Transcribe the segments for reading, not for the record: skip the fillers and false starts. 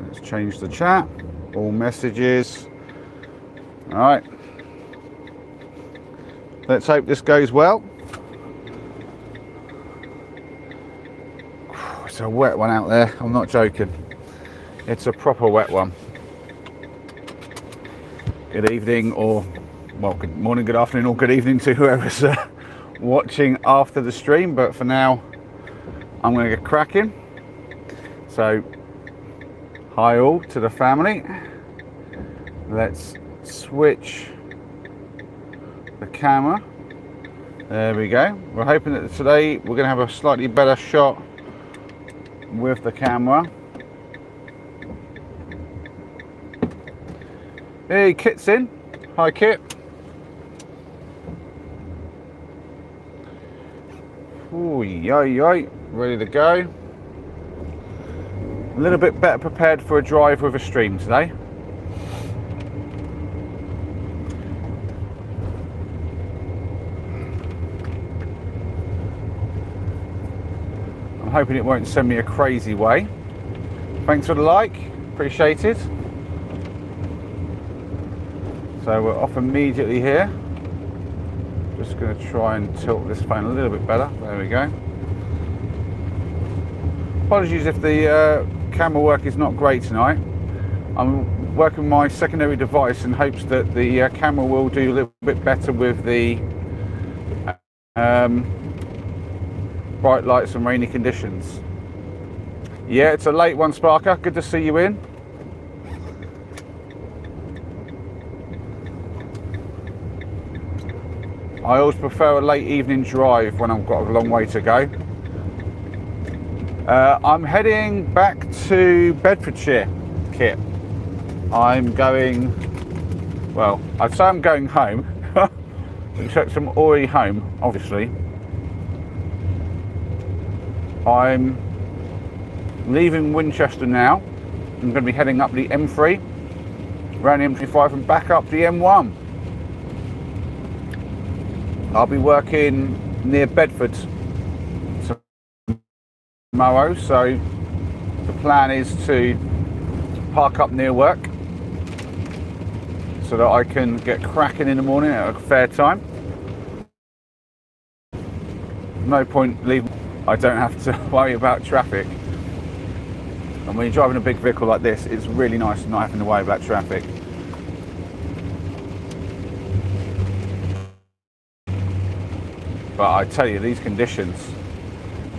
Let's change the chat. All messages. All right. Let's hope this goes well. It's a wet one out there. I'm not joking. It's a proper wet one. Good evening, or well, good morning, good afternoon, or good evening to whoever's watching after the stream. But for now, I'm going to get cracking. So, hi all to the family. Let's switch the camera. There we go. We're hoping that today we're going to have a slightly better shot with the camera. Hey, Kit's in. Hi, Kit. Ooh, yay, ready to go. A little bit better prepared for a drive with a stream today. I'm hoping it won't send me a crazy way. Thanks for the like, appreciated. So we're off immediately here. Just going to try and tilt this phone a little bit better. There we go. Apologies if the camera work is not great tonight. I'm working with my secondary device in hopes that the camera will do a little bit better with the bright lights and rainy conditions. Yeah, it's a late one, Sparker. Good to see you in. I always prefer a late evening drive when I've got a long way to go. I'm heading back to Bedfordshire, Kit. I'm going, well, I'd say I'm going home, except I'm already home, obviously. I'm leaving Winchester now. I'm going to be heading up the M3, around the m25 and back up the M1. I'll be working near Bedford tomorrow, so the plan is to park up near work so that I can get cracking in the morning at a fair time. No point leaving. I don't have to worry about traffic. And when you're driving a big vehicle like this, it's really nice not having to worry about traffic. But I tell you, these conditions,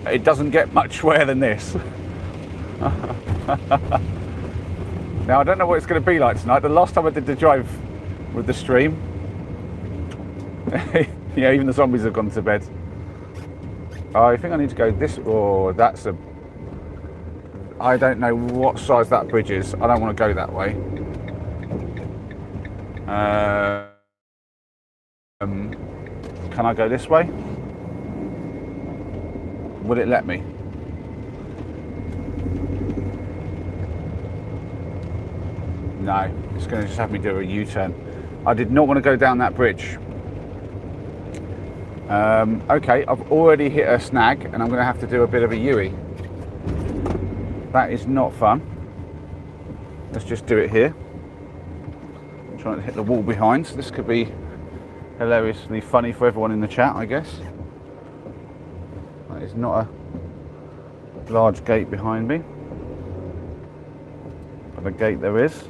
it doesn't get much wetter than this. Now, I don't know what it's going to be like tonight. The last time I did the drive with the stream, yeah, even the zombies have gone to bed. I think I need to go this, or that's a, I don't know what size that bridge is. I don't want to go that way. Can I go this way? Will it let me? No, it's going to just have me do a U-turn. I did not want to go down that bridge. Okay, I've already hit a snag and I'm going to have to do a bit of a U-turn. That is not fun. Let's just do it here. I'm trying to hit the wall behind. So this could be hilariously funny for everyone in the chat, I guess. That is not a large gate behind me, but a gate there is.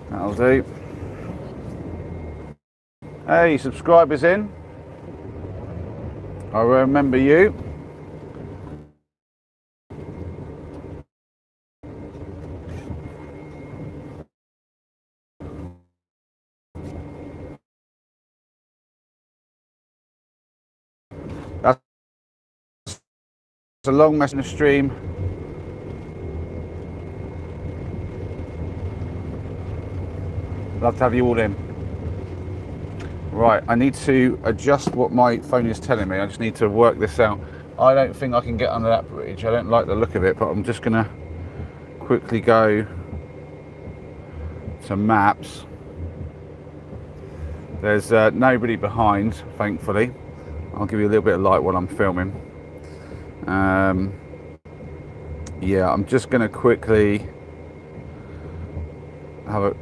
That'll do. Hey, subscribers in. I remember you. That's a long mess in the stream. Love to have you all in. Right, I need to adjust what my phone is telling me. I just need to work this out. I don't think I can get under that bridge. I don't like the look of it, but I'm just gonna quickly go to maps. There's nobody behind, thankfully. I'll give you a little bit of light while I'm filming. Yeah, I'm just going to quickly have a...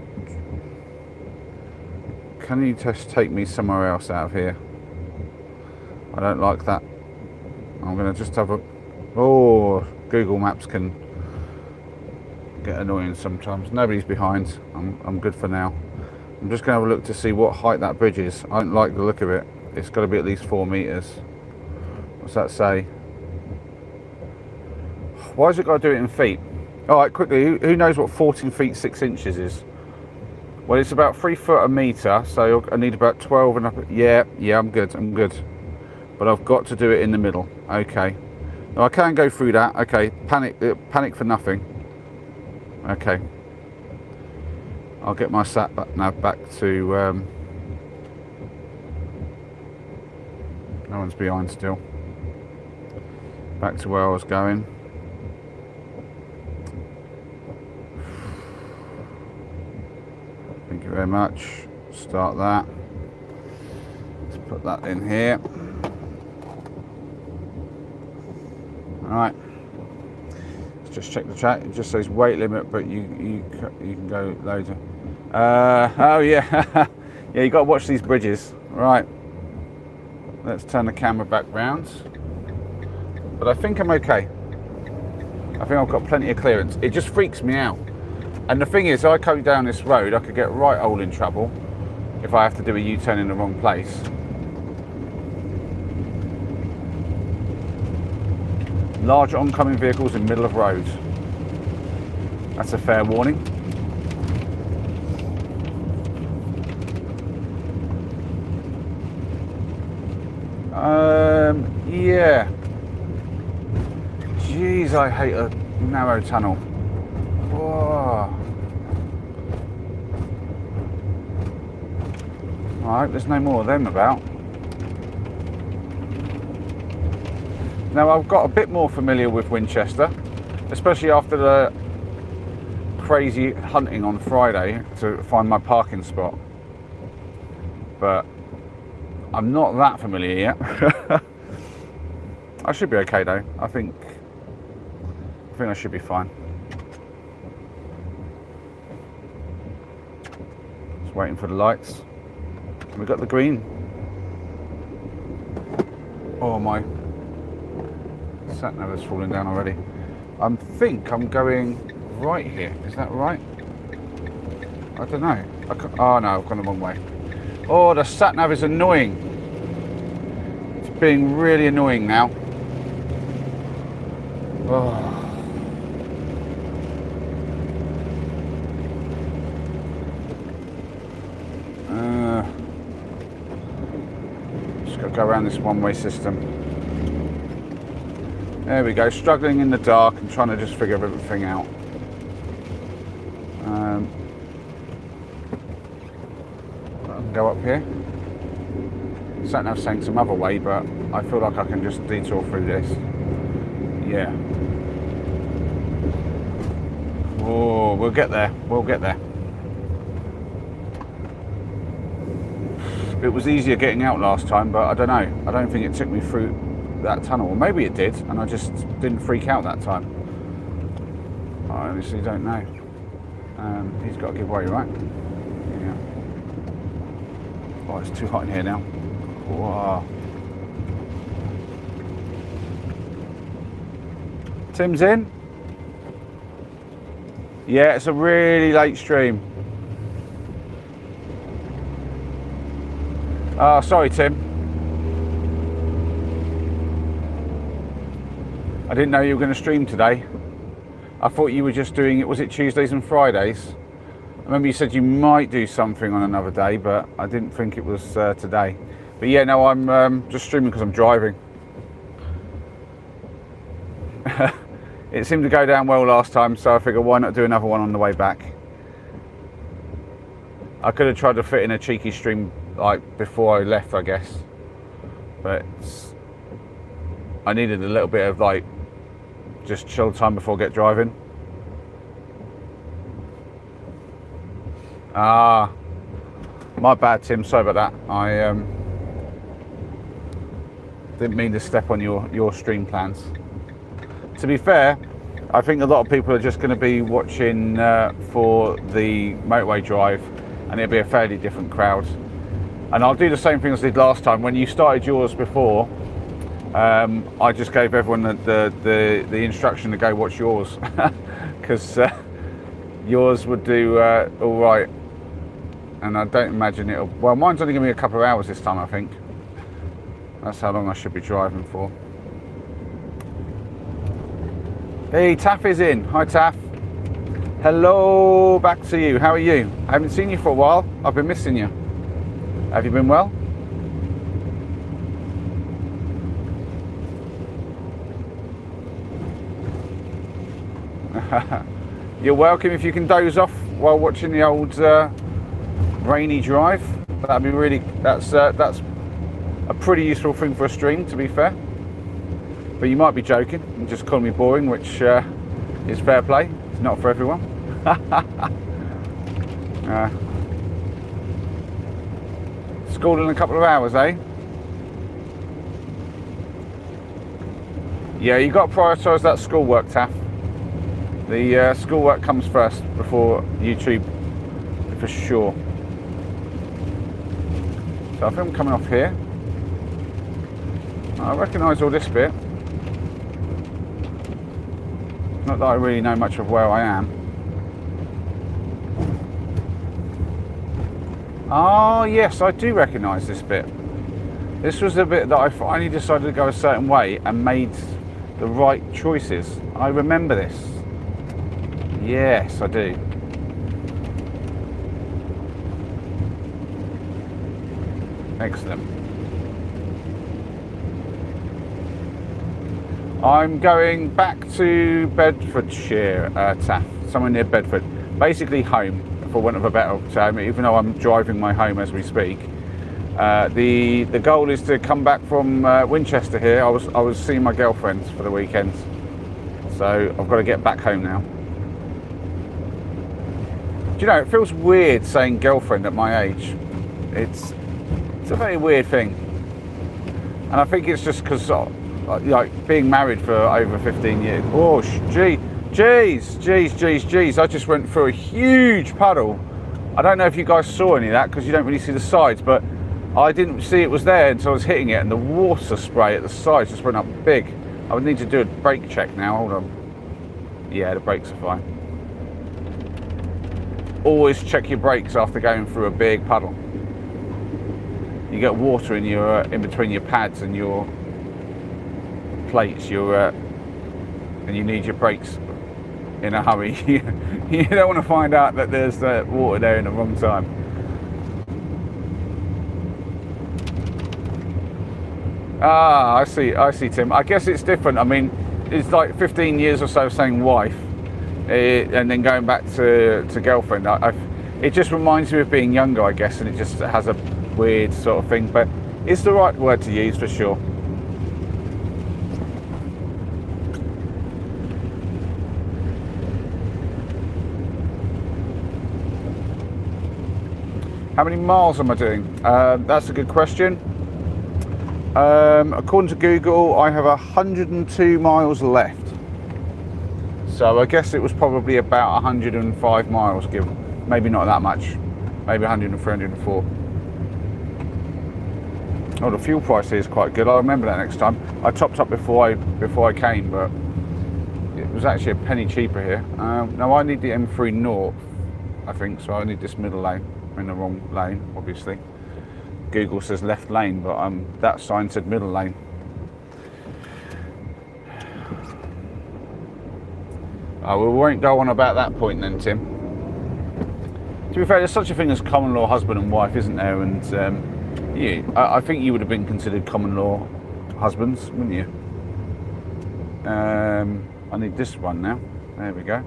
Can you just take me somewhere else out of here? I don't like that. I'm going to just have a... Oh, Google Maps can get annoying sometimes. Nobody's behind. I'm good for now. I'm just going to have a look to see what height that bridge is. I don't like the look of it. It's got to be at least 4 meters. What's that say? Why has it got to do it in feet? All right, quickly, who knows what 14 feet 6 inches is? Well, it's about 3 foot a meter, so I need about 12 and up. Yeah, I'm good. But I've got to do it in the middle. Okay. Now I can go through that. Okay, panic for nothing. Okay. I'll get my sat nav back to. No one's behind still. Back to where I was going. Thank you very much. Start that. Let's put that in here. Alright. Let's just check the chat. It just says weight limit, but you can go loads of... oh yeah. Yeah, you got to watch these bridges. Right. Let's turn the camera back round. But I think I'm okay. I think I've got plenty of clearance. It just freaks me out. And the thing is, I go down this road, I could get right old in trouble if I have to do a U-turn in the wrong place. Large oncoming vehicles in middle of road. That's a fair warning. Yeah. Jeez, I hate a narrow tunnel. Whoa. Alright, there's no more of them about. Now I've got a bit more familiar with Winchester, especially after the crazy hunting on Friday to find my parking spot. But I'm not that familiar yet. I should be okay though. I think I should be fine. Just waiting for the lights. We got the green. Oh, my sat nav is falling down already. I think I'm going right here. Is that right? I don't know. Oh no, I've gone the wrong way. Oh, the sat nav is annoying. It's being really annoying now. Oh. Just got to go around this one-way system. There we go. Struggling in the dark and trying to just figure everything out. I can go up here. Sat nav saying some other way, but I feel like I can just detour through this. Yeah. Oh, we'll get there. We'll get there. It was easier getting out last time, but I don't know. I don't think it took me through that tunnel. Or maybe it did, and I just didn't freak out that time. I honestly don't know. He's got to give way, right? Yeah. Oh, it's too hot in here now. Wow. Tim's in. Yeah, it's a really late stream. Oh, sorry, Tim. I didn't know you were going to stream today. I thought you were just doing it. Was it Tuesdays and Fridays? I remember you said you might do something on another day, but I didn't think it was today. But yeah, no, I'm just streaming because I'm driving. It seemed to go down well last time, so I figured why not do another one on the way back. I could have tried to fit in a cheeky stream like before I left, I guess, but I needed a little bit of like just chill time before I get driving. Ah, my bad, Tim. Sorry about that. Didn't mean to step on your stream plans. To be fair, I think a lot of people are just going to be watching for the motorway drive, and it'll be a fairly different crowd. And I'll do the same thing as I did last time. When you started yours before, I just gave everyone the instruction to go watch yours, because yours would do all right. And I don't imagine it'll. Well, mine's only going to be a couple of hours this time, I think. That's how long I should be driving for. Hey, Taff is in. Hi, Taff. Hello, back to you. How are you? I haven't seen you for a while. I've been missing you. Have you been well? You're welcome. If you can doze off while watching the old rainy drive, that'd be really. That's a pretty useful thing for a stream, to be fair. But you might be joking and just call me boring, which is fair play. It's not for everyone. School in a couple of hours, eh? Yeah, you got to prioritise that schoolwork, Taff. The schoolwork comes first before YouTube, for sure. So I think I'm coming off here. I recognise all this bit. Not that I really know much of where I am. Oh yes, I do recognise this bit. This was the bit that I finally decided to go a certain way and made the right choices. I remember this. Yes, I do. Excellent. I'm going back to Bedfordshire, Taff, somewhere near Bedford. Basically home, for want of a better term, even though I'm driving my home as we speak. The goal is to come back from Winchester here. I was seeing my girlfriend for the weekend, so I've got to get back home now. Do you know, it feels weird saying girlfriend at my age. It's a very weird thing, and I think it's just because like being married for over 15 years. Oh, jeez! I just went through a huge puddle. I don't know if you guys saw any of that because you don't really see the sides, but I didn't see it was there until I was hitting it, and the water spray at the sides just went up big. I would need to do a brake check now. Hold on. Yeah, the brakes are fine. Always check your brakes after going through a big puddle. You get water in between your pads and your plates. And you need your brakes in a hurry. You don't want to find out that there's water there in the wrong time. Ah, I see, Tim. I guess it's different. I mean, it's like 15 years or so saying wife, and then going back to girlfriend. It just reminds me of being younger, I guess, and it just has a weird sort of thing. But it's the right word to use for sure. How many miles am I doing? That's a good question. According to Google, I have 102 miles left. So I guess it was probably about 105 miles given. Maybe not that much. Maybe 103, 104. Oh, the fuel price here is quite good. I'll remember that next time. I topped up before I came, but it was actually a penny cheaper here. Now I need the M3 North, I think, so I need this middle lane. I'm in the wrong lane, obviously. Google says left lane, but that sign said middle lane. We won't go on about that point then, Tim. To be fair, there's such a thing as common law husband and wife, isn't there? And I think you would have been considered common law husbands, wouldn't you? I need this one now. There we go.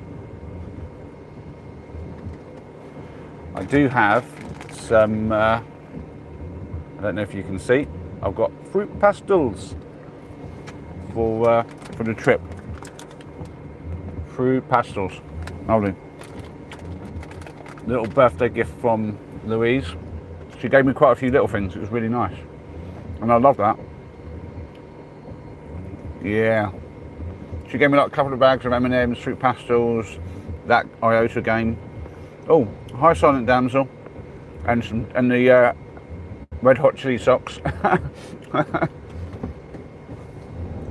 I do have some, I don't know if you can see, I've got fruit pastels for the trip. Fruit pastels. Lovely. Little birthday gift from Louise. She gave me quite a few little things. It was really nice. And I love that. Yeah. She gave me like a couple of bags of M&M's, fruit pastels, that iota game. Oh, hi Silent Damsel, and the red hot chili socks.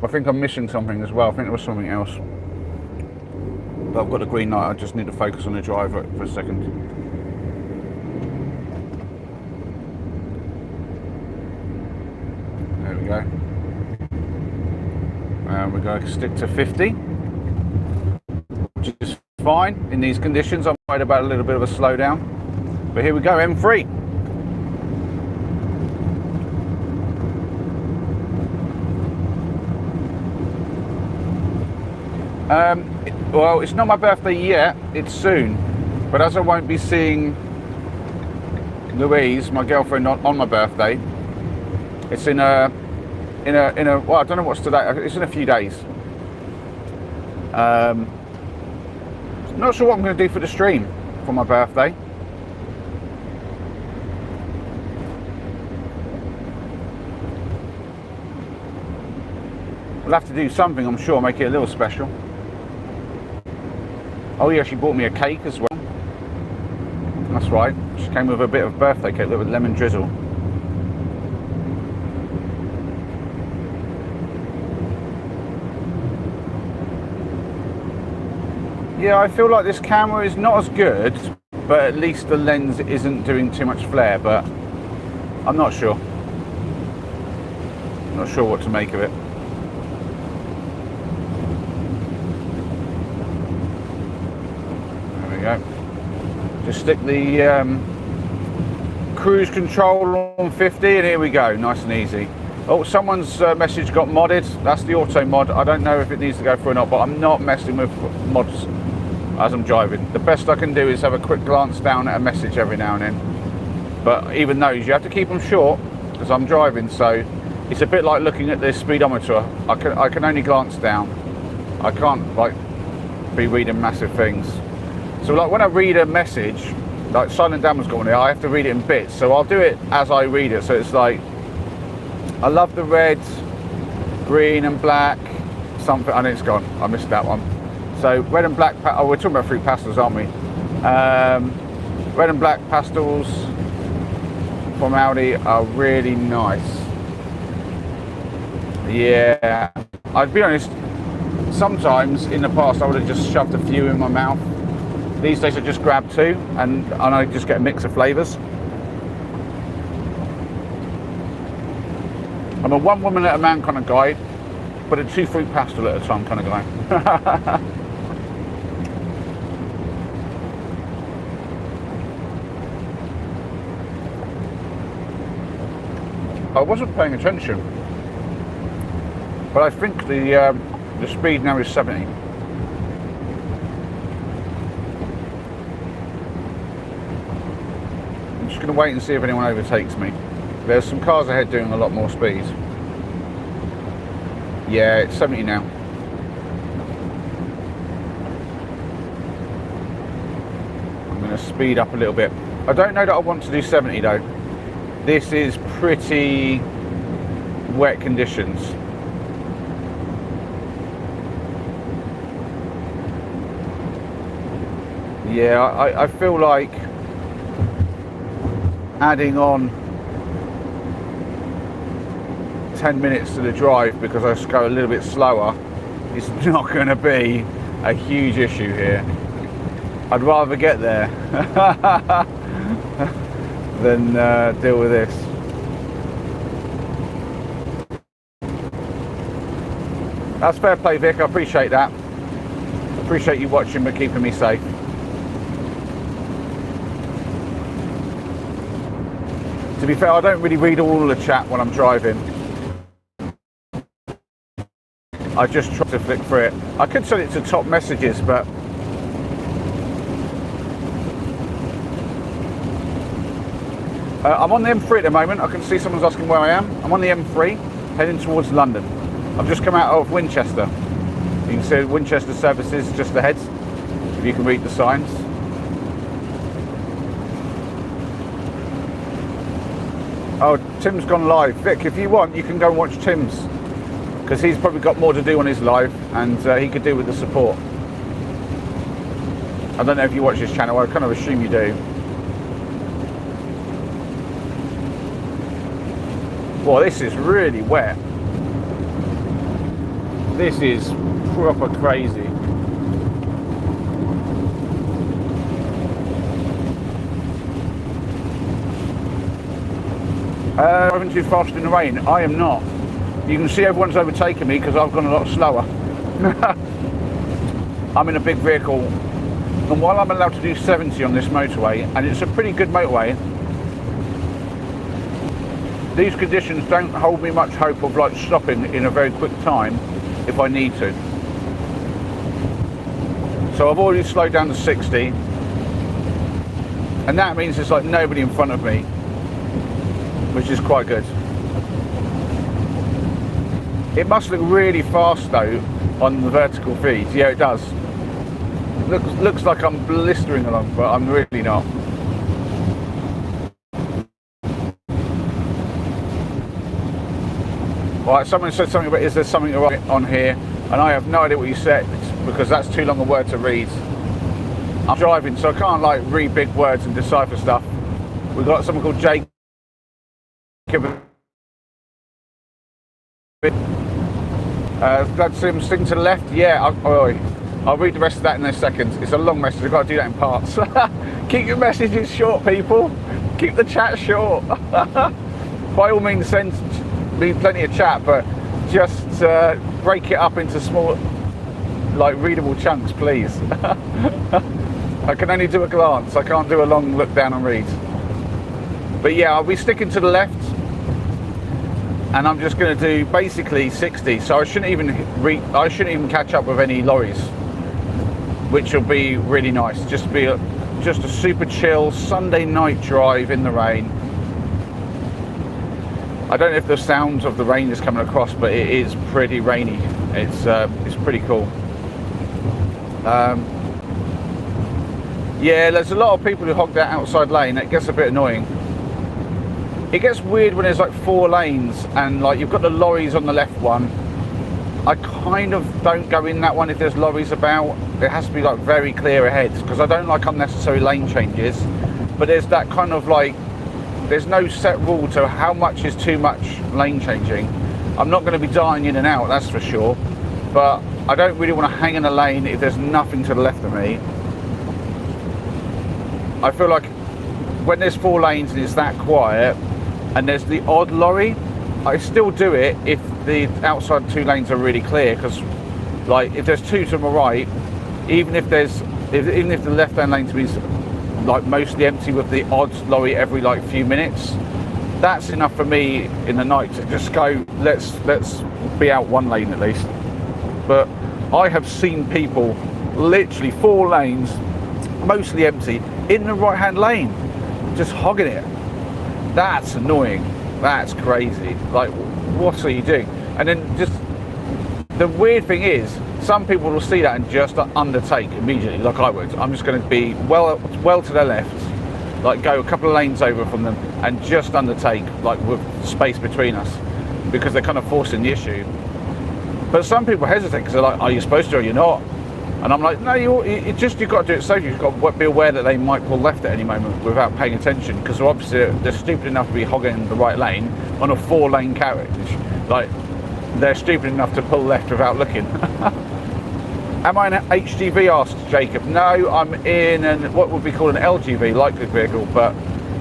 I think I'm missing something as well. I think there was something else. But I've got a green light. I just need to focus on the driver for a second. There we go. And we're going to stick to 50, which is fine in these conditions. I'm worried about a little bit of a slowdown. But here we go, M3. Well, it's not my birthday yet, it's soon, but as I won't be seeing Louise, my girlfriend, on my birthday, it's in a well, I don't know what's today, it's in a few days. Not sure what I'm going to do for the stream for my birthday. We'll have to do something, I'm sure, make it a little special. Oh yeah, she bought me a cake as well. That's right. She came with a bit of birthday cake with lemon drizzle. Yeah, I feel like this camera is not as good, but at least the lens isn't doing too much flare, but I'm not sure. Not sure what to make of it. Go. Just stick the cruise control on 50 and here we go, nice and easy. Oh, someone's message got modded. That's the auto mod. I don't know if it needs to go through or not, but I'm not messing with mods as I'm driving. The best I can do is have a quick glance down at a message every now and then. But even those, you have to keep them short because I'm driving, so it's a bit like looking at the speedometer. I can only glance down. I can't like be reading massive things. So like when I read a message, like Silent Dan was going there, I have to read it in bits. So I'll do it as I read it. So it's like, I love the red, green and black, something, and it's gone. I missed that one. So red and black, oh, we're talking about fruit pastels, aren't we? Red and black pastels from Aldi are really nice. Yeah, I'd be honest, sometimes in the past I would have just shoved a few in my mouth. These days I just grab two and I just get a mix of flavours. I'm a one woman at a man kind of guy, but a 2 fruit pastel at a time kind of guy. I wasn't paying attention, but I think the speed now is 70. I'm just going to wait and see if anyone overtakes me. There's some cars ahead doing a lot more speed. Yeah, it's 70 now. I'm going to speed up a little bit. I don't know that I want to do 70 though. This is pretty wet conditions. Yeah, I feel like adding on 10 minutes to the drive because I just go a little bit slower is not going to be a huge issue here. I'd rather get there than deal with this. That's fair play, Vic. I appreciate that. Appreciate you watching but keeping me safe. To be fair, I don't really read all the chat when I'm driving. I just try to flick through it. I could set it to top messages, but I'm on the M3 at the moment. I can see someone's asking where I am. I'm on the M3, heading towards London. I've just come out of Winchester. You can see Winchester services just ahead, if you can read the signs. Oh, Tim's gone live. Vic, if you want, you can go and watch Tim's because he's probably got more to do on his life, and he could do with the support. I don't know if you watch his channel, I kind of assume you do. Well, this is really wet. This is proper crazy. Driving too fast in the rain? I am not. You can see everyone's overtaken me because I've gone a lot slower. I'm in a big vehicle, and while I'm allowed to do 70 on this motorway, and it's a pretty good motorway, these conditions don't hold me much hope of like stopping in a very quick time if I need to. So I've already slowed down to 60, and that means there's like nobody in front of me, which is quite good. It must look really fast though on the vertical feed. Yeah, it does. Looks like I'm blistering along, but I'm really not. Right, someone said something about, is there something on here? And I have no idea what you said, because that's too long a word to read. I'm driving, so I can't like read big words and decipher stuff. We've got someone called Jake. Glad to see him sing to the left. Yeah, I'll read the rest of that in a second. It's a long message, I've got to do that in parts. Keep your messages short, people. Keep the chat short. By all means, send me plenty of chat, but just break it up into small, like readable chunks, please. I can only do a glance, I can't do a long look down and read. But yeah, I'll be sticking to the left, and I'm just going to do basically 60, so I shouldn't even catch up with any lorries, which will be really nice. Just a super chill Sunday night drive in the rain. I don't know if the sound of the rain is coming across, but it is pretty rainy. It's pretty cool. Yeah, there's a lot of people who hog that outside lane. It gets a bit annoying. It gets weird when there's like 4 lanes and like you've got the lorries on the left one. I kind of don't go in that one if there's lorries about. It has to be like very clear ahead, because I don't like unnecessary lane changes. But there's that kind of like, there's no set rule to how much is too much lane changing. I'm not going to be darting in and out, that's for sure. But I don't really want to hang in a lane if there's nothing to the left of me. I feel like when there's 4 lanes and it's that quiet and there's the odd lorry, I still do it if the outside 2 lanes are really clear, because like if there's 2 to my right, even if the left hand lane to me is like mostly empty with the odd lorry every like few minutes, that's enough for me in the night to just go, let's be out 1 lane at least. But I have seen people literally 4 lanes mostly empty in the right hand lane just hogging it. That's annoying. That's crazy. Like, what are you doing? And then just the weird thing is, some people will see that and just undertake immediately, like I would. I'm just going to be well to their left, like go a couple of lanes over from them and just undertake, like with space between us, because they're kind of forcing the issue. But some people hesitate because they're like, are you supposed to or you're not? And I'm like, no, you've got to do it safely. You've got to be aware that they might pull left at any moment without paying attention, because obviously they're stupid enough to be hogging the right lane on a 4-lane carriage. Like, they're stupid enough to pull left without looking. Am I in an HGV, asked Jacob. No, I'm in what would be called an LGV, light goods vehicle, but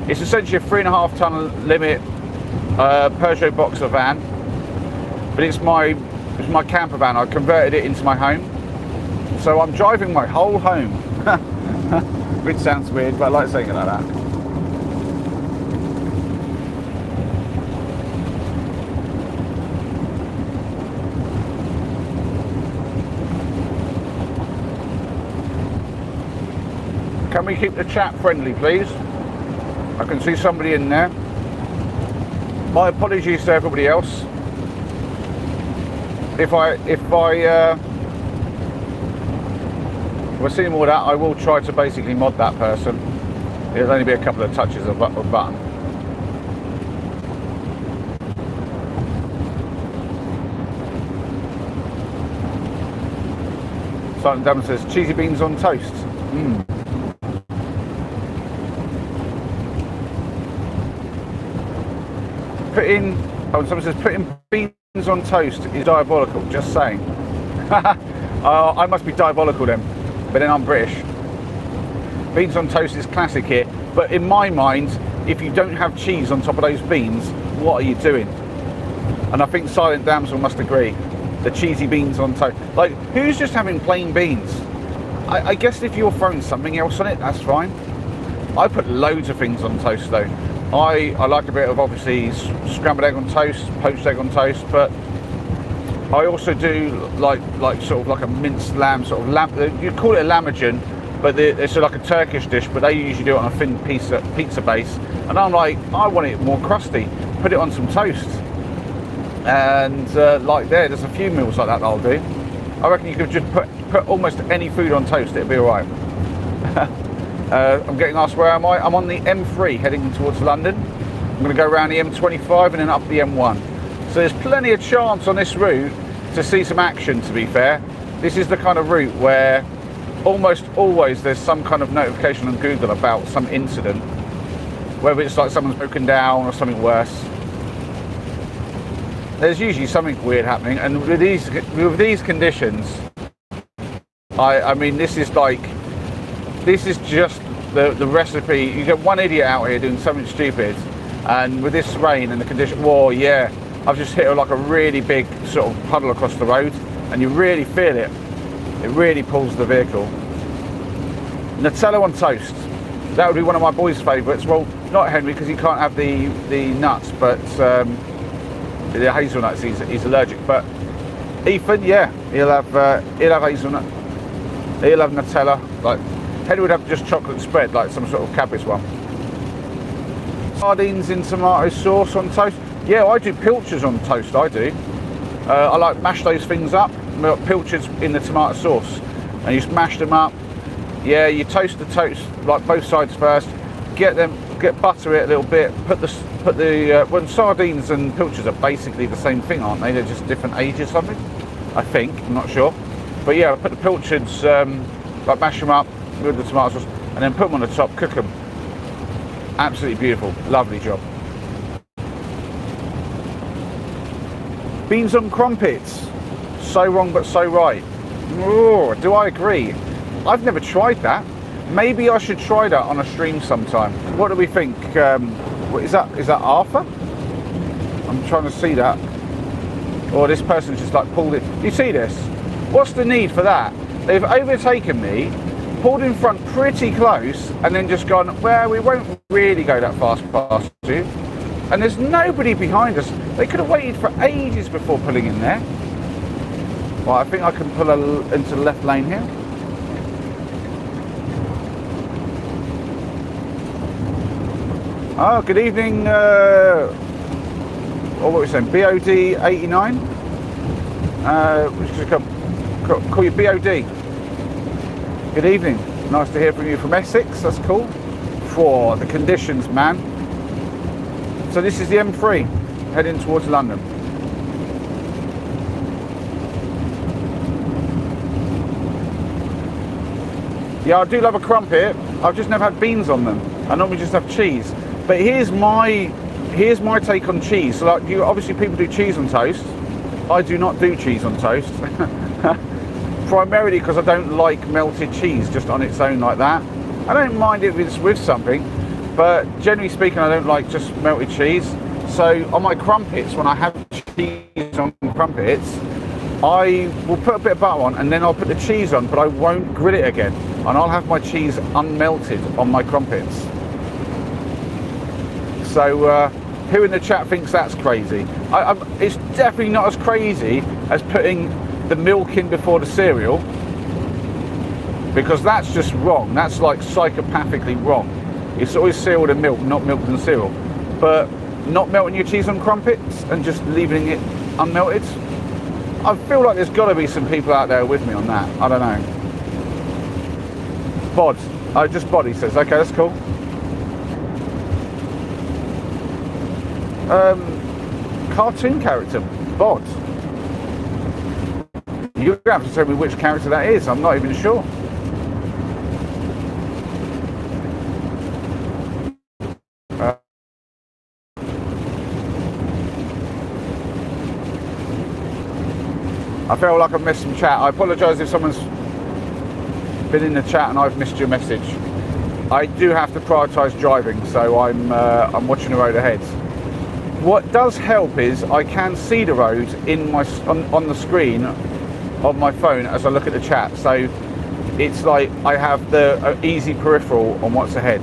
it's essentially a 3.5 ton limit Peugeot Boxer van. But it's my camper van. I converted it into my home. So I'm driving my whole home, which sounds weird, but I like saying it like that. Can we keep the chat friendly, please? I can see somebody in there. My apologies to everybody else. If we're seeing all that, I will try to basically mod that person. It'll only be a couple of touches of button. Silent Dam says cheesy beans on toast. Someone says putting beans on toast is diabolical. Just saying. I must be diabolical then, but then I'm British. Beans on toast is classic here, but in my mind, if you don't have cheese on top of those beans, what are you doing? And I think Silent Damsel must agree. The cheesy beans on toast. Like, who's just having plain beans? I guess if you're throwing something else on it, that's fine. I put loads of things on toast though. I like a bit of, obviously, scrambled egg on toast, poached egg on toast, but I also do like sort of like a minced lamb, sort of lamb. You call it a lammagen, but it's like a Turkish dish, but they usually do it on a thin pizza base. And I'm like, I want it more crusty. Put it on some toast. And like there's a few meals like that I'll do. I reckon you could just put almost any food on toast, it'd be all right. I'm getting asked where am I? I'm on the M3 heading towards London. I'm going to go around the M25 and then up the M1. So there's plenty of chance on this route to see some action, to be fair. This is the kind of route where almost always there's some kind of notification on Google about some incident, whether it's like someone's broken down or something worse. There's usually something weird happening, and with these conditions, I mean, this is just the recipe. You get one idiot out here doing something stupid, and with this rain and the condition, whoa, yeah, I've just hit like a really big sort of puddle across the road, and you really feel it. It really pulls the vehicle. Nutella on toast. That would be one of my boys' favourites. Well, not Henry, because he can't have the nuts, but the hazelnuts, he's allergic. But Ethan, yeah, he'll have hazelnut. He'll have Nutella. Like Henry would have just chocolate spread, like some sort of Cadbury's one. Sardines in tomato sauce on toast. Yeah, I do pilchards on toast. I do. I like mash those things up. Pilchards in the tomato sauce, and you smash them up. Yeah, you toast the toast like both sides first. Get butter it a little bit. Well, sardines and pilchards are basically the same thing, aren't they? They're just different ages, something. I think. I'm not sure. But yeah, I put the pilchards, like mash them up with the tomato sauce, and then put them on the top. Cook them. Absolutely beautiful. Lovely job. Beans on crumpets. So wrong, but so right. Oh, do I agree? I've never tried that. Maybe I should try that on a stream sometime. What do we think? What is that? Is that Arthur? I'm trying to see that. Or this person's just like pulled it. You see this? What's the need for that? They've overtaken me, pulled in front pretty close, and then just gone, well, we won't really go that fast past you. And there's nobody behind us. They could have waited for ages before pulling in there. Well, I think I can pull into the left lane here. Oh, good evening. What were we saying? BOD 89. We should call you BOD. Good evening. Nice to hear from you from Essex. That's cool. For the conditions, man. So this is the M3 heading towards London. Yeah, I do love a crumpet. I've just never had beans on them. I normally just have cheese. But here's my take on cheese. So like obviously people do cheese on toast. I do not do cheese on toast. Primarily because I don't like melted cheese just on its own like that. I don't mind it with something, but generally speaking I don't like just melted cheese. So on my crumpets, when I have cheese on crumpets, I will put a bit of butter on and then I'll put the cheese on, but I won't grill it again. And I'll have my cheese unmelted on my crumpets. So who in the chat thinks that's crazy? It's definitely not as crazy as putting the milk in before the cereal, because that's just wrong. That's like psychopathically wrong. It's always cereal and milk, not milk and cereal. But not melting your cheese on crumpets and just leaving it unmelted, I feel like there's got to be some people out there with me on that. I don't know. Bod. Oh, just Bod, he says. Okay, that's cool. Cartoon character. Bod. You're going to have to tell me which character that is. I'm not even sure. I feel like I've missed some chat. I apologise if someone's been in the chat and I've missed your message. I do have to prioritise driving, so I'm watching the road ahead. What does help is I can see the road in my on the screen of my phone as I look at the chat. So it's like I have the easy peripheral on what's ahead.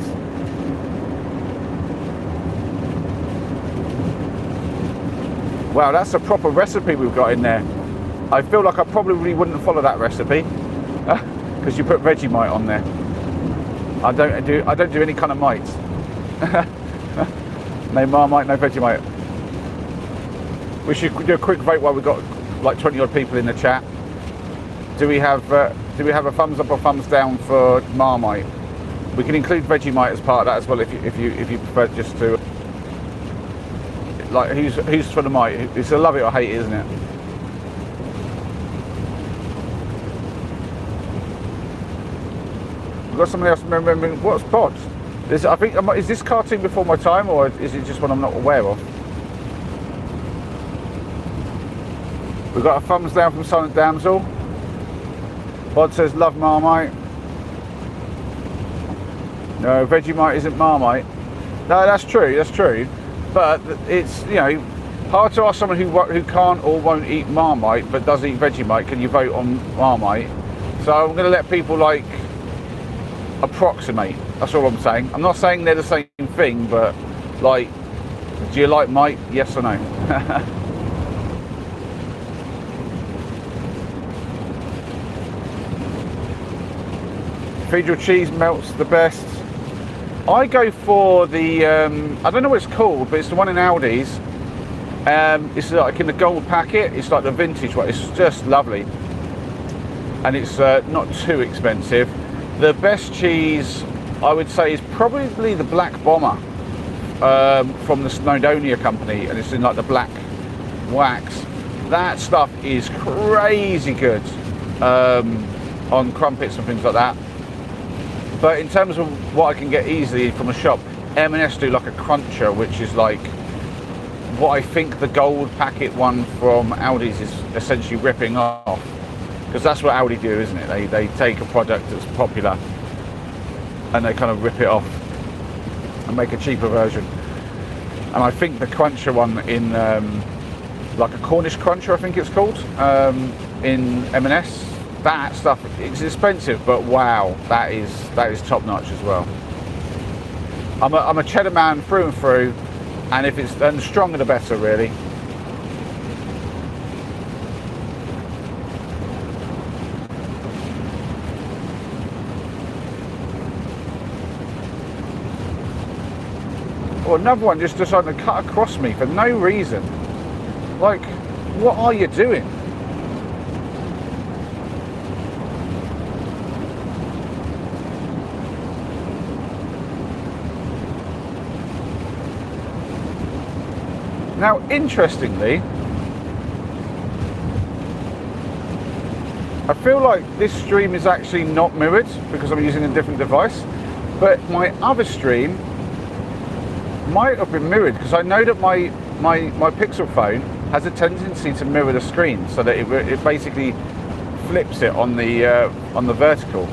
Wow, that's a proper recipe we've got in there. I feel like I probably wouldn't follow that recipe because you put Vegemite on there. I don't do any kind of mites. No Marmite, no Vegemite. We should do a quick vote while we've got like 20 odd people in the chat. Do we have a thumbs up or thumbs down for Marmite? We can include Vegemite as part of that as well if you prefer just to. Like who's for the mite? It's a love it or hate it, isn't it? We've got somebody else remembering what's pods. I think is this cartoon before my time, or is it just one I'm not aware of? We've got a thumbs down from Silent Damsel. Bod says love Marmite. No, Vegemite isn't Marmite. No, that's true. That's true. But it's, you know, hard to ask someone who can't or won't eat Marmite but does eat Vegemite, can you vote on Marmite? So I'm going to let people like approximate. That's all I'm saying. I'm not saying they're the same thing, but like, do you like mite? Yes or no? Cathedral cheese melts the best. I go for the, I don't know what it's called, but it's the one in Aldi's. It's like in the gold packet. It's like the vintage one. It's just lovely. And it's not too expensive. The best cheese, I would say, is probably the Black Bomber from the Snowdonia company. And it's in like the black wax. That stuff is crazy good on crumpets and things like that. But in terms of what I can get easily from a shop, M&S do like a cruncher, which is like what I think the gold packet one from Aldi's is essentially ripping off. Because that's what Aldi do, isn't it? They take a product that's popular and they kind of rip it off and make a cheaper version. And I think the cruncher one in like a Cornish cruncher, I think it's called, in M&S. That stuff, it's expensive, but wow, that is top notch as well. I'm a cheddar man through and through, and if it's the stronger the better, really. Or another one just decided to cut across me for no reason. Like, what are you doing? Now, interestingly, I feel like this stream is actually not mirrored because I'm using a different device, but my other stream might have been mirrored because I know that my Pixel phone has a tendency to mirror the screen so that it basically flips it on the vertical.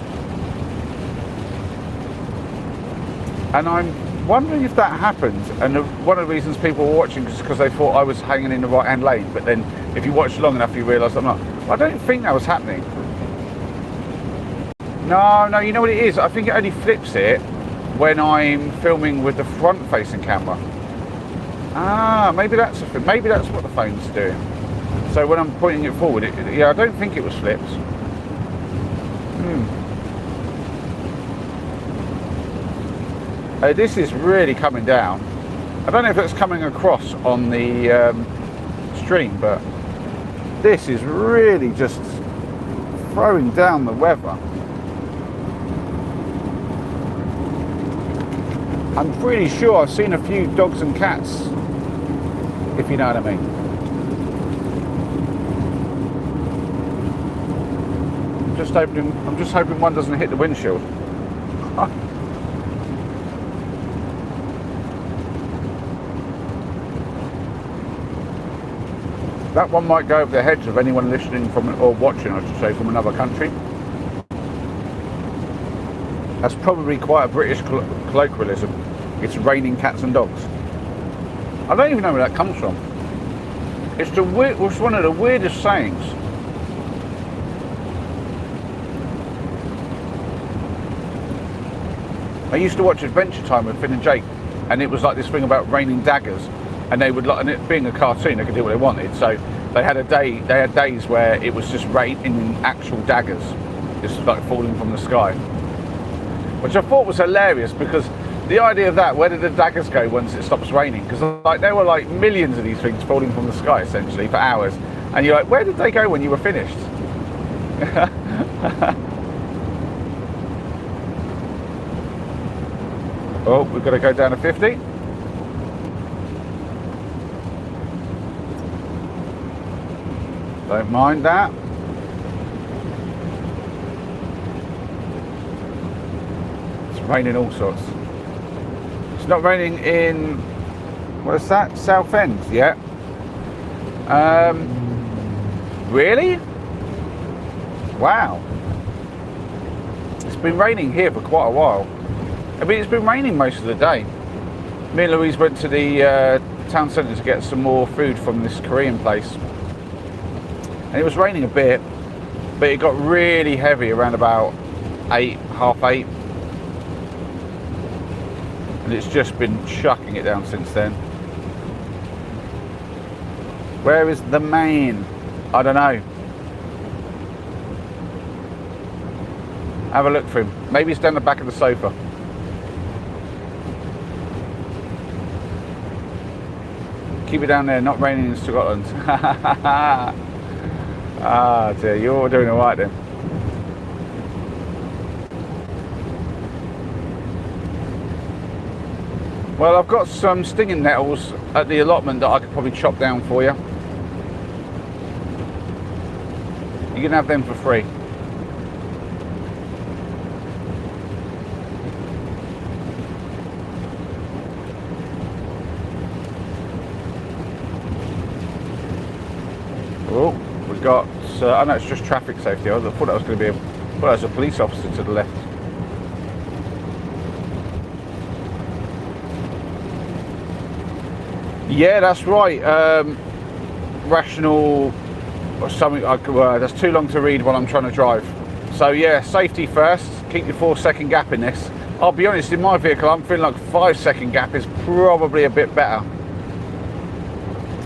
And I'm wondering if that happened, and one of the reasons people were watching is because they thought I was hanging in the right hand lane, but then if you watch long enough you realise I'm not. I don't think that was happening. No, you know what it is? I think it only flips it when I'm filming with the front facing camera. Ah, maybe that's what the phone's doing. So when I'm pointing it forward, yeah, I don't think it was flipped. This is really coming down. I don't know if it's coming across on the stream, but this is really just throwing down the weather. I'm pretty sure I've seen a few dogs and cats, if you know what I mean. just hoping one doesn't hit the windshield. That one might go over the heads of anyone listening from, or watching, I should say, from another country. That's probably quite a British colloquialism. It's raining cats and dogs. I don't even know where that comes from. It's one of the weirdest sayings. I used to watch Adventure Time with Finn and Jake, and it was like this thing about raining daggers. And they would, and it being a cartoon, they could do what they wanted. So they had days where it was just raining actual daggers, just like falling from the sky, which I thought was hilarious, because the idea of that, where did the daggers go once it stops raining? Because like there were like millions of these things falling from the sky essentially for hours, and you're like, where did they go when you were finished? Oh, we've got to go down to 50. Don't mind that. It's raining all sorts. It's not raining in, what is that? Southend yet. Really? Wow. It's been raining here for quite a while. I mean, it's been raining most of the day. Me and Louise went to the town centre to get some more food from this Korean place. And it was raining a bit, but it got really heavy around about 8, half 8. And it's just been chucking it down since then. Where is the man? I don't know. Have a look for him. Maybe he's down the back of the sofa. Keep it down there, not raining in Scotland. Ah dear, you're all doing alright then. Well, I've got some stinging nettles at the allotment that I could probably chop down for you. You can have them for free. Oh, we've got, I know it's just traffic safety. I thought that was going to be well, there's a police officer to the left. Yeah, that's right. Rational or something. That's too long to read while I'm trying to drive. So yeah, safety first. Keep your 4-second gap in this. I'll be honest, in my vehicle, I'm feeling like 5-second gap is probably a bit better.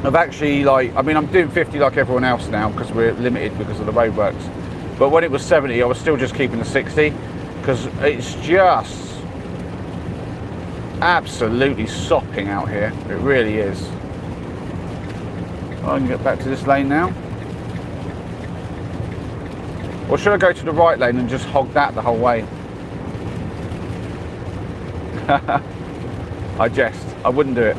I've actually, like, I mean, I'm doing 50 like everyone else now because we're limited because of the roadworks. But when it was 70, I was still just keeping the 60 because it's just absolutely sopping out here. It really is. I can get back to this lane now. Or should I go to the right lane and just hog that the whole way? I jest. I wouldn't do it.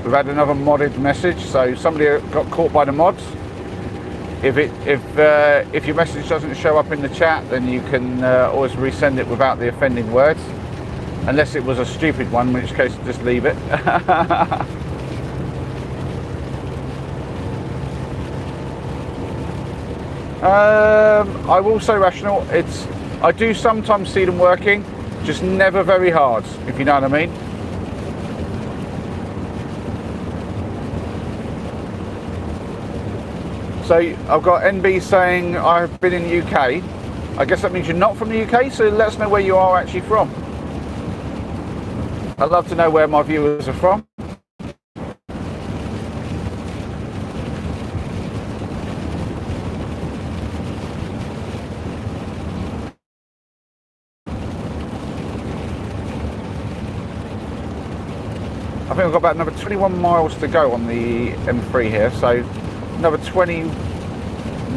We've had another modded message, so somebody got caught by the mods. If your message doesn't show up in the chat, then you can always resend it without the offending words, unless it was a stupid one, in which case just leave it. I will say rational. I do sometimes see them working, just never very hard, if you know what I mean. So I've got NB saying I've been in the UK. I guess that means you're not from the UK, so let us know where you are actually from. I'd love to know where my viewers are from. I think I've got about another 21 miles to go on the M3 here, so another 20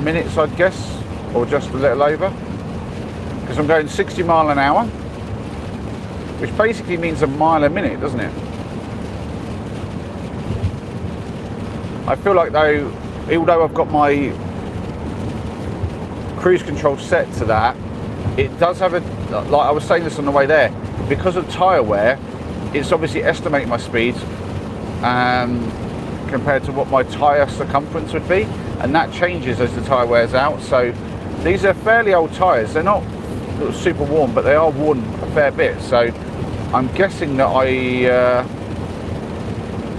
minutes, I'd guess, or just a little over, because I'm going 60 mile an hour, which basically means a mile a minute, doesn't it? I feel like, though, although I've got my cruise control set to that, it does have a, like I was saying this on the way there, because of tyre wear, it's obviously estimating my speed compared to what my tyre circumference would be, and that changes as the tyre wears out. So these are fairly old tyres. They're not super worn, but they are worn a fair bit. So I'm guessing that I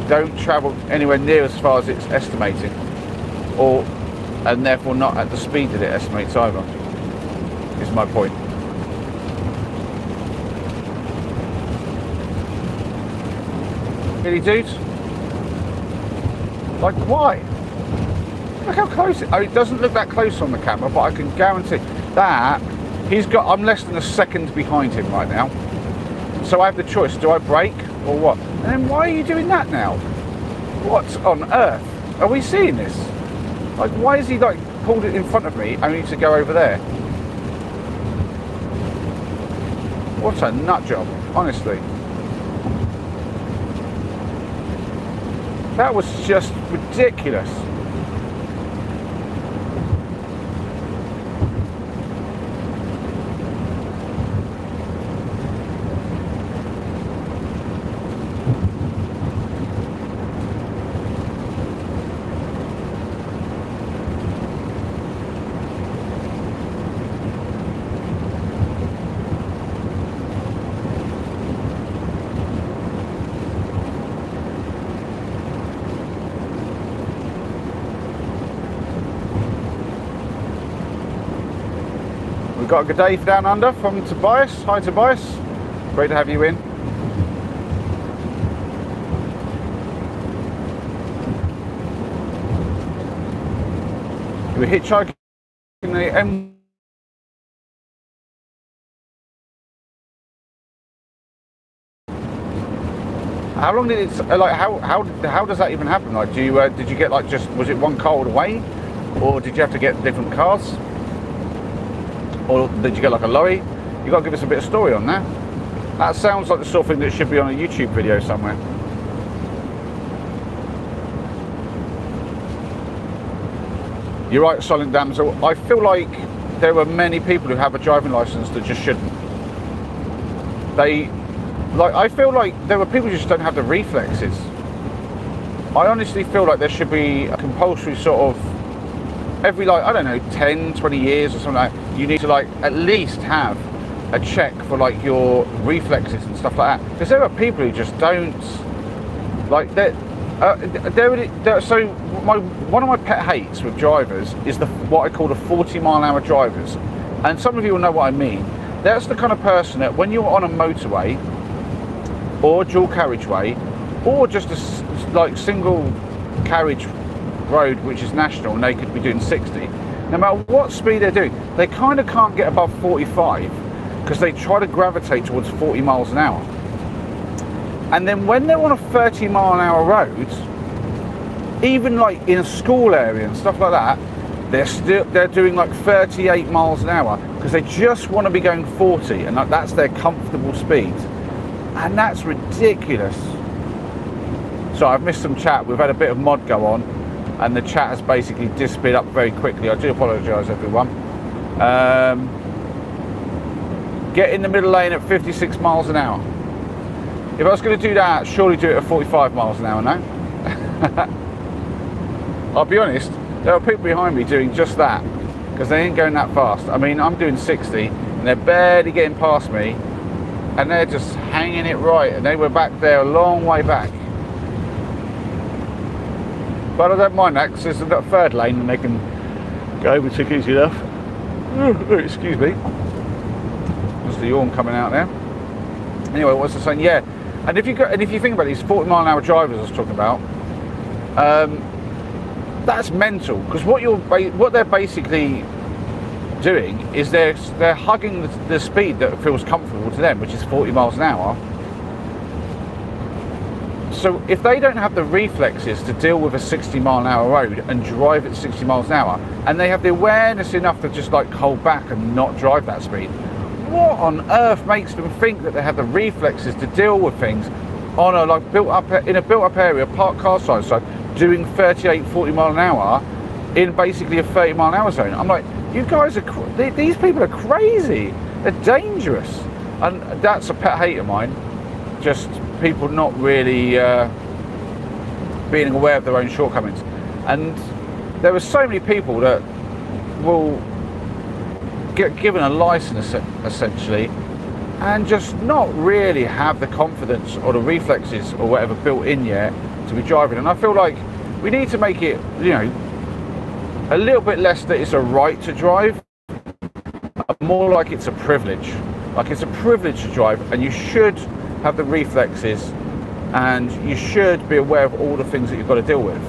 don't travel anywhere near as far as it's estimating, and therefore not at the speed that it estimates either, is my point. Really, dudes? Like, why? Look how close it doesn't look that close on the camera, but I can guarantee that I'm less than a second behind him right now. So I have the choice, do I brake or what? And then why are you doing that now? What on earth? Are we seeing this? Like, why is he like pulled it in front of me only to go over there? What a nut job, honestly. That was just ridiculous. Got a good day down under from Tobias. Hi Tobias, great to have you in. You were hitchhiking the M. How long did it like? How does that even happen? Like, did you get like was it one car all the way, or did you have to get different cars? Or did you get like a lorry? You got to give us a bit of story on that. That sounds like the sort of thing that should be on a YouTube video somewhere. You're right, Silent Damsel. I feel like there are many people who have a driving license that just shouldn't. I feel like there are people who just don't have the reflexes. I honestly feel like there should be a compulsory sort of, every like, I don't know, 10, 20 years or something like that, you need to like at least have a check for like your reflexes and stuff like that. Because there are people who just don't, like, so one of my pet hates with drivers is what I call the 40-mile-an-hour drivers. And some of you will know what I mean. That's the kind of person that when you're on a motorway or dual carriageway or just a like single carriage road which is national and they could be doing 60, no matter what speed they're doing, they kind of can't get above 45 because they try to gravitate towards 40 miles an hour. And then when they're on a 30-mile-an-hour road, even like in a school area and stuff like that, they're doing like 38 miles an hour because they just want to be going 40 and like, that's their comfortable speed. And that's ridiculous. So I've missed some chat. We've had a bit of mod go on and the chat has basically disappeared up very quickly. I do apologise, everyone. Get in the middle lane at 56 miles an hour. If I was going to do that, surely do it at 45 miles an hour, no? I'll be honest, there are people behind me doing just that because they ain't going that fast. I mean, I'm doing 60 and they're barely getting past me and they're just hanging it right, and they were back there a long way back. But I don't mind that because there's a third lane and they can go over to easy enough. Excuse me. There's the yawn coming out there. Anyway, what's I saying? Yeah, and if you think about these 40-mile-an-hour drivers I was talking about, that's mental because what they're basically doing is they're hugging the speed that feels comfortable to them, which is 40 miles an hour. So if they don't have the reflexes to deal with a 60-mile-an-hour road and drive at 60 miles an hour, and they have the awareness enough to just like hold back and not drive that speed, what on earth makes them think that they have the reflexes to deal with things on a like built up area, parked car size, so doing 38, 40 mile an hour in basically a 30-mile-an-hour zone. I'm like, you guys are, these people are crazy. They're dangerous. And that's a pet hate of mine. Just people not really being aware of their own shortcomings. And there are so many people that will get given a license essentially and just not really have the confidence or the reflexes or whatever built in yet to be driving. And I feel like we need to make it, you know, a little bit less that it's a right to drive, more like it's a privilege. Like it's a privilege to drive, and you should have the reflexes and you should be aware of all the things that you've got to deal with.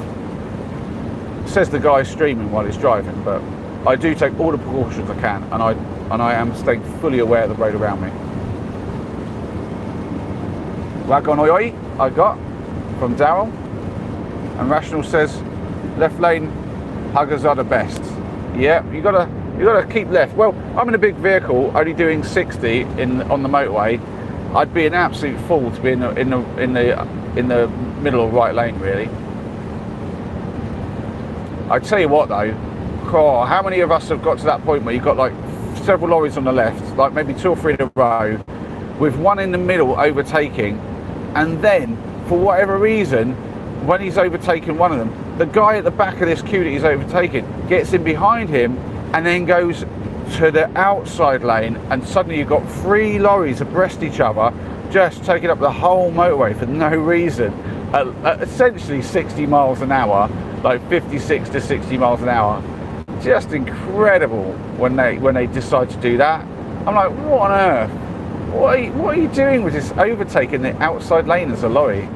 Says the guy streaming while he's driving, but I do take all the precautions I can, and I am staying fully aware of the road around me. Wagon oi oi, I got from Daryl, and Rational says left lane huggers are the best. Yeah, you gotta keep left. Well, I'm in a big vehicle, only doing 60 on the motorway. I'd be an absolute fool to be in the middle or right lane, really. I tell you what though, how many of us have got to that point where you've got like several lorries on the left, like maybe 2 or 3 in a row, with one in the middle overtaking, and then for whatever reason, when he's overtaken one of them, the guy at the back of this queue that he's overtaken gets in behind him and then goes to the outside lane, and suddenly you've got 3 lorries abreast each other just taking up the whole motorway for no reason at essentially 60 miles an hour, like 56 to 60 miles an hour. Just incredible when they decide to do that. I'm like, what on earth? What are you doing with this overtaking the outside lane as a lorry?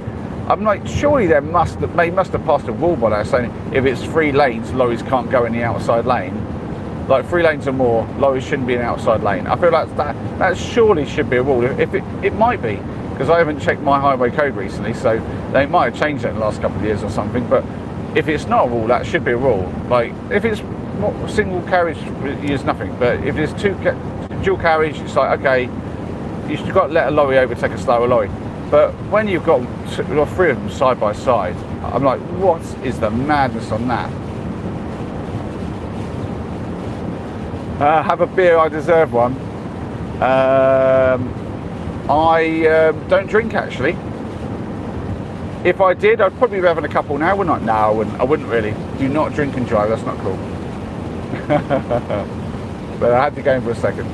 I'm like, surely they must have passed a rule by that saying if it's 3 lanes, lorries can't go in the outside lane. Like 3 lanes or more, lorries shouldn't be in the outside lane. I feel like that surely should be a rule. If it might be, because I haven't checked my highway code recently, so they might have changed that in the last couple of years or something. But if it's not a rule, that should be a rule. Like if it's single carriage, use nothing. But if it's dual carriage, it's like, okay, you've got to let a lorry overtake a slower lorry. But when you've got 2 or 3 of them side by side, I'm like, what is the madness on that? Have a beer, I deserve one. I don't drink actually. If I did, I'd probably be having a couple now, wouldn't I? No, I wouldn't really. Do not drink and drive, that's not cool. But I had to go in for a second.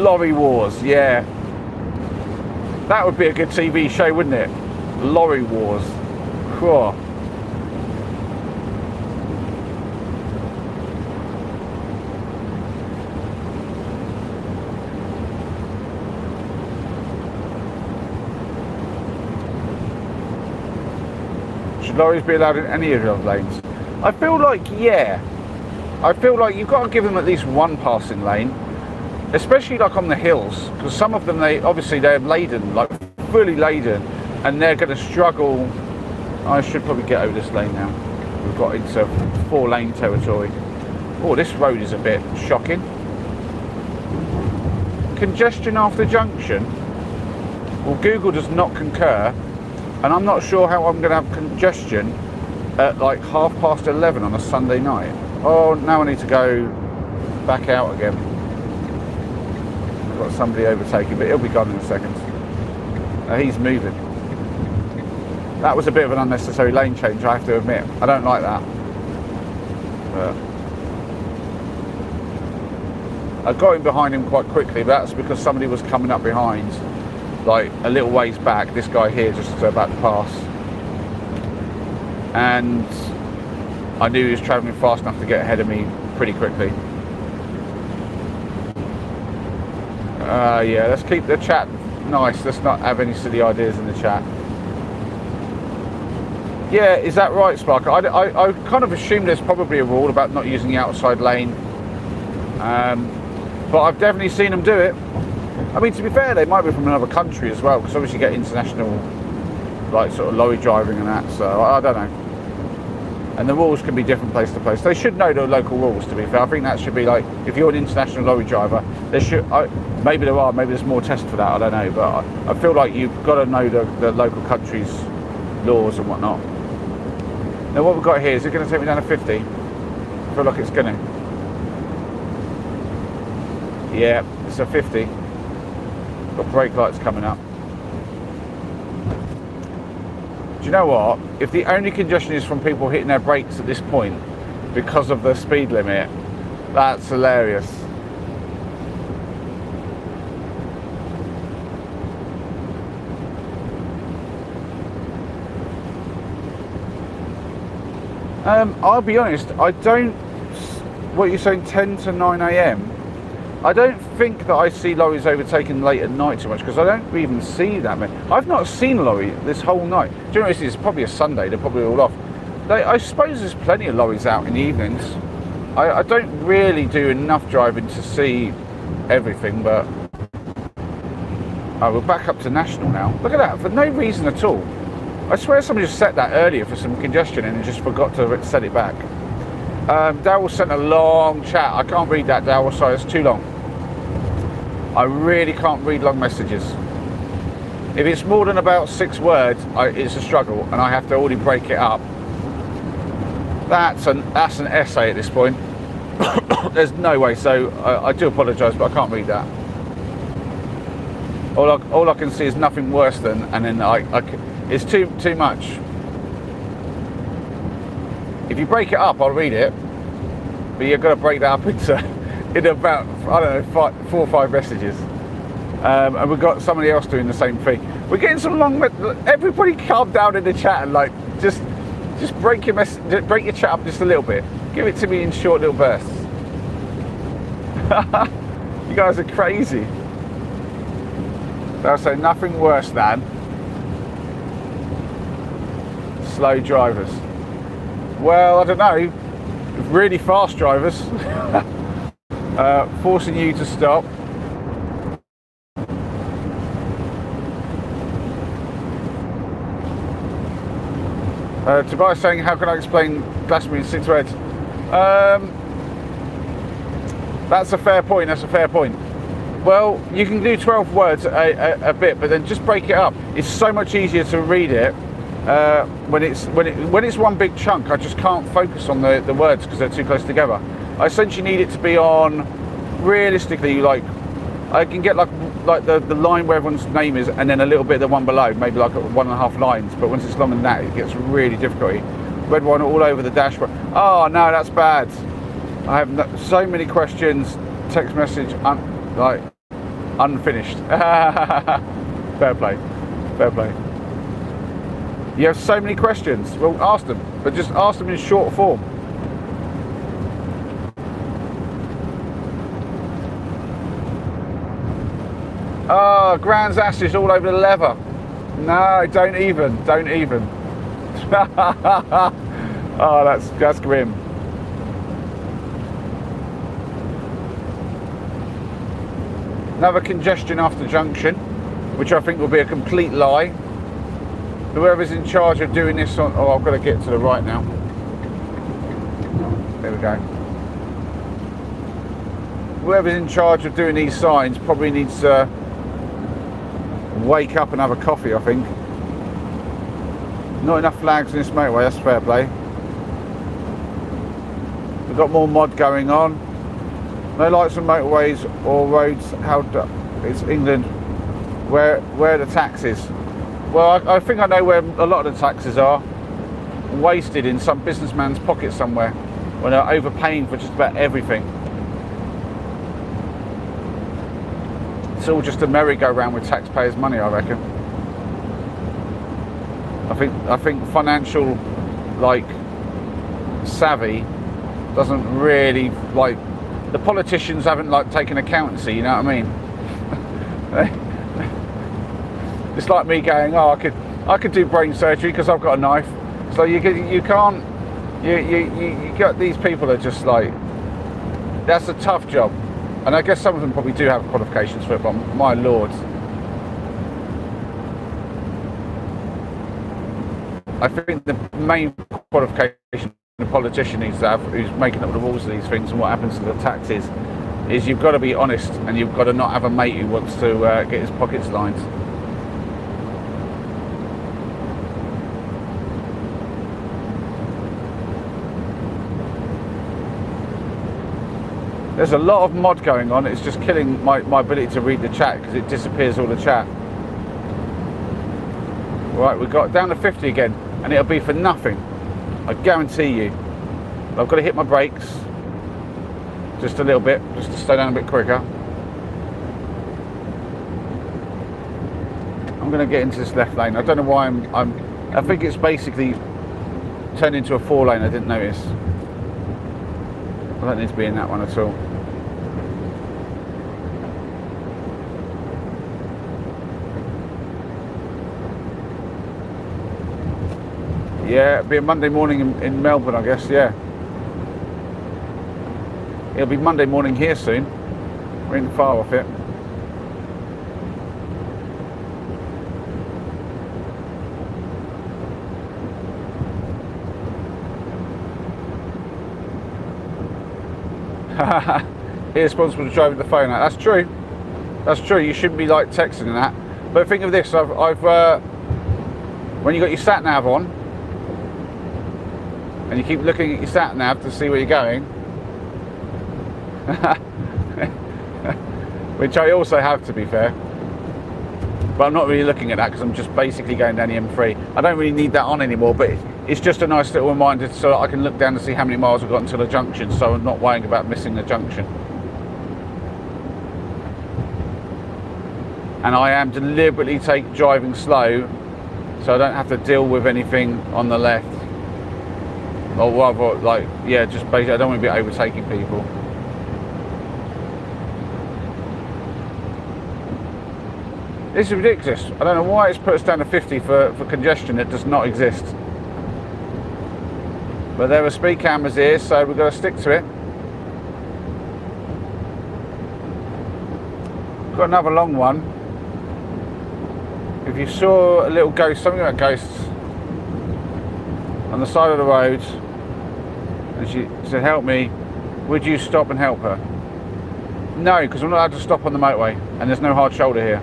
Lorry Wars, yeah. That would be a good TV show, wouldn't it? Lorry Wars. Cool. Should lorries be allowed in any of those lanes? I feel like, yeah. I feel like you've got to give them at least one passing lane, especially like on the hills, because some of them, they're laden, like fully laden, and they're going to struggle. I should probably get over this lane now. We've got into 4-lane territory. Oh, this road is a bit shocking. Congestion after junction? Well, Google does not concur, and I'm not sure how I'm going to have congestion at like 11:30 on a Sunday night. Oh, now I need to go back out again. I've got somebody overtaking, but he'll be gone in a second. He's moving. That was a bit of an unnecessary lane change, I have to admit. I don't like that. But I got in behind him quite quickly, but that's because somebody was coming up behind, like a little ways back. This guy here just about to pass. And I knew he was travelling fast enough to get ahead of me pretty quickly. Yeah, let's keep the chat nice. Let's not have any silly ideas in the chat. Yeah, is that right, Spark? I kind of assumed there's probably a rule about not using the outside lane. But I've definitely seen them do it. I mean, to be fair, they might be from another country as well, because obviously you get international, like, sort of lorry driving and that, so I don't know. And the rules can be different place to place. They should know the local rules, to be fair. I think that should be like, if you're an international lorry driver, there should, maybe there are, maybe there's more tests for that, I don't know, but I feel like you've got to know the local country's laws and whatnot. Now what we've got here, is it going to take me down to 50? I feel like it's going to. Yeah, it's a 50. Got brake lights coming up. Do you know what? If the only congestion is from people hitting their brakes at this point because of the speed limit, that's hilarious. I'll be honest, I don't, what you're saying, 10 to 9 a.m, I don't think that I see lorries overtaking late at night too much, because I don't even see that many. I've not seen a lorry this whole night. Do you know, it's probably a Sunday, they're probably all off. I suppose there's plenty of lorries out in the evenings. I don't really do enough driving to see everything, but... Oh, we're back up to National now. Look at that, for no reason at all. I swear somebody just set that earlier for some congestion and just forgot to set it back. Daryl sent a long chat. I can't read that, Daryl, sorry, it's too long. I really can't read long messages. If it's more than about 6 words, it's a struggle, and I have to already break it up. That's an essay at this point. There's no way, so I do apologise, but I can't read that. All I can see is nothing worse than, and then it's too much. If you break it up, I'll read it, but you've got to break that up into about, I don't know, 4 or 5 messages. And we've got somebody else doing the same thing. We're getting some long. Everybody, calm down in the chat and just break your chat up just a little bit. Give it to me in short little bursts. You guys are crazy. They'll say nothing worse than slow drivers. Well, I don't know. Really fast drivers forcing you to stop. Tobias saying, how can I explain Glastonbury in 6 words? That's a fair point. That's a fair point. Well, you can do 12 words a bit, but then just break it up. It's so much easier to read it when it's one big chunk. I just can't focus on the words because they're too close together. I essentially need it to be on, realistically, like I can get like the line where everyone's name is, and then a little bit of the one below, maybe like 1.5 lines. But once it's longer than that, it gets really difficult. Red one all over the dashboard. Oh no, that's bad. I have so many questions. Text message unfinished. Fair play, fair play. You have so many questions. Well, ask them, but just ask them in short form. Oh, Grand's ashes all over the leather. No, don't even. Oh, that's grim. Another congestion after junction, which I think will be a complete lie. Whoever's in charge of doing this on... Oh, I've got to get to the right now. There we go. Whoever's in charge of doing these signs probably needs to wake up and have a coffee, I think. Not enough flags in this motorway, that's fair play. We've got more mod going on. No lights on motorways or roads. It's England. Where are the taxes? Well, I think I know where a lot of the taxes are. Wasted in some businessman's pocket somewhere when they're overpaying for just about everything. It's all just a merry-go-round with taxpayers' money, I reckon. I think financial, savvy doesn't really, the politicians haven't, taken accountancy, you know what I mean? It's like me going, oh, I could do brain surgery because I've got a knife. So you can't, you got these people that are just that's a tough job. And I guess some of them probably do have qualifications for it, but my lord. I think the main qualification the politician needs to have, who's making up the rules of these things and what happens to the taxes, is you've got to be honest and you've got to not have a mate who wants to get his pockets lined. There's a lot of mod going on. It's just killing my ability to read the chat because it disappears all the chat. Right, we've got down to 50 again, and it'll be for nothing. I guarantee you. I've got to hit my brakes just a little bit, just to slow down a bit quicker. I'm going to get into this left lane. I don't know why I think it's basically turned into a 4 lane. I didn't notice. I don't need to be in that one at all. Yeah, it'll be a Monday morning in Melbourne, I guess, yeah. It'll be Monday morning here soon. We ain't far off it. Irresponsible to driving the phone out. That's true. That's true. You shouldn't be like texting and that. But think of this. I've when you got your sat nav on, and you keep looking at your sat nav to see where you're going, which I also have, to be fair. But I'm not really looking at that because I'm just basically going down the M3. I don't really need that on anymore, but it's just a nice little reminder so that I can look down to see how many miles I've got until the junction, so I'm not worrying about missing the junction. And I am deliberately driving slow so I don't have to deal with anything on the left. Or rather, like, yeah, just basically I don't want to be overtaking people. This is ridiculous. I don't know why it's put us down to 50 for congestion that does not exist. But there are speed cameras here, so we've got to stick to it. Got another long one. If you saw a little ghost, something about ghosts on the side of the road, and she said, "Help me," would you stop and help her? No, because I'm not allowed to stop on the motorway, and there's no hard shoulder here.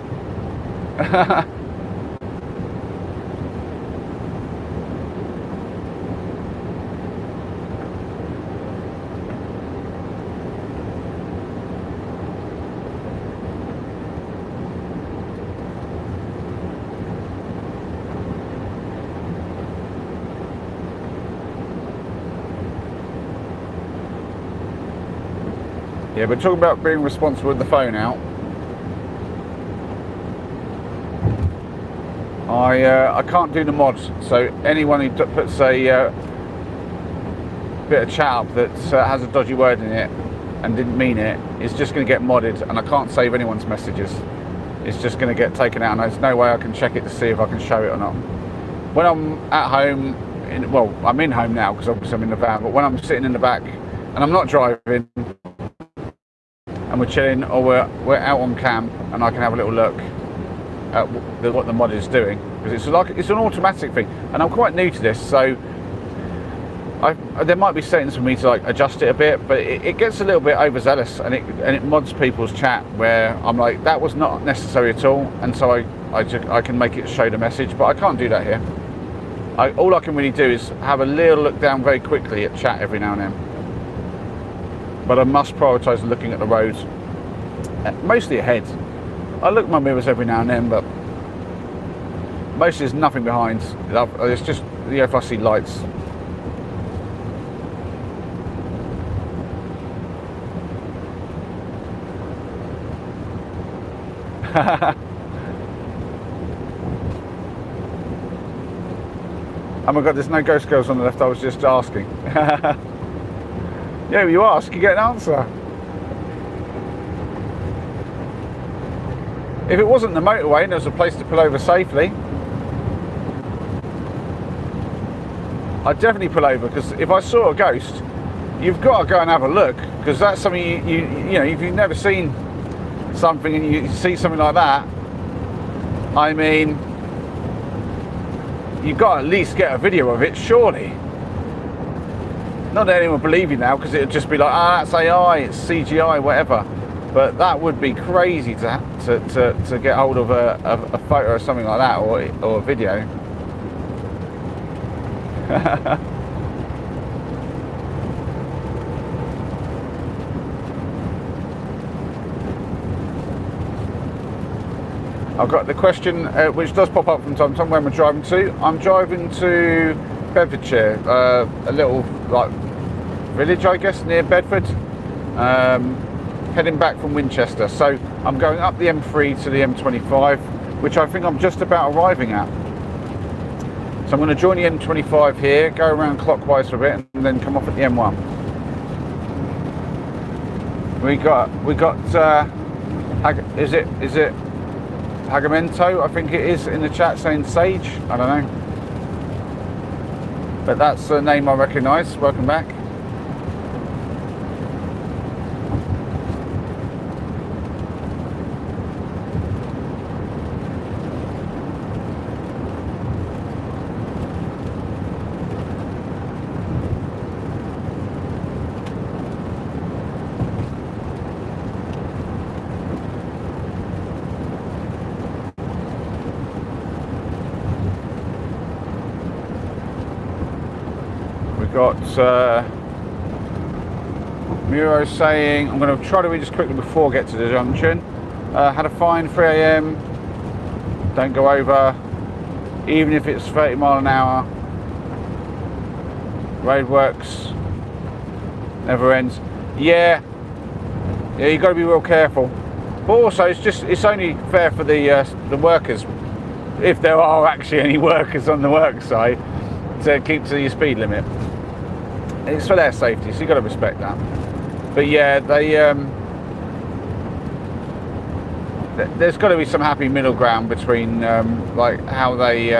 Yeah, but talking about being responsible with the phone out, I can't do the mods, so anyone who puts a bit of chat up that has a dodgy word in it and didn't mean it is just going to get modded, and I can't save anyone's messages. It's just going to get taken out, and there's no way I can check it to see if I can show it or not. When I'm at home, well, I'm in home now because obviously I'm in the van, but when I'm sitting in the back and I'm not driving and we're chilling, or we're out on camp, and I can have a little look at what the mod is doing, because it's an automatic thing, and I'm quite new to this, so there might be settings for me to like adjust it a bit, but it gets a little bit overzealous, and it mods people's chat where I'm like, that was not necessary at all, and so I can make it show the message, but I can't do that here. All I can really do is have a little look down very quickly at chat every now and then. But I must prioritise looking at the roads, mostly ahead. I look at my mirrors every now and then, but mostly there's nothing behind. It's just, if I see lights. Oh my God, there's no ghost girls on the left, I was just asking. Yeah, you ask, you get an answer. If it wasn't the motorway and there was a place to pull over safely, I'd definitely pull over, because if I saw a ghost, you've got to go and have a look, because that's something you know, if you've never seen something and you see something like that, I mean, you've got to at least get a video of it, surely. Not that anyone will believe you now, because it would just be like, that's AI, it's CGI, whatever. But that would be crazy to get hold of a photo or something like that, or a video. I've got the question, which does pop up from time to time, where am I driving to? I'm driving to Bedfordshire, a little like village, I guess, near Bedford. Heading back from Winchester. So I'm going up the M3 to the M25, which I think I'm just about arriving at. So I'm going to join the M25 here, go around clockwise for a bit, and then come off at the M1. We got is it Hagamento, I think it is, in the chat saying Sage, I don't know. But that's a name I recognise. Welcome back. Got Muro saying, I'm going to try to read this quickly before I get to the junction. Had a fine 3 AM, don't go over, even if it's 30 mile an hour. Roadworks never ends. Yeah, you got to be real careful. But also, it's only fair for the workers, if there are actually any workers on the work site, to keep to your speed limit. It's for their safety, so you've got to respect that. But yeah, there's got to be some happy middle ground between like how they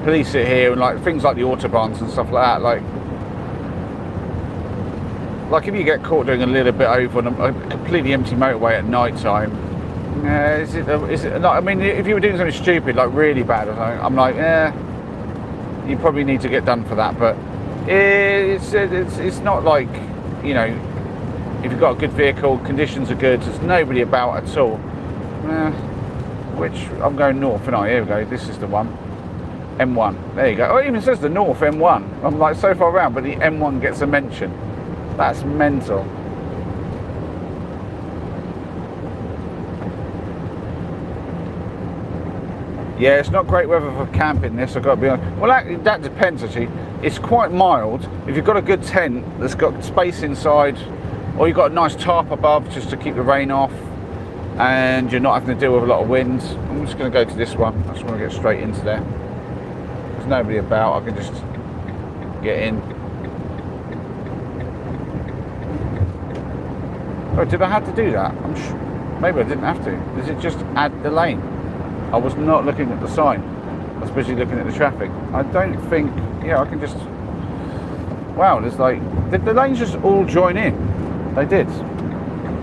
police it here, and like things like the autobahns and stuff like that. Like if you get caught doing a little bit over on a completely empty motorway at night time, is it not? I mean, if you were doing something stupid, like really bad or something, I'm like, you probably need to get done for that. But it's not like, you know, if you've got a good vehicle, conditions are good, there's nobody about at all. Which I'm going north, and here we go. This is the one, M1. There you go. Oh, it even says the north M1. I'm like so far around, but the M1 gets a mention. That's mental. Yeah, it's not great weather for camping this, I've got to be honest. Well, that depends actually. It's quite mild. If you've got a good tent that's got space inside, or you've got a nice tarp above just to keep the rain off, and you're not having to deal with a lot of wind. I'm just going to go to this one. I just want to get straight into there. There's nobody about, I can just get in. Oh, did I have to do that? Maybe I didn't have to. Does it just add the lane? I was not looking at the sign. I was busy looking at the traffic. I don't think, yeah, I can just, wow, there's like, did the lanes just all join in? They did.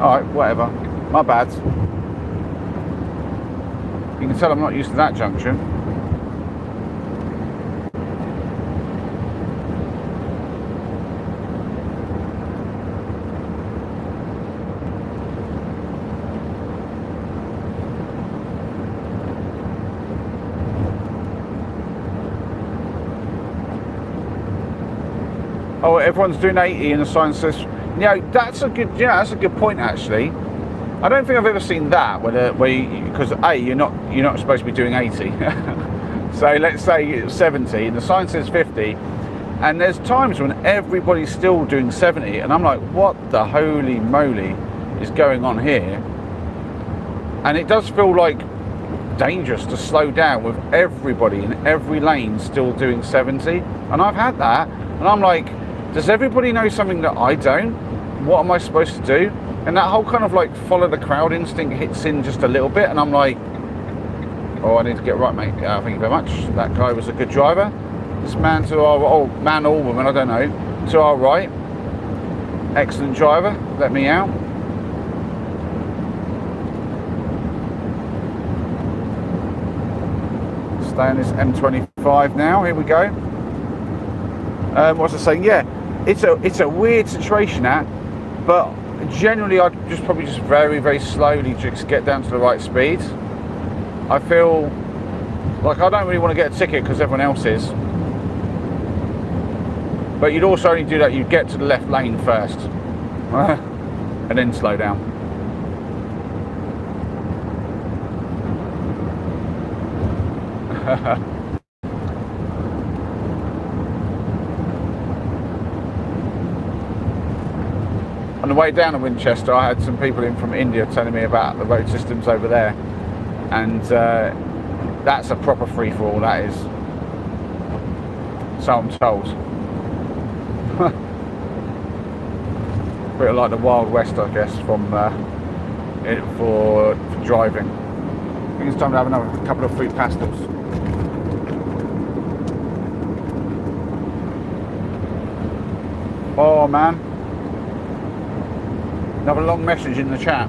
All right, whatever. My bad. You can tell I'm not used to that junction. Oh, everyone's doing 80 and the sign says, that's a good point actually. I don't think I've ever seen that because you're not supposed to be doing 80. So let's say it's 70 and the sign says 50, and there's times when everybody's still doing 70, and I'm like, what the holy moly is going on here? And it does feel like dangerous to slow down with everybody in every lane still doing 70. And I've had that, and I'm like, does everybody know something that I don't? What am I supposed to do? And that whole kind of like follow the crowd instinct hits in just a little bit, and I'm like, oh, I need to get right, mate. Thank you very much. That guy was a good driver. This man to our, man or woman, I don't know, to our right, excellent driver, let me out. Stay on this M25 now, here we go. What was I saying? Yeah, it's a weird situation now, but generally I'd probably very, very slowly just get down to the right speed. I feel like I don't really want to get a ticket because everyone else is. But you'd also only do that, you'd get to the left lane first and then slow down. On the way down to Winchester, I had some people in from India telling me about the road systems over there, and that's a proper free-for-all, that is. So I'm told. Bit like the Wild West, I guess, from for driving. I think it's time to have another couple of fruit pastels. Oh man, another long message in the chat.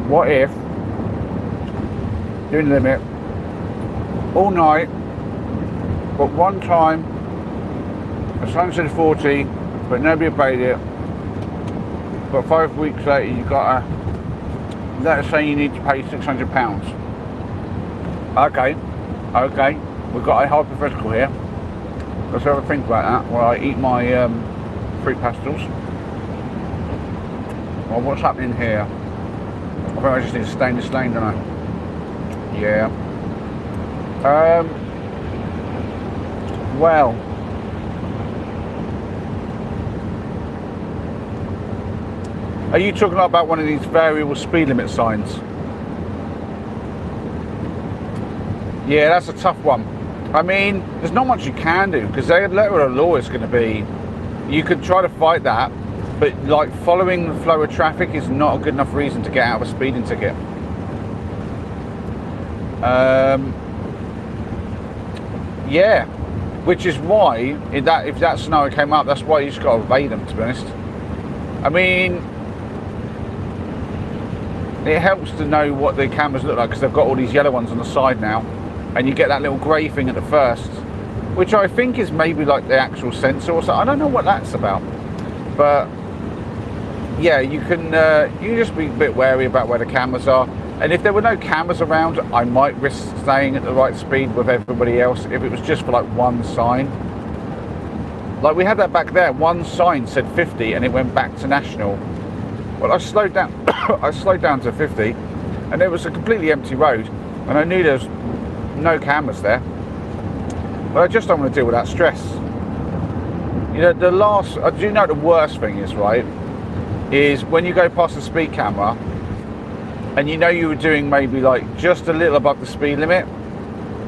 What if doing limit all night, but one time a sign said 40, but nobody paid it, but 5 weeks later you got a letter saying you need to pay £600. Okay, we've got a hypothetical here. Let's have a think about that while I eat my fruit pastels. Well, what's happening here? I think I just need to stay in this lane, don't I? Yeah. Well, are you talking about one of these variable speed limit signs? Yeah, that's a tough one. I mean, there's not much you can do, because their letter of the law is going to be, you could try to fight that, but like following the flow of traffic is not a good enough reason to get out of a speeding ticket. Yeah, which is why if that scenario came up, that's why you just got to obey them, to be honest. I mean, it helps to know what the cameras look like, because they've got all these yellow ones on the side now, and you get that little grey thing at the first, which I think is maybe like the actual sensor or something. I don't know what that's about, but yeah, you can just be a bit wary about where the cameras are. And if there were no cameras around, I might risk staying at the right speed with everybody else if it was just for like one sign. Like we had that back there, one sign said 50 and it went back to national. Well, I slowed down I slowed down to 50 and it was a completely empty road and I knew there was no cameras there. But I just don't want to deal with that stress. You know, I do know the worst thing is, right, is when you go past the speed camera and you know you were doing maybe like just a little above the speed limit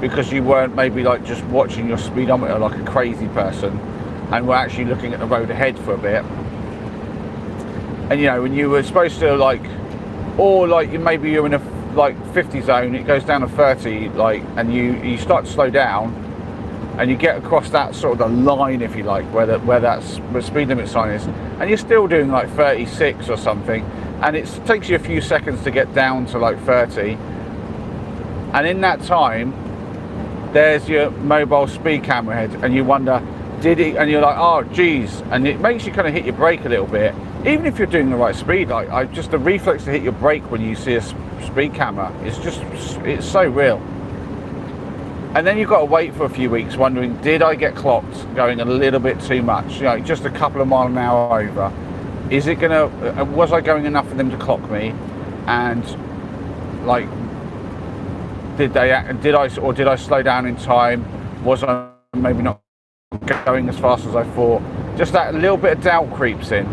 because you weren't maybe like just watching your speedometer like a crazy person and were actually looking at the road ahead for a bit. And you know, when you were supposed to like, or like maybe you're in a like 50 zone, it goes down to 30, like, and you start to slow down and you get across that sort of the line, if you like, where that speed limit sign is, and you're still doing like 36 or something, and it takes you a few seconds to get down to like 30, and in that time there's your mobile speed camera head and you wonder, did it, and you're like, oh geez, and it makes you kind of hit your brake a little bit, even if you're doing the right speed. Like just the reflex to hit your brake when you see a speed camera is just, it's so real. And then you've got to wait for a few weeks wondering, did I get clocked going a little bit too much, you know, just a couple of miles an hour over? Is it gonna, was I going enough for them to clock me? And like, did I slow down in time? Was I maybe not going as fast as I thought? Just that little bit of doubt creeps in.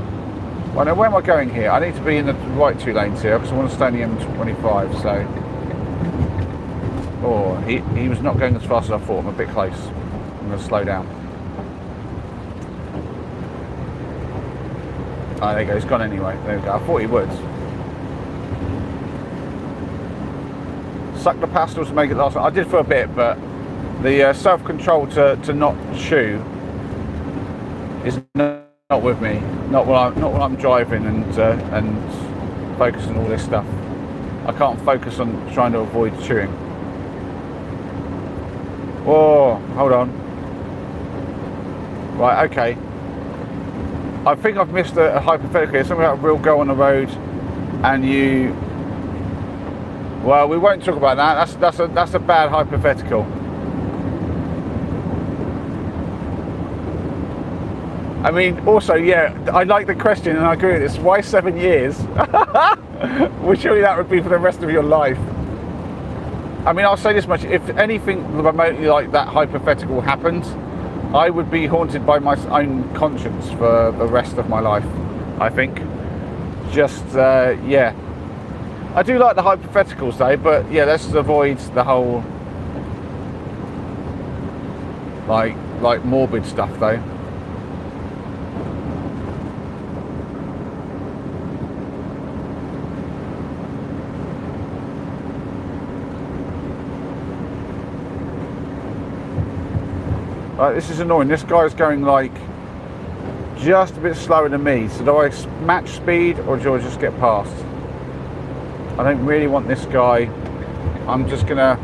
Well, now where am I going here? I need to be in the right two lanes here because I want to stay in the m25. So, oh, he was not going as fast as I thought. I'm a bit close. I'm going to slow down. Oh, there you go. He's gone anyway. There we go. I thought he would. Suck the pastels to make it last. I did for a bit, but the self-control to not chew is not with me. Not when I'm driving and focusing on all this stuff. I can't focus on trying to avoid chewing. Oh, hold on. Right, okay. I think I've missed a hypothetical here. Something about a real girl on the road, and you. Well, we won't talk about that. That's a bad hypothetical. I mean, also, yeah, I like the question and I agree with this. Why 7 years? Well, surely that would be for the rest of your life. I mean, I'll say this much. If anything remotely like that hypothetical happened, I would be haunted by my own conscience for the rest of my life, I think. Just, yeah. I do like the hypotheticals though, but yeah, let's avoid the whole like morbid stuff though. This is annoying. This guy's going like just a bit slower than me. So do I match speed or do I just get past? I don't really want this guy. I'm just gonna,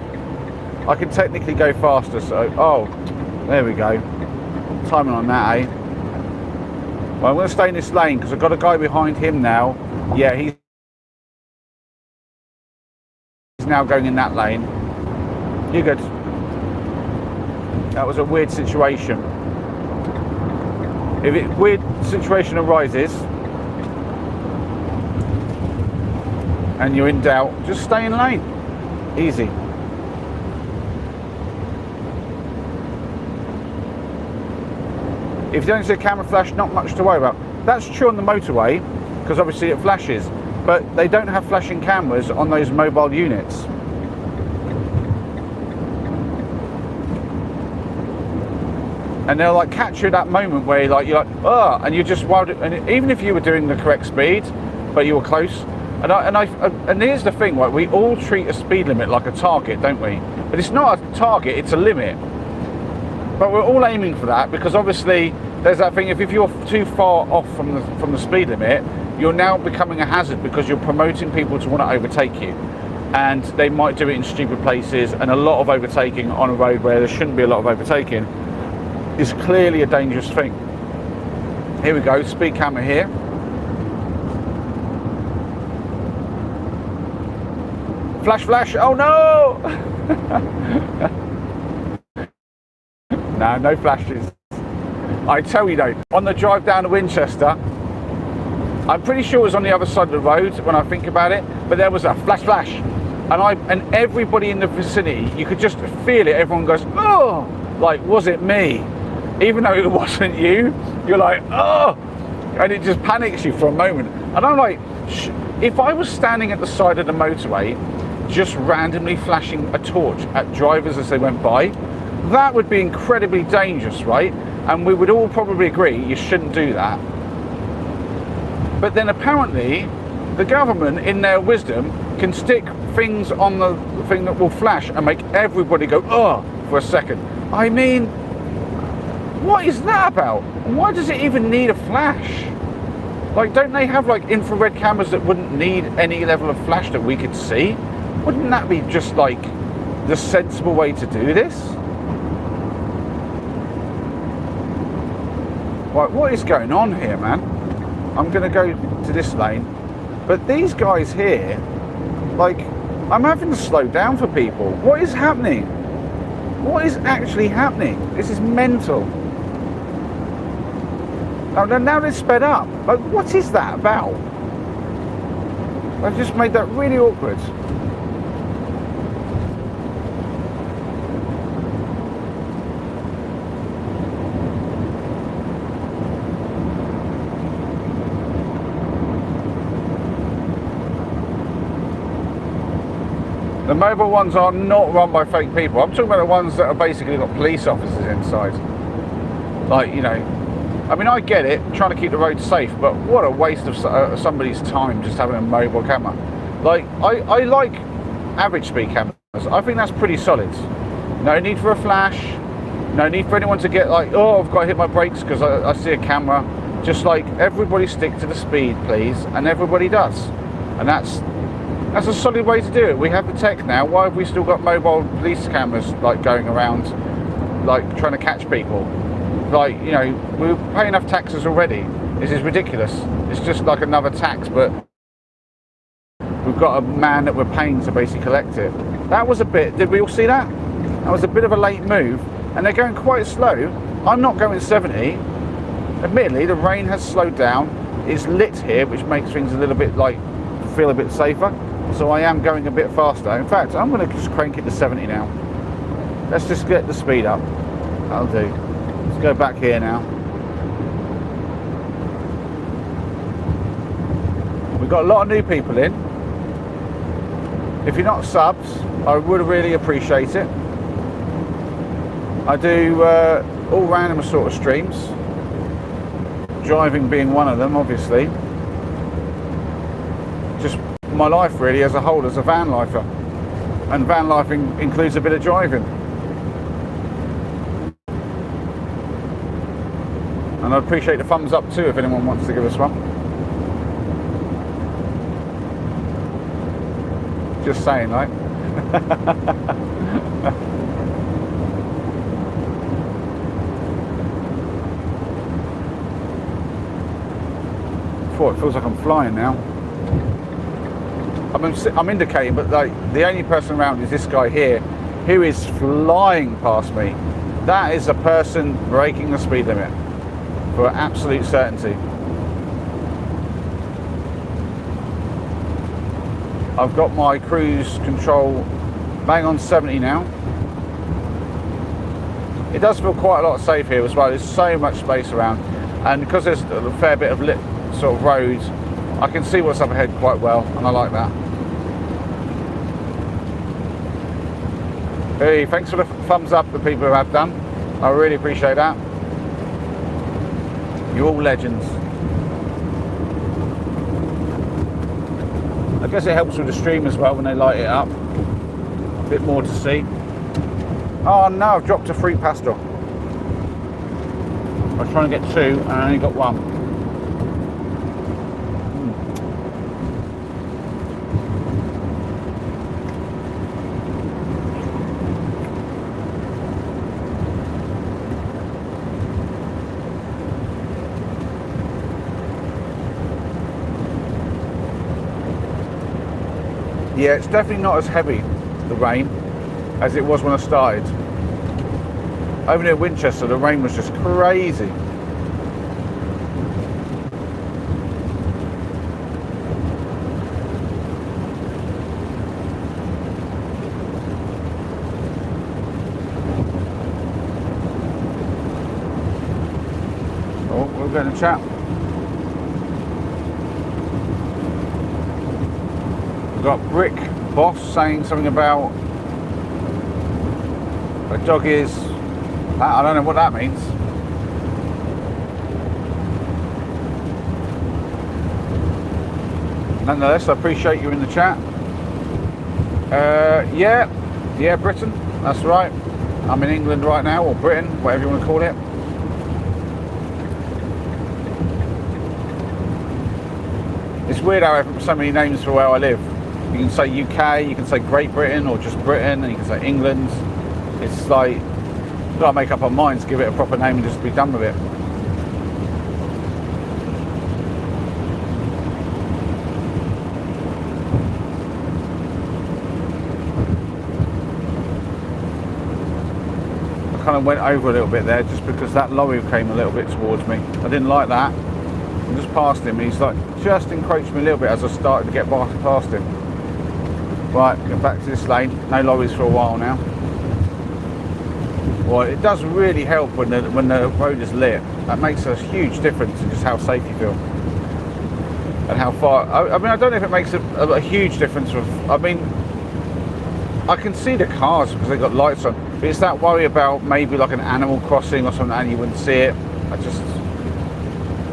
I can technically go faster, so, oh, there we go. Timing on that, eh? Well, I'm gonna stay in this lane because I've got a guy behind him now. Yeah, he's now going in that lane. You're good. That was a weird situation. If a weird situation arises and you're in doubt, just stay in lane. Easy. If you don't see a camera flash, not much to worry about. That's true on the motorway, because obviously it flashes, but they don't have flashing cameras on those mobile units. And they'll like catch you at that moment where you're like, oh, and you're just wild. And even if you were doing the correct speed, but you were close. And here's the thing, right? We all treat a speed limit like a target, don't we? But it's not a target; it's a limit. But we're all aiming for that because obviously there's that thing. If you're too far off from the speed limit, you're now becoming a hazard because you're promoting people to want to overtake you, and they might do it in stupid places. And a lot of overtaking on a road where there shouldn't be a lot of overtaking is clearly a dangerous thing. Here we go, speed camera here. Flash, flash, oh no! No flashes. I tell you though, on the drive down to Winchester, I'm pretty sure it was on the other side of the road when I think about it, but there was a flash, flash. And everybody in the vicinity, you could just feel it, everyone goes, oh! Like, was it me? Even though it wasn't you, you're like, oh, and it just panics you for a moment. And I'm like, if I was standing at the side of the motorway, just randomly flashing a torch at drivers as they went by, that would be incredibly dangerous, right? And we would all probably agree you shouldn't do that. But then apparently, the government, in their wisdom, can stick things on the thing that will flash and make everybody go, oh, for a second. I mean, what is that about? Why does it even need a flash? Like, don't they have like infrared cameras that wouldn't need any level of flash that we could see? Wouldn't that be just like the sensible way to do this? Right, what is going on here, man? I'm gonna go to this lane, but these guys here, like, I'm having to slow down for people. What is happening? What is actually happening? This is mental. Oh, now they're sped up. Like, what is that about? I've just made that really awkward. The mobile ones are not run by fake people. I'm talking about the ones that are basically got police officers inside. Like, you know, I mean, I get it, trying to keep the road safe, but what a waste of somebody's time just having a mobile camera. Like, I like average speed cameras. I think that's pretty solid. No need for a flash. No need for anyone to get like, oh, I've got to hit my brakes because I see a camera. Just like, everybody stick to the speed, please. And everybody does. And that's a solid way to do it. We have the tech now. Why have we still got mobile police cameras like going around, like trying to catch people? Like, you know, we pay enough taxes already. This is ridiculous. It's just like another tax, but we've got a man that we're paying to basically collect it. That was a bit, did we all see that? That was a bit of a late move, and they're going quite slow. I'm not going 70. Admittedly, the rain has slowed down. It's lit here, which makes things a little bit like feel a bit safer. So I am going a bit faster. In fact, I'm going to just crank it to 70 now. Let's just get the speed up. That'll do. Let's go back here now. We've got a lot of new people in. If you're not subs, I would really appreciate it. I do all random sort of streams. Driving being one of them, obviously. Just my life really as a whole as a van lifer. And van life includes a bit of driving. And I'd appreciate the thumbs up too if anyone wants to give us one. Just saying, like. It feels like I'm flying now. I'm indicating, but like the only person around is this guy here, who is flying past me. That is a person breaking the speed limit for absolute certainty. I've got my cruise control bang on 70 now. It does feel quite a lot safe here as well. There's so much space around, and because there's a fair bit of lit sort of roads, I can see what's up ahead quite well, and I like that. Hey, thanks for the thumbs up, the people who have done. I really appreciate that. You're all legends. I guess it helps with the stream as well when they light it up. A bit more to see. Oh no, I've dropped a free pastel. I was trying to get two and I only got one. Yeah, it's definitely not as heavy, the rain, as it was when I started. Over near Winchester, the rain was just crazy. Oh, we're going to chat. Got Brick Boss saying something about a dog is, I don't know what that means. Nonetheless, I appreciate you in the chat. Yeah, Britain, that's right. I'm in England right now, or Britain, whatever you want to call it. It's weird how I have so many names for where I live. You can say UK, you can say Great Britain, or just Britain, and you can say England. It's like, we've got to make up our minds, give it a proper name and just be done with it. I kind of went over a little bit there just because that lorry came a little bit towards me. I didn't like that. I just passed him, he's like, just encroached me a little bit as I started to get past him. Right, get back to this lane. No lorries for a while now. Well, it does really help when the road is lit. That makes a huge difference in just how safe you feel and how far. I mean, I don't know if it makes a huge difference. I mean, I can see the cars because they've got lights on, but it's that worry about maybe like an animal crossing or something and you wouldn't see it.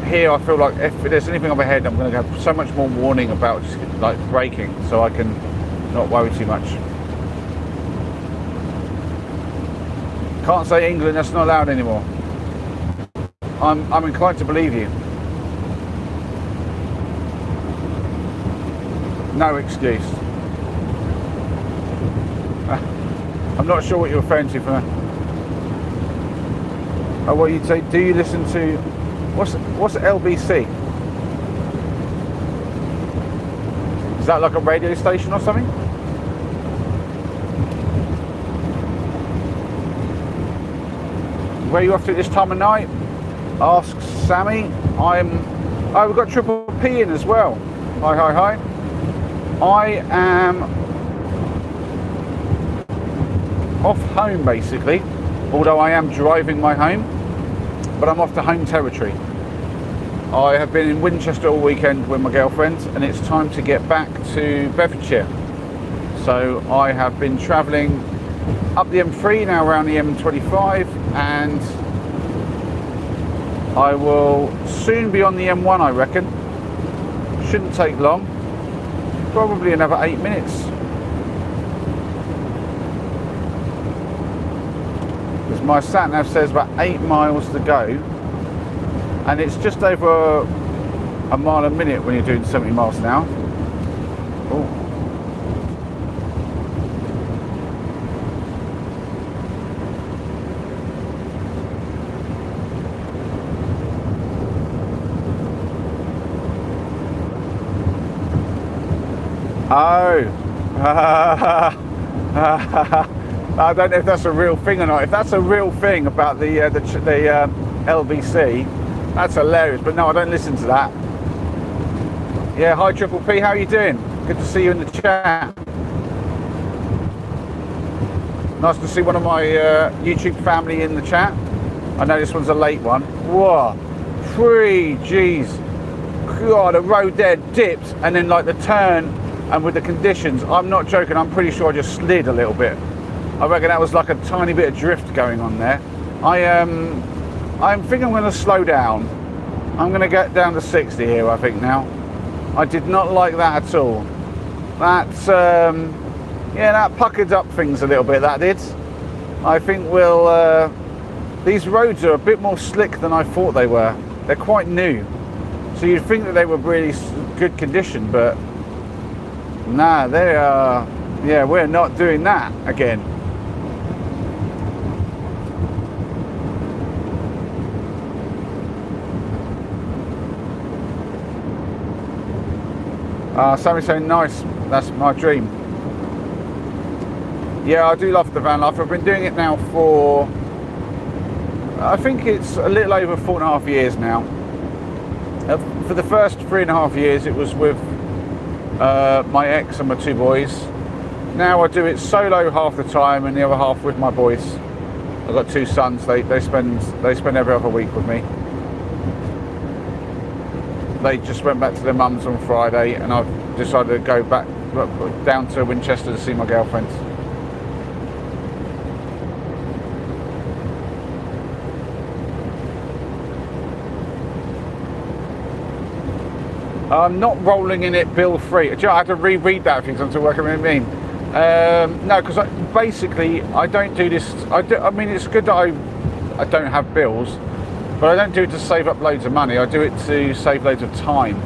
Here I feel like if there's anything up ahead, I'm going to have so much more warning about just like braking, so I can not worry too much. Can't say England, that's not allowed anymore. I'm inclined to believe you. No excuse. I'm not sure what you're referring to for. Oh, what you'd say? Do you listen to what's LBC? Is that like a radio station or something? Where are you off to this time of night? Ask Sammy. Oh, we've got Triple P in as well. Hi, hi, hi. I am off home basically, although I am driving my home, but I'm off to home territory. I have been in Winchester all weekend with my girlfriend, and it's time to get back to Bedfordshire. So I have been travelling up the M3, now around the M25, and I will soon be on the M1, I reckon. Shouldn't take long, probably another 8 minutes. Because my sat-nav says about 8 miles to go, and it's just over a mile a minute when you're doing 70 miles an hour. Oh. Oh, I don't know if that's a real thing or not. If that's a real thing about the LBC, that's hilarious. But no, I don't listen to that. Yeah, hi Triple P, how are you doing? Good to see you in the chat. Nice to see one of my YouTube family in the chat. I know this one's a late one. Whoa, 3Gs. God, the road there dipped, and then like the turn. And with the conditions, I'm not joking, I'm pretty sure I just slid a little bit. I reckon that was like a tiny bit of drift going on there. I think I'm going to slow down. I'm going to get down to 60 here, I think now. I did not like that at all. That's, yeah, that puckered up things a little bit, that did. I think these roads are a bit more slick than I thought they were. They're quite new. So you'd think that they were really good condition, but nah, they are, yeah, we're not doing that again. Sammy's saying nice, that's my dream. Yeah, I do love the van life. I've been doing it now for, I think it's a little over 4.5 years now. For the first 3.5 years it was with my ex and my 2 boys. Now I do it solo half the time and the other half with my boys. I've got 2 sons, they spend every other week with me. They just went back to their mums on Friday, and I've decided to go back down to Winchester to see my girlfriend. I'm not rolling in it bill free. I have to reread that because I'm still working with me. No, because basically I don't do this. I mean, it's good that I don't have bills, but I don't do it to save up loads of money. I do it to save loads of time.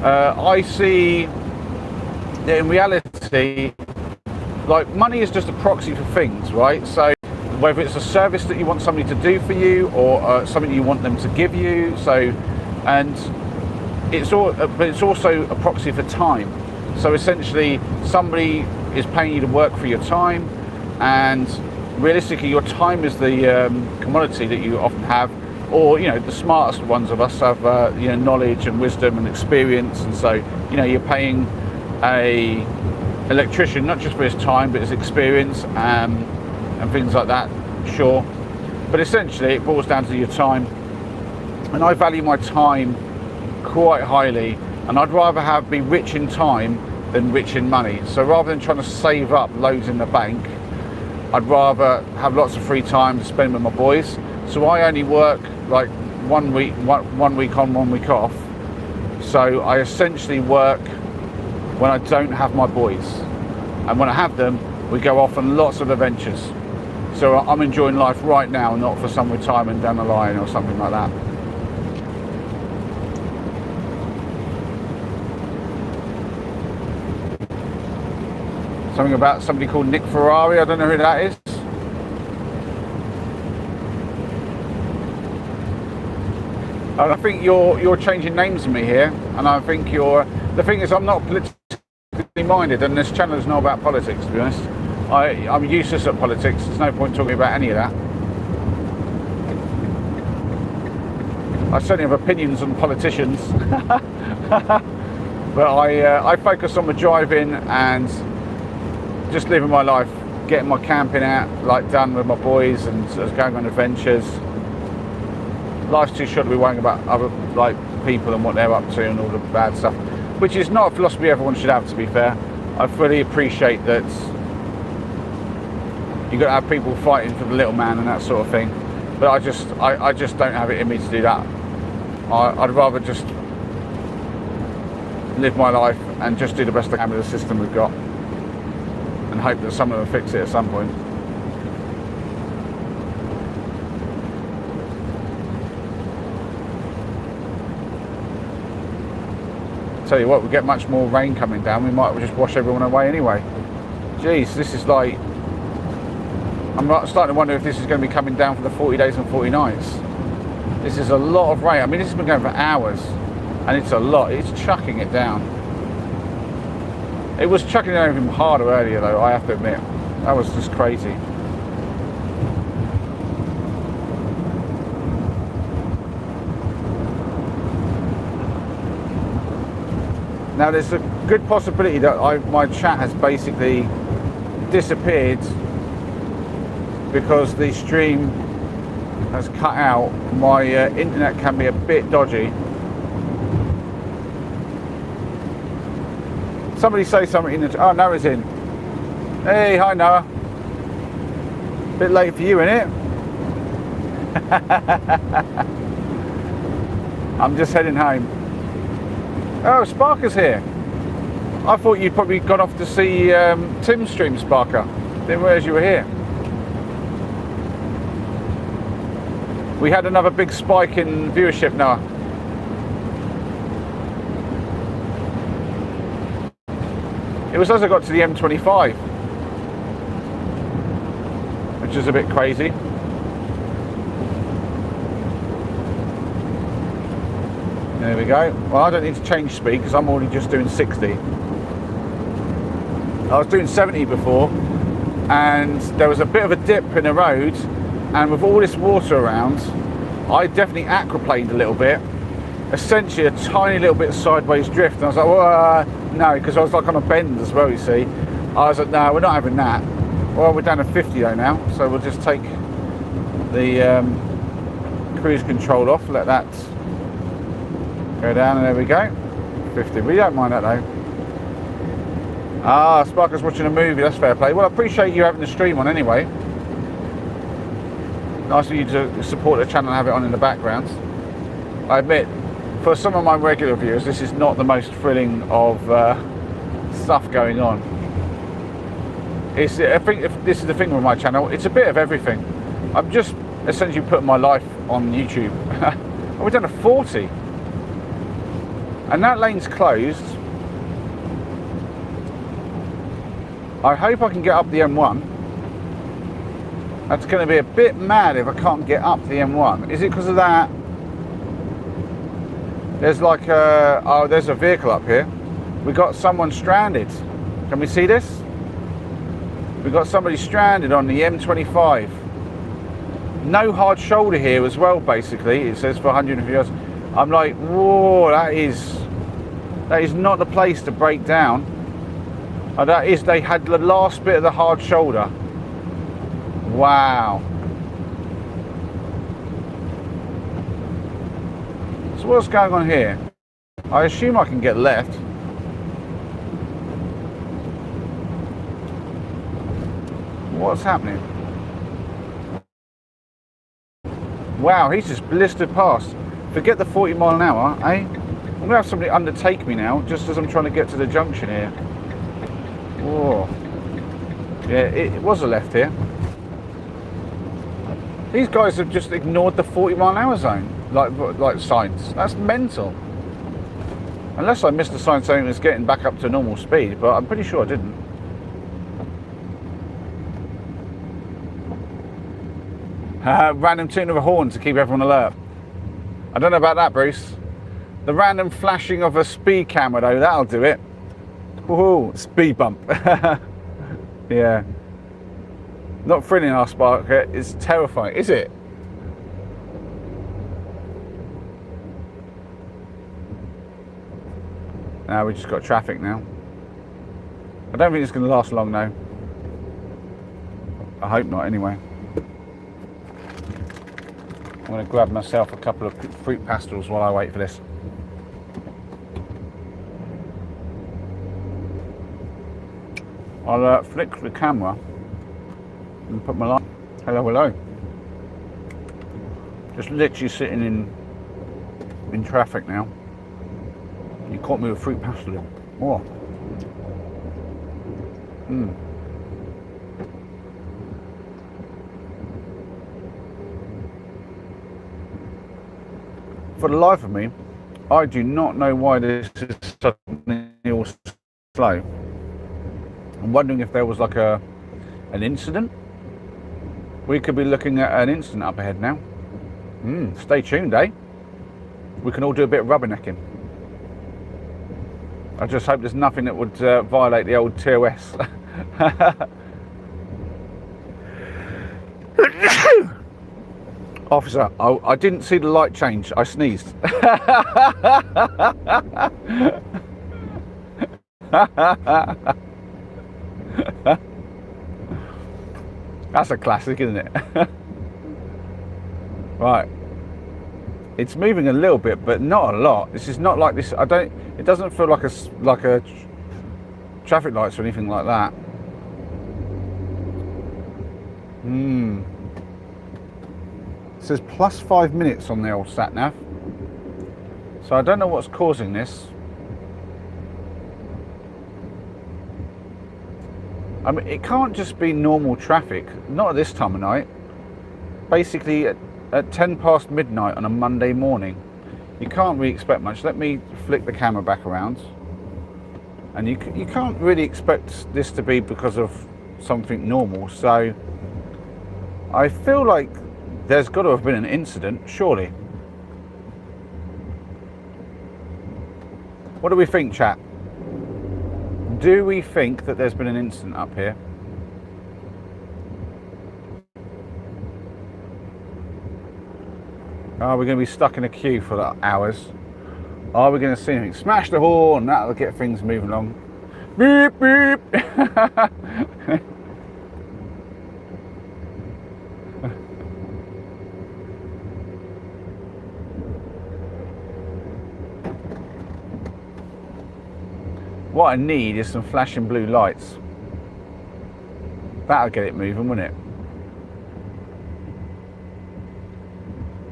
I see that in reality, like, money is just a proxy for things, right? So whether it's a service that you want somebody to do for you, or something you want them to give you, but it's also a proxy for time. So essentially, somebody is paying you to work for your time, and realistically, your time is the commodity that you often have. Or, you know, the smartest ones of us have you know, knowledge and wisdom and experience, and so, you know, you're paying a electrician not just for his time but his experience and things like that. Sure, but essentially it boils down to your time, and I value my time quite highly, and I'd rather be rich in time than rich in money. So rather than trying to save up loads in the bank, I'd rather have lots of free time to spend with my boys. So I only work like 1 week on, 1 week off. So I essentially work when I don't have my boys, and when I have them, we go off on lots of adventures. So I'm enjoying life right now, not for some retirement down the line or something like that. Something about somebody called Nick Ferrari, I don't know who that is. And I think you're changing names to me here, and I think the thing is, I'm not politically minded, and this channel is not about politics, to be honest. I'm useless at politics. There's no point talking about any of that. I certainly have opinions on politicians, but I focus on my driving and just living my life, getting my camping out like done with my boys and going on adventures. Life's too short to be worrying about other like people and what they're up to and all the bad stuff, which is not a philosophy everyone should have, to be fair. I fully appreciate that you've got to have people fighting for the little man and that sort of thing, but I just don't have it in me to do that. I'd rather just live my life and just do the best I can with the system we've got and hope that someone will fix it at some point. Tell you what, we get much more rain coming down, we might just wash everyone away anyway. Jeez, this is like, I'm starting to wonder if this is going to be coming down for the 40 days and 40 nights. This is a lot of rain. I mean, this has been going for hours and it's a lot. It's chucking it down. It was chucking it down even harder earlier though, I have to admit. That was just crazy. Now there's a good possibility that my chat has basically disappeared because the stream has cut out. My internet can be a bit dodgy. Somebody say something in the... Oh, Noah's in. Hey, hi Noah. Bit late for you, innit? I'm just heading home. Oh, Sparker's here. I thought you'd probably gone off to see Tim's stream, Sparker. Didn't realise you were here. We had another big spike in viewership now. It was as I got to the m25, which is a bit crazy. There we go. Well, I don't need to change speed because I'm already just doing 60. I was doing 70 before and there was a bit of a dip in the road, and with all this water around I definitely aquaplaned a little bit, essentially a tiny little bit of sideways drift, and I was like, well, no, because I was like on a bend as well, you see. I was like, no, we're not having that. Well, we're down to 50 though now, so we'll just take the cruise control off, let that go down, and there we go. 50. We don't mind that though. Ah, Sparker's watching a movie. That's fair play. Well, I appreciate you having the stream on anyway. Nice of you to support the channel and have it on in the background. I admit, for some of my regular viewers, this is not the most thrilling of stuff going on. I think if this is the thing with my channel, it's a bit of everything. I'm just essentially putting my life on YouTube. We're down to 40. And that lane's closed. I hope I can get up the M1. That's going to be a bit mad if I can't get up the M1. Is it because of that? There's like oh, there's a vehicle up here. We got someone stranded. Can we see this? We got somebody stranded on the M25. No hard shoulder here as well, basically. It says for 150 yards. I'm like, whoa, that is not the place to break down. That is, they had the last bit of the hard shoulder. Wow. So what's going on here? I assume I can get left. What's happening? Wow, he's just blistered past. Forget the 40 mile an hour, eh? I'm gonna have somebody undertake me now, just as I'm trying to get to the junction here. Whoa. Yeah, it was a left here. These guys have just ignored the 40 mile an hour zone, like signs. That's mental. Unless I missed the sign saying it was getting back up to normal speed, but I'm pretty sure I didn't. Random tune of a horn to keep everyone alert. I don't know about that, Bruce. The random flashing of a speed camera though, that'll do it. Woohoo, speed bump. Yeah. Not thrilling, our Sparker, it's terrifying, is it? Now we just got traffic now. I don't think it's going to last long though. I hope not anyway. I'm going to grab myself a couple of fruit pastels while I wait for this. I'll flick the camera and put my light. Hello, hello. Just literally sitting in traffic now. You caught me with fruit pastel. Oh. For the life of me, I do not know why this is suddenly all slow. I'm wondering if there was like an incident. We could be looking at an incident up ahead now. Stay tuned, eh? We can all do a bit of rubbernecking. I just hope there's nothing that would violate the old TOS. Officer, I didn't see the light change. I sneezed. That's a classic, isn't it? Right. It's moving a little bit, but not a lot. This is not like this. It doesn't feel like a traffic lights or anything like that. It says plus 5 minutes on the old sat nav. So I don't know what's causing this. I mean, it can't just be normal traffic. Not at this time of night. Basically, at 10 past midnight on a Monday morning, you can't really expect much. Let me flick the camera back around. And you can't really expect this to be because of something normal. So I feel like there's got to have been an incident, surely. What do we think, chat? Do we think that there's been an incident up here? Are we going to be stuck in a queue for hours? Are we going to see anything? Smash the horn, that'll get things moving along. Beep, beep. What I need is some flashing blue lights. That'll get it moving, wouldn't it?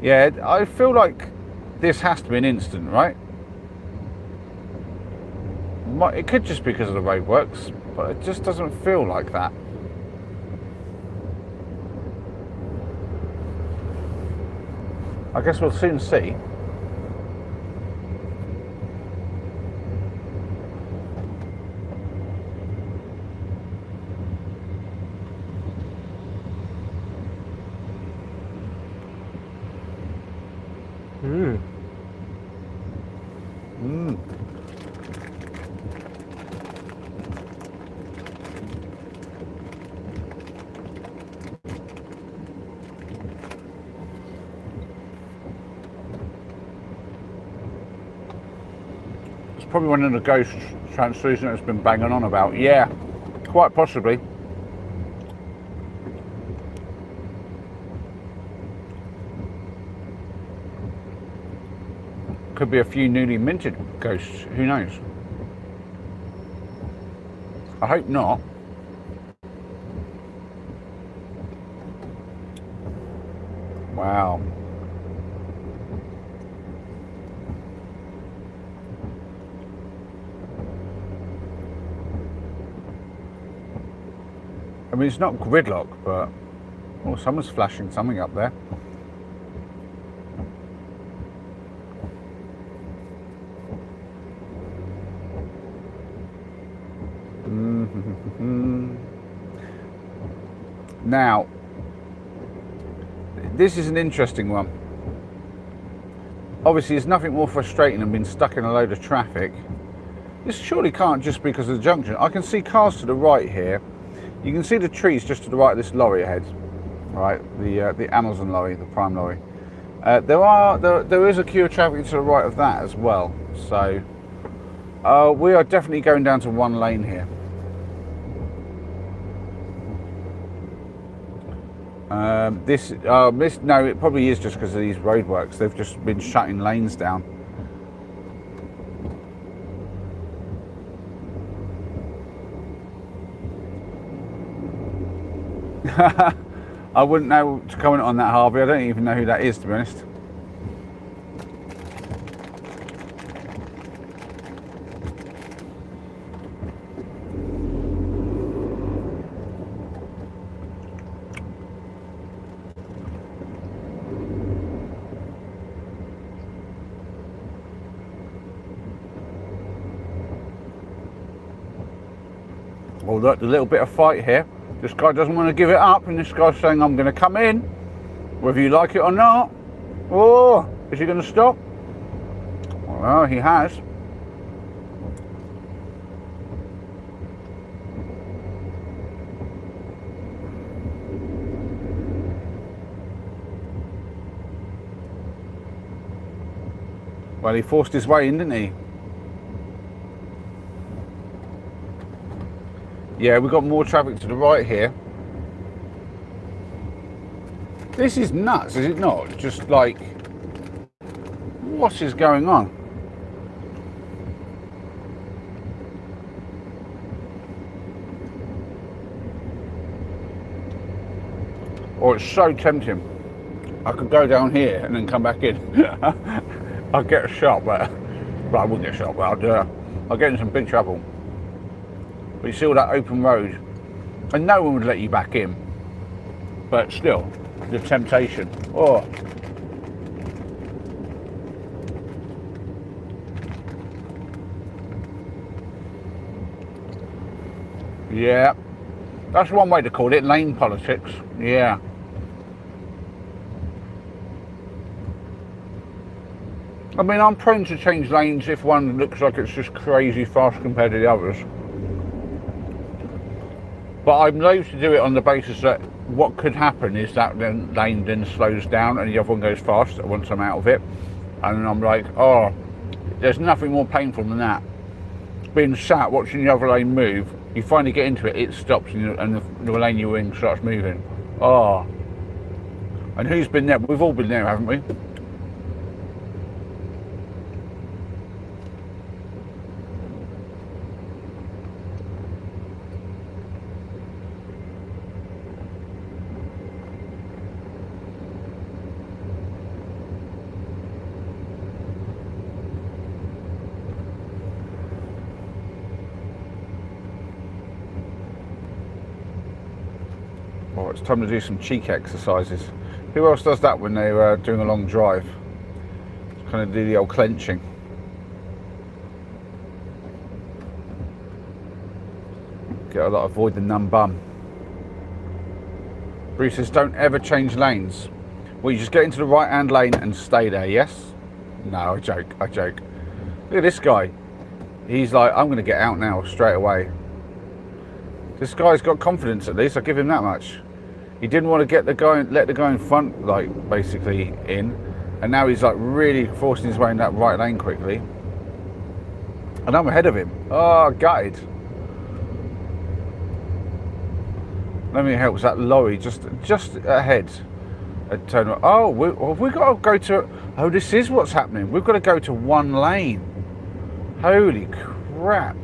Yeah, I feel like this has to be an instant, right? It could just be because of the roadworks, but it just doesn't feel like that. I guess we'll soon see. It's probably one of the ghost transfers that's been banging on about. Yeah, quite possibly. Could be a few newly minted ghosts, who knows? I hope not. Wow. I mean, it's not gridlock, but oh, someone's flashing something up there. Now, this is an interesting one. Obviously, there's nothing more frustrating than being stuck in a load of traffic. This surely can't just be because of the junction. I can see cars to the right here. You can see the trees just to the right of this lorry ahead, right? The Amazon lorry, the prime lorry. There is a queue of traffic to the right of that as well. So We are definitely going down to one lane here. No, it probably is just because of these roadworks. They've just been shutting lanes down. I wouldn't know to comment on that, Harvey. I don't even know who that is, to be honest. Well, look, a little bit of fight here. This guy doesn't want to give it up, and this guy's saying, I'm going to come in, whether you like it or not. Oh, is he going to stop? Well, he has. Well, he forced his way in, didn't he? Yeah, we've got more traffic to the right here. This is nuts, is it not? Just like, what is going on? Oh, it's so tempting. I could go down here and then come back in. I'll get a shot, but well, I wouldn't get a shot, but I'll get in some big trouble. But you see all that open road, and no one would let you back in. But still, the temptation. Oh. Yeah. That's one way to call it, lane politics. Yeah. I mean, I'm prone to change lanes if one looks like it's just crazy fast compared to the others. But I'm loath to do it on the basis that what could happen is that the lane then slows down and the other one goes fast once I'm out of it. And I'm like, oh, there's nothing more painful than that. Being sat watching the other lane move, you finally get into it, it stops and the lane you're in starts moving. Oh. And who's been there? We've all been there, haven't we? Oh, it's time to do some cheek exercises. Who else does that when they're doing a long drive? Just kind of do the old clenching. Get a lot, avoid the numb bum. Bruce says, don't ever change lanes. Well, you just get into the right hand lane and stay there, yes? No, I joke. Look at this guy. He's like, I'm going to get out now, straight away. This guy's got confidence, at least, I'll give him that much. He didn't want to get the guy, let the guy in front, like, basically in. And now he's like really forcing his way in that right lane quickly. And I'm ahead of him. Oh, gutted. Let me help. That lorry just ahead. Turn. Oh, we've got to go to. Oh, this is what's happening. We've got to go to one lane. Holy crap!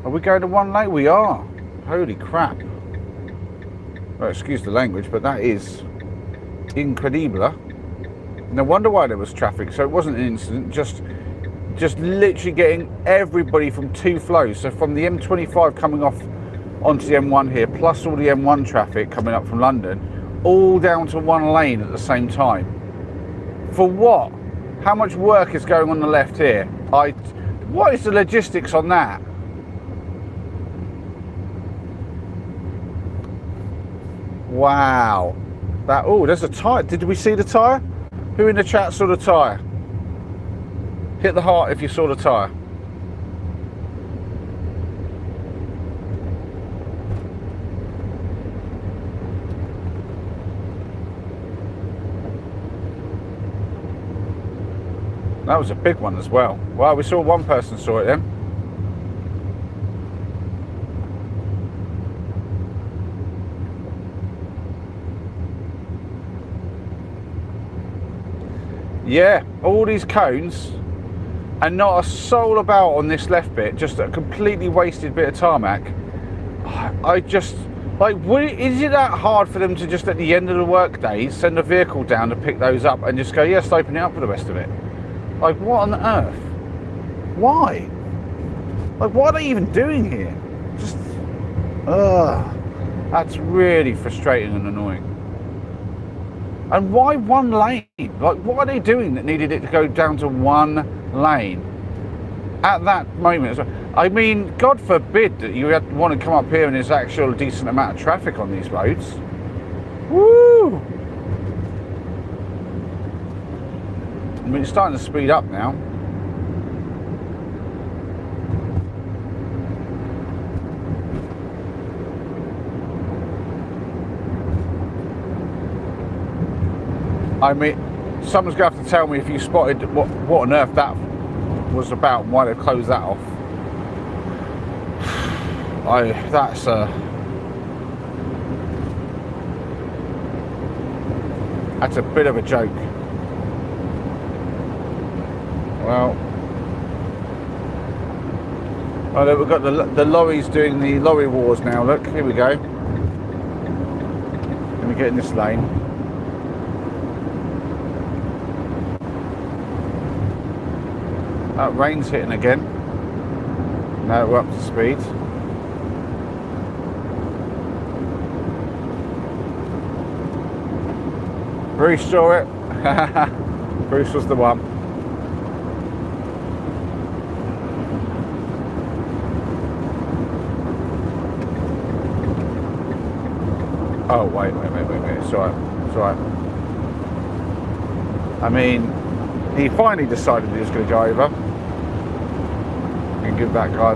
Are we going to one lane? We are. Holy crap! Well, excuse the language, but that is incredible. No wonder why there was traffic. So it wasn't an incident. Just literally getting everybody from two flows. So from the M25 coming off onto the M1 here, plus all the M1 traffic coming up from London, all down to one lane at the same time. For what? How much work is going on the left here? What is the logistics on that? Wow. There's a tyre. Did we see the tyre? Who in the chat saw the tyre? Hit the heart if you saw the tyre. That was a big one as well. Well, we saw one person saw it then. Yeah, all these cones and not a soul about on this left bit, just a completely wasted bit of tarmac. I just, like, is it that hard for them to just at the end of the workday send a vehicle down to pick those up and just go, yes, open it up for the rest of it? Like, what on earth? Why? Like, what are they even doing here? Just, that's really frustrating and annoying. And why one lane? Like, what are they doing that needed it to go down to one lane at that moment? I mean, God forbid that you want to come up here and there's actual decent amount of traffic on these roads. Woo! I mean, it's starting to speed up now. I mean, someone's going to have to tell me if you spotted what on earth that was about and why they closed that off. That's a bit of a joke. Well, look, we've got the lorries doing the lorry wars now. Look, here we go. Let me get in this lane. That rain's hitting again. Now we're up to speed. Bruce saw it. Bruce was the one. Oh, wait. It's alright. I mean, he finally decided he was going to go over and give that guy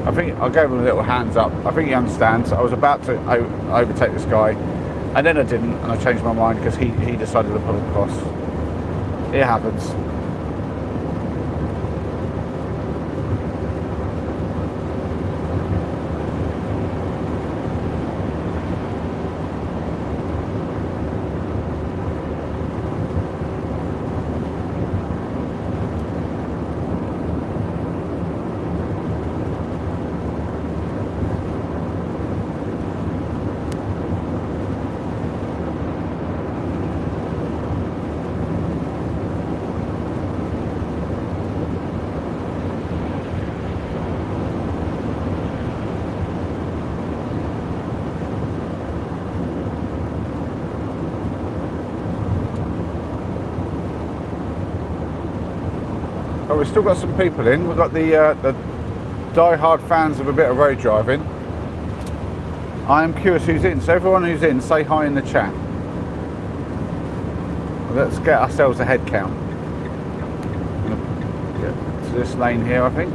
I think I gave him a little hands up. I think he understands. I was about to overtake this guy and then I didn't, and I changed my mind because he decided to pull across. It happens. Oh, we've still got some people in. We've got the die-hard fans of a bit of road driving. I am curious who's in. So everyone who's in, say hi in the chat. Let's get ourselves a head count. Get to this lane here, I think.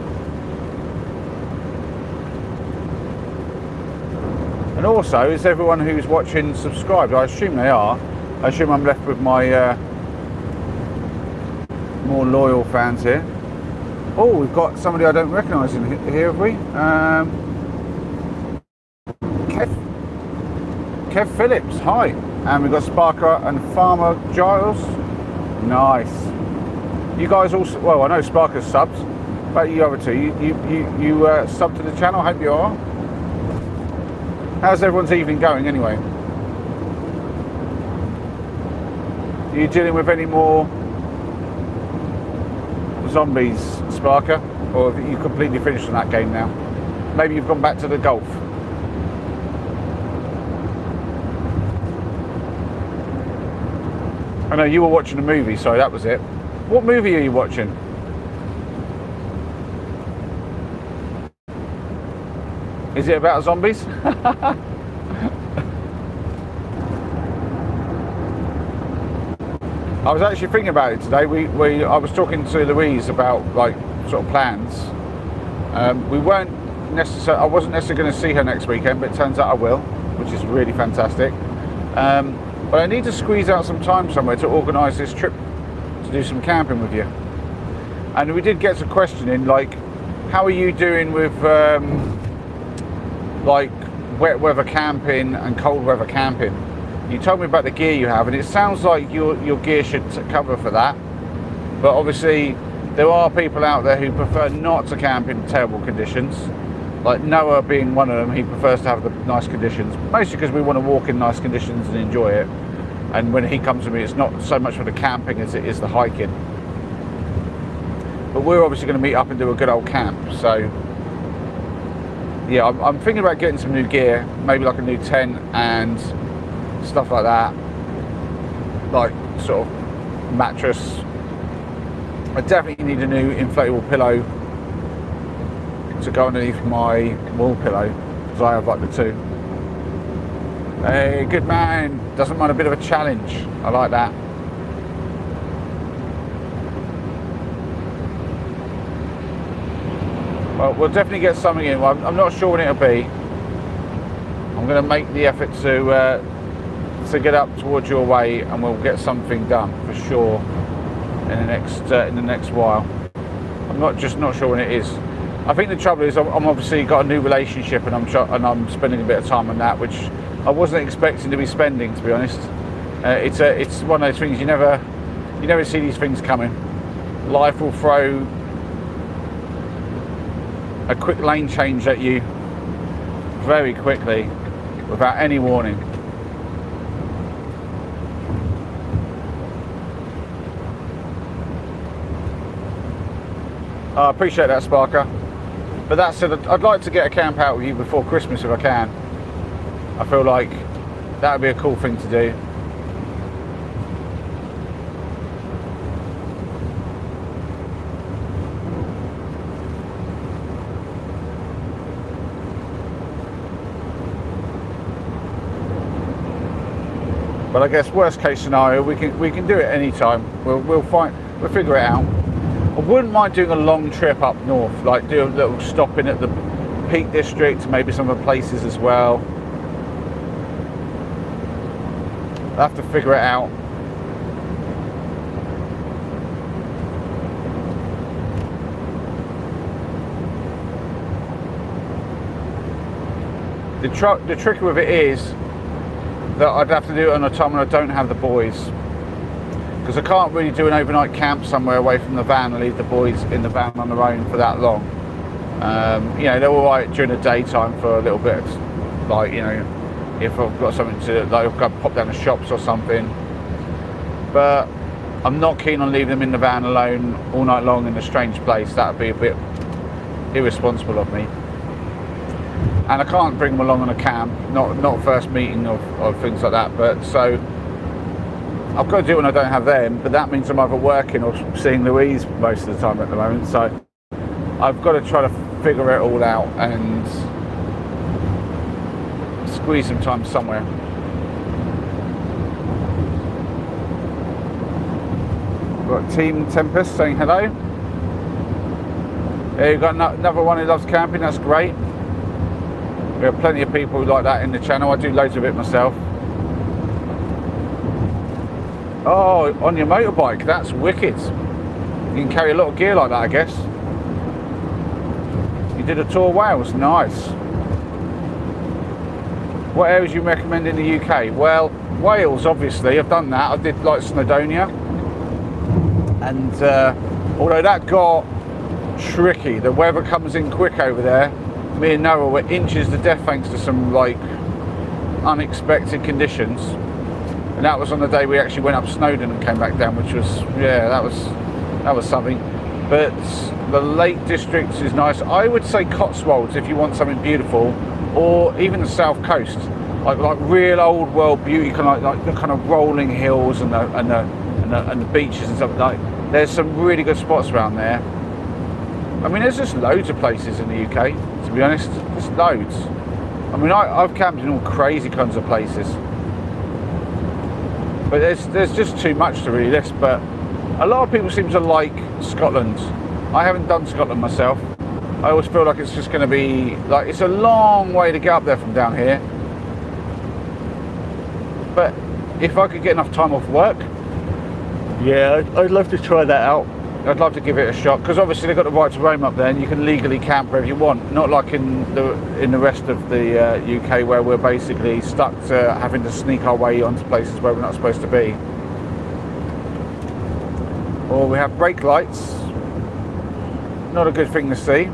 And also, is everyone who's watching subscribed? I assume they are. I assume I'm left with my more loyal fans here. Oh, we've got somebody I don't recognise in here, have we? Kev Phillips, hi. And we've got Sparker and Farmer Giles. Nice. You guys also, well, I know Sparker's subs, but you other two, you sub to the channel, I hope you are. How's everyone's evening going anyway? Are you dealing with any more zombies, Sparker? Or have you completely finished on that game now? Maybe you've gone back to the golf. I know you were watching a movie, so that was it. What movie are you watching? Is it about zombies? I was actually thinking about it today. I was talking to Louise about like sort of plans. We weren't necessarily. I wasn't necessarily going to see her next weekend, but it turns out I will, which is really fantastic. But I need to squeeze out some time somewhere to organise this trip to do some camping with you. And we did get some questioning, like, how are you doing with like wet weather camping and cold weather camping? You told me about the gear you have, and it sounds like your gear should cover for that. But obviously, there are people out there who prefer not to camp in terrible conditions. Like Noah being one of them, he prefers to have the nice conditions, mostly because we want to walk in nice conditions and enjoy it. And when he comes to me, it's not so much for the camping as it is the hiking. But we're obviously going to meet up and do a good old camp. So yeah, I'm thinking about getting some new gear, maybe like a new tent and stuff like that, like sort of mattress. I definitely need a new inflatable pillow to go underneath my wall pillow, because I have like the two. Hey, good man, doesn't mind a bit of a challenge. I like that. Well, we'll definitely get something in. Well, I'm not sure when it'll be. I'm going to make the effort to get up towards your way, and we'll get something done for sure in the next while. I'm not sure when it is. I think the trouble is I'm obviously got a new relationship, and I'm spending a bit of time on that, which I wasn't expecting to be spending, to be honest. It's one of those things you never see these things coming. Life will throw a quick lane change at you very quickly without any warning. I appreciate that, Sparker. But that said, I'd like to get a camp out with you before Christmas if I can. I feel like that would be a cool thing to do. But I guess worst case scenario, we can do it anytime. We'll figure it out. I wouldn't mind doing a long trip up north, like do a little stop in at the Peak District, maybe some other places as well. I'll have to figure it out. The trick with it is that I'd have to do it on a time when I don't have the boys, because I can't really do an overnight camp somewhere away from the van and leave the boys in the van on their own for that long. You know, they're all right during the daytime for a little bit, like, you know, if I've got something to, like, I've got to pop down the shops or something. But I'm not keen on leaving them in the van alone all night long in a strange place. That would be a bit irresponsible of me. And I can't bring them along on a camp, not first meeting of things like that. But so I've got to do it when I don't have them, but that means I'm either working or seeing Louise most of the time at the moment. So I've got to try to figure it all out and squeeze some time somewhere. We've got Team Tempest saying hello. Yeah, you've got another one who loves camping, that's great. We have plenty of people like that in the channel. I do loads of it myself. Oh, on your motorbike, that's wicked. You can carry a lot of gear like that, I guess. You did a tour of Wales, nice. What areas you recommend in the UK? Well, Wales, obviously, I've done that. I did like Snowdonia. And although that got tricky, the weather comes in quick over there. Me and Noah were inches to death thanks to some like unexpected conditions, and that was on the day we actually went up Snowdon and came back down, which was, yeah, that was something. But the Lake District is nice. I would say Cotswolds if you want something beautiful, or even the South Coast, like real old world beauty, kind of like the kind of rolling hills and the beaches and stuff. Like, there's some really good spots around there. I mean, there's just loads of places in the UK, to be honest, just loads. I mean, I've camped in all crazy kinds of places, but there's just too much to really list. But a lot of people seem to like Scotland. I haven't done Scotland myself. I always feel like it's just going to be, like, it's a long way to get up there from down here. But if I could get enough time off work, Yeah, I'd love to try that out. I'd love to give it a shot, because obviously they've got the right to roam up there, and you can legally camp wherever you want. Not like in the rest of the UK, where we're basically stuck to having to sneak our way onto places where we're not supposed to be. Or we have brake lights. Not a good thing to see.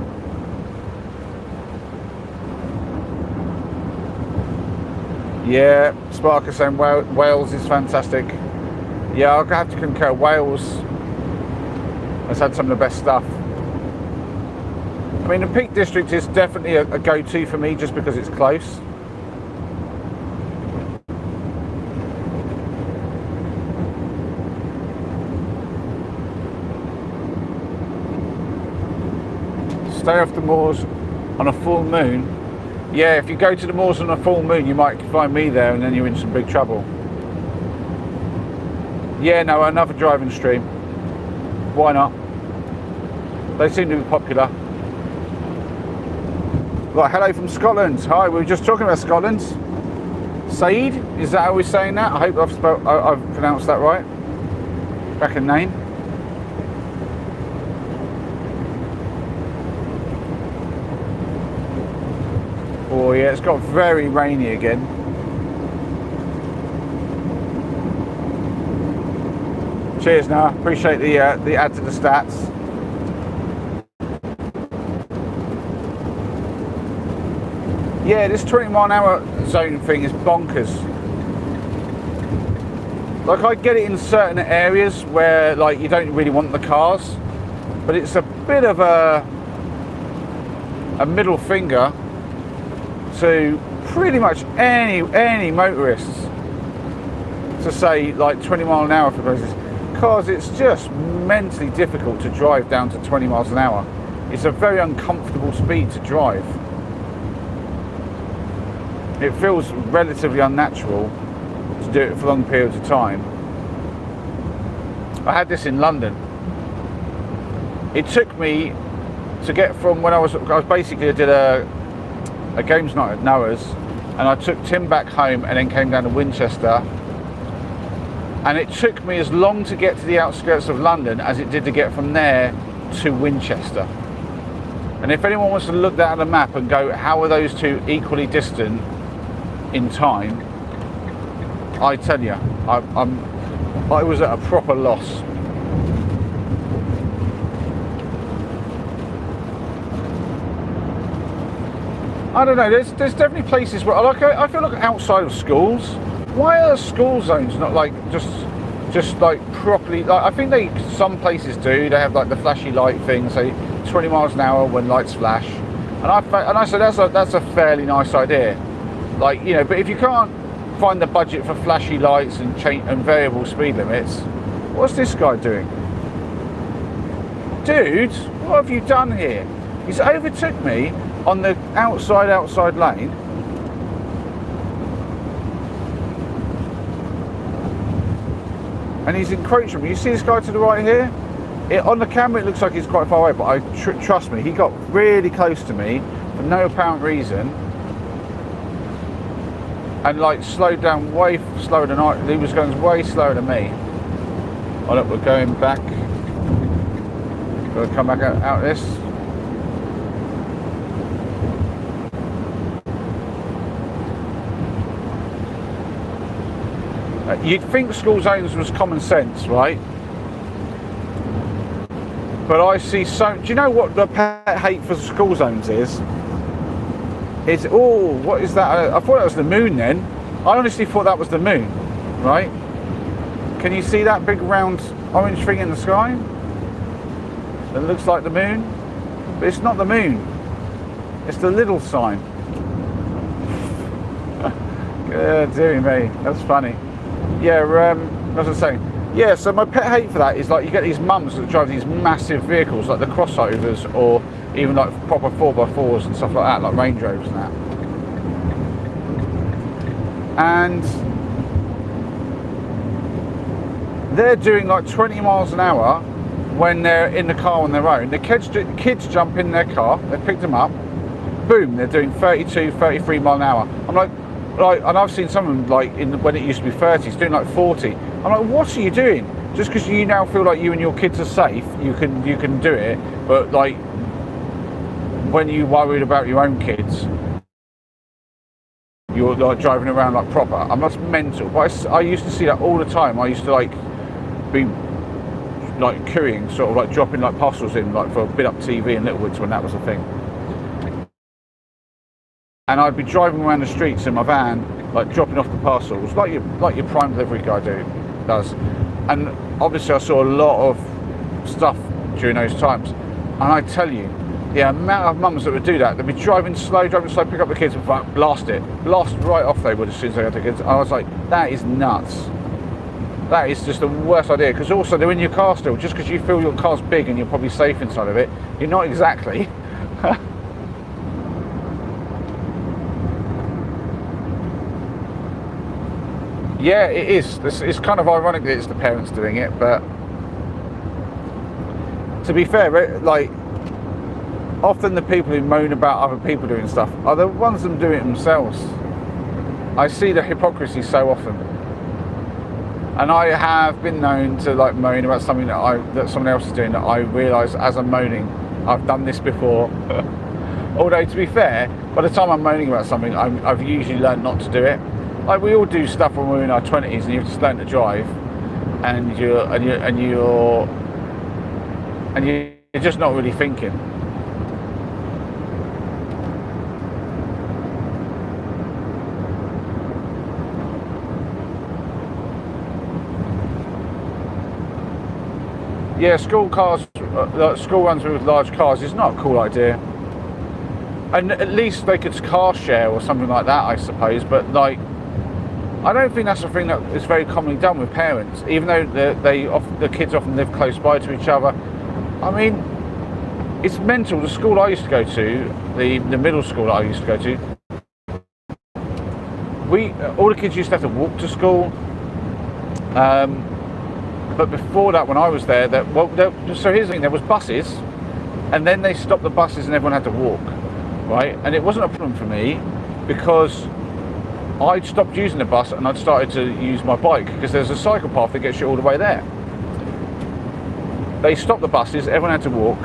Yeah, Sparker saying Wales is fantastic. Yeah, I'll have to concur. Wales has had some of the best stuff. I mean, the Peak District is definitely a go-to for me, just because it's close. Stay off the moors on a full moon. Yeah, if you go to the moors on a full moon, you might find me there, and then you're in some big trouble. Yeah, no, another driving stream. Why not? They seem to be popular. Right, hello from Scotland. Hi, we were just talking about Scotland. Said, is that how we're saying that? I hope I've pronounced that right. Back in name. Oh yeah, it's got very rainy again. Cheers, Noah. Appreciate the add to the stats. Yeah, this 20-mile-an-hour zone thing is bonkers. Like, I get it in certain areas where, like, you don't really want the cars, but it's a bit of a middle finger to pretty much any motorists to say, like, 20 mile an hour for places, because it's just mentally difficult to drive down to 20 miles an hour. It's a very uncomfortable speed to drive. It feels relatively unnatural to do it for long periods of time. I had this in London. It took me to get from when I was basically, I did a games night at Noah's, and I took Tim back home and then came down to Winchester, and it took me as long to get to the outskirts of London as it did to get from there to Winchester. And if anyone wants to look that at the map and go, how are those two equally distant in time, I tell you, I was at a proper loss. I don't know, there's definitely places where, like, I feel like outside of schools, why are school zones not like just like properly, like, I think some places do, they have like the flashy light thing, say 20 miles an hour when lights flash, and I said that's a fairly nice idea, like, you know, but if you can't find the budget for flashy lights and variable speed limits, what's this guy doing? Dude, what have you done here? He's overtook me on the outside lane. And he's encroached on me. You see this guy to the right here? On the camera it looks like he's quite far away, but trust me, he got really close to me for no apparent reason. And like slowed down way slower than he was going way slower than me. Oh look, we're going back. Gotta come back out this. You'd think school zones was common sense, right? But I see so... Do you know what the pet hate for school zones is? Oh, what is that? I thought that was the moon then. I honestly thought that was the moon, right? Can you see that big round orange thing in the sky? It looks like the moon, but it's not the moon. It's the little sign. Dear me, that's funny. Yeah, as I was saying, yeah, so my pet hate for that is like you get these mums that drive these massive vehicles like the crossovers, or even like proper 4x4s and stuff like that, like Range Rovers and that. And they're doing like 20 miles an hour when they're in the car on their own. The kids jump in their car, they picked them up, boom, they're doing 32, 33 mile an hour. I'm like, and I've seen some of them like when it used to be 30s doing like 40. I'm like, what are you doing? just because you now feel like you and your kids are safe, you can do it. But like when you're worried about your own kids, you're like driving around like proper. I'm not mental, but I used to see that all the time. I used to like be like couriering, sort of like dropping like parcels in, like for Bid Up TV in Littlewoods when that was a thing. And I'd be driving around the streets in my van, like dropping off the parcels, like your prime delivery guy does. And obviously I saw a lot of stuff during those times. And I tell you, the amount of mums that would do that, they'd be driving slow, pick up the kids, and blast right off they would as soon as they had the kids. I was like, that is nuts. That is just the worst idea, because also they're in your car still. Just because you feel your car's big and you're probably safe inside of it, you're not exactly. Yeah, it is. It's kind of ironic that it's the parents doing it, but to be fair, like, often the people who moan about other people doing stuff are the ones that do it themselves. I see the hypocrisy so often. And I have been known to like moan about something that someone else is doing, that I realise as I'm moaning, I've done this before. Although to be fair, by the time I'm moaning about something, I've usually learned not to do it. Like we all do stuff when we're in our 20s, and you've just learned to drive, and you're just not really thinking. Yeah, school runs with large cars is not a cool idea. And at least they could car share or something like that, I suppose. But like, I don't think that's a thing that is very commonly done with parents, even though the kids often live close by to each other. I mean, it's mental. The school I used to go to, the middle school that I used to go to, all the kids used to have to walk to school. But before that, when I was there, so here's the thing: there was buses, and then they stopped the buses, and everyone had to walk, right? And it wasn't a problem for me because I'd stopped using the bus and I'd started to use my bike, because there's a cycle path that gets you all the way there. They stopped the buses, everyone had to walk,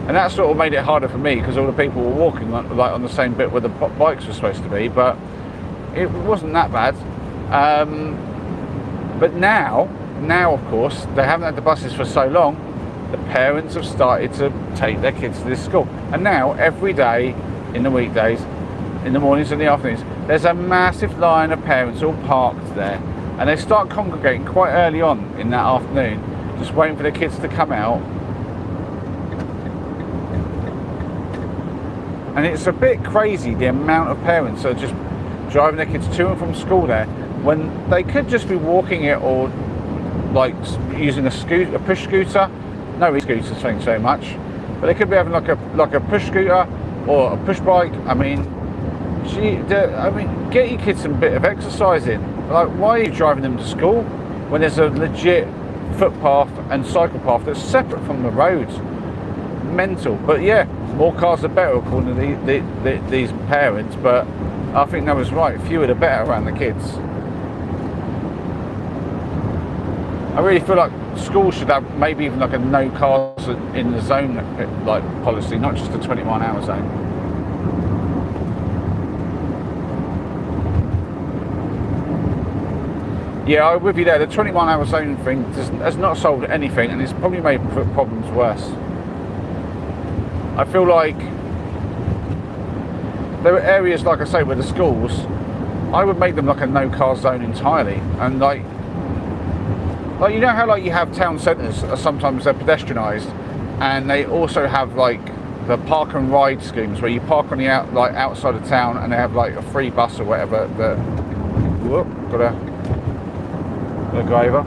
and that sort of made it harder for me because all the people were walking like on the same bit where the bikes were supposed to be, but it wasn't that bad. But now of course, they haven't had the buses for so long, the parents have started to take their kids to this school. And now, every day, in the weekdays, in the mornings and the afternoons, there's a massive line of parents all parked there. And they start congregating quite early on in that afternoon, just waiting for the kids to come out. And it's a bit crazy, the amount of parents that are just driving their kids to and from school there, when they could just be walking it, or like using a push scooter. No e-scooters think so much, but they could be having like a push scooter or a push bike. I mean, get your kids some bit of exercise in. Like, why are you driving them to school when there's a legit footpath and cycle path that's separate from the roads? Mental. But yeah, more cars are better according to these parents. But I think that was right. Fewer the better around the kids. I really feel like schools should have maybe even like a no cars in the zone like policy, not just a 20-mile-an-hour zone. Yeah, I'm with you there. The 20-mile-an-hour zone thing has not solved anything, and it's probably made problems worse. I feel like there are areas, like I say, where the schools, I would make them like a no car zone entirely, and like you know how like you have town centres, sometimes they're pedestrianised, and they also have like the park and ride schemes where you park on the outside of town, and they have like a free bus or whatever that gotta go over.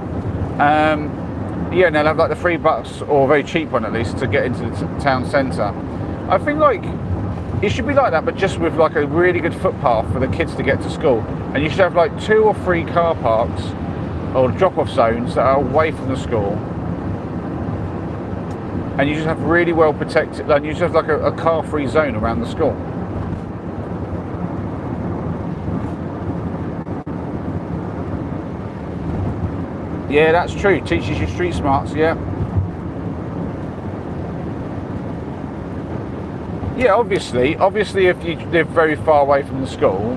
Yeah, and they'll have like the free bus, or a very cheap one at least, to get into the town centre. I think like it should be like that, but just with like a really good footpath for the kids to get to school, and you should have like 2 or 3 car parks or drop-off zones that are away from the school, and you just have really well protected, and you just have like a car-free zone around the school. Yeah, that's true. Teaches you street smarts. Yeah. Yeah, obviously, if you live very far away from the school,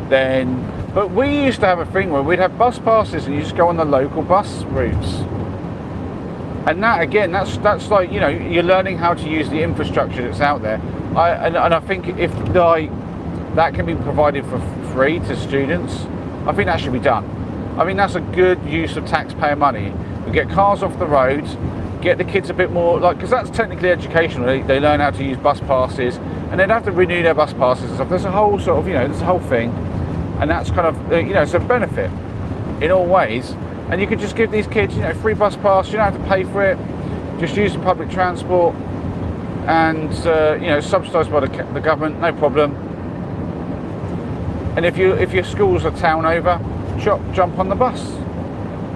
then. But we used to have a thing where we'd have bus passes and you just go on the local bus routes. And that again, that's like, you know, you're learning how to use the infrastructure that's out there. And I think if like that can be provided for free to students, I think that should be done. I mean, that's a good use of taxpayer money. We get cars off the roads, get the kids a bit more, like, because that's technically educational. They learn how to use bus passes, and they'd have to renew their bus passes and stuff. There's a whole sort of, you know, there's a whole thing, and that's kind of, you know, it's a benefit in all ways. And you could just give these kids, you know, free bus pass. You don't have to pay for it. Just use the public transport, and you know, subsidised by the government, no problem. And if your school's a town over, jump on the bus.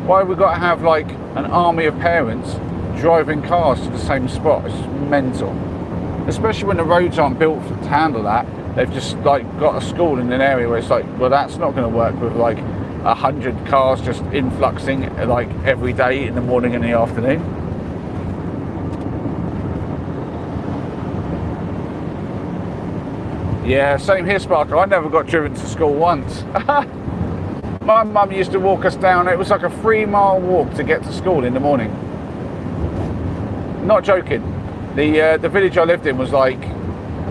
Why have we got to have like an army of parents driving cars to the same spot? It's mental. Especially when the roads aren't built to handle that. They've just like got a school in an area where it's like, well, that's not going to work with like 100 cars just influxing like every day in the morning and the afternoon. Yeah, same here, Sparkle. I never got driven to school once. My mum used to walk us down. It was like a 3-mile walk to get to school in the morning. Not joking. The village I lived in was like,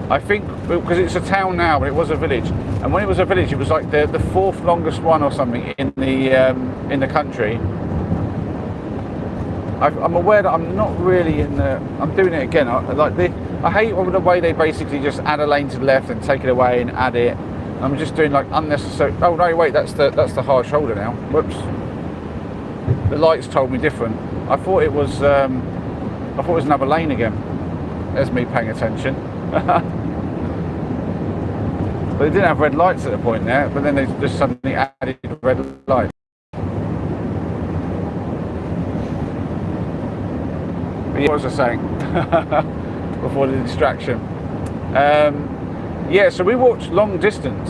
I think, because it's a town now, but it was a village. And when it was a village, it was like the 4th longest one or something in the country. I'm aware that I'm not really in the. I'm doing it again. I hate the way they basically just add a lane to the left and take it away and add it. I'm just doing like unnecessary. Oh no, wait, that's the hard shoulder now. Whoops. The lights told me different. I thought it was another lane again. There's me paying attention. But they didn't have red lights at the point there, but then they just suddenly added red lights. But yeah, what was I saying? Before the distraction. Yeah, so we walked long distance,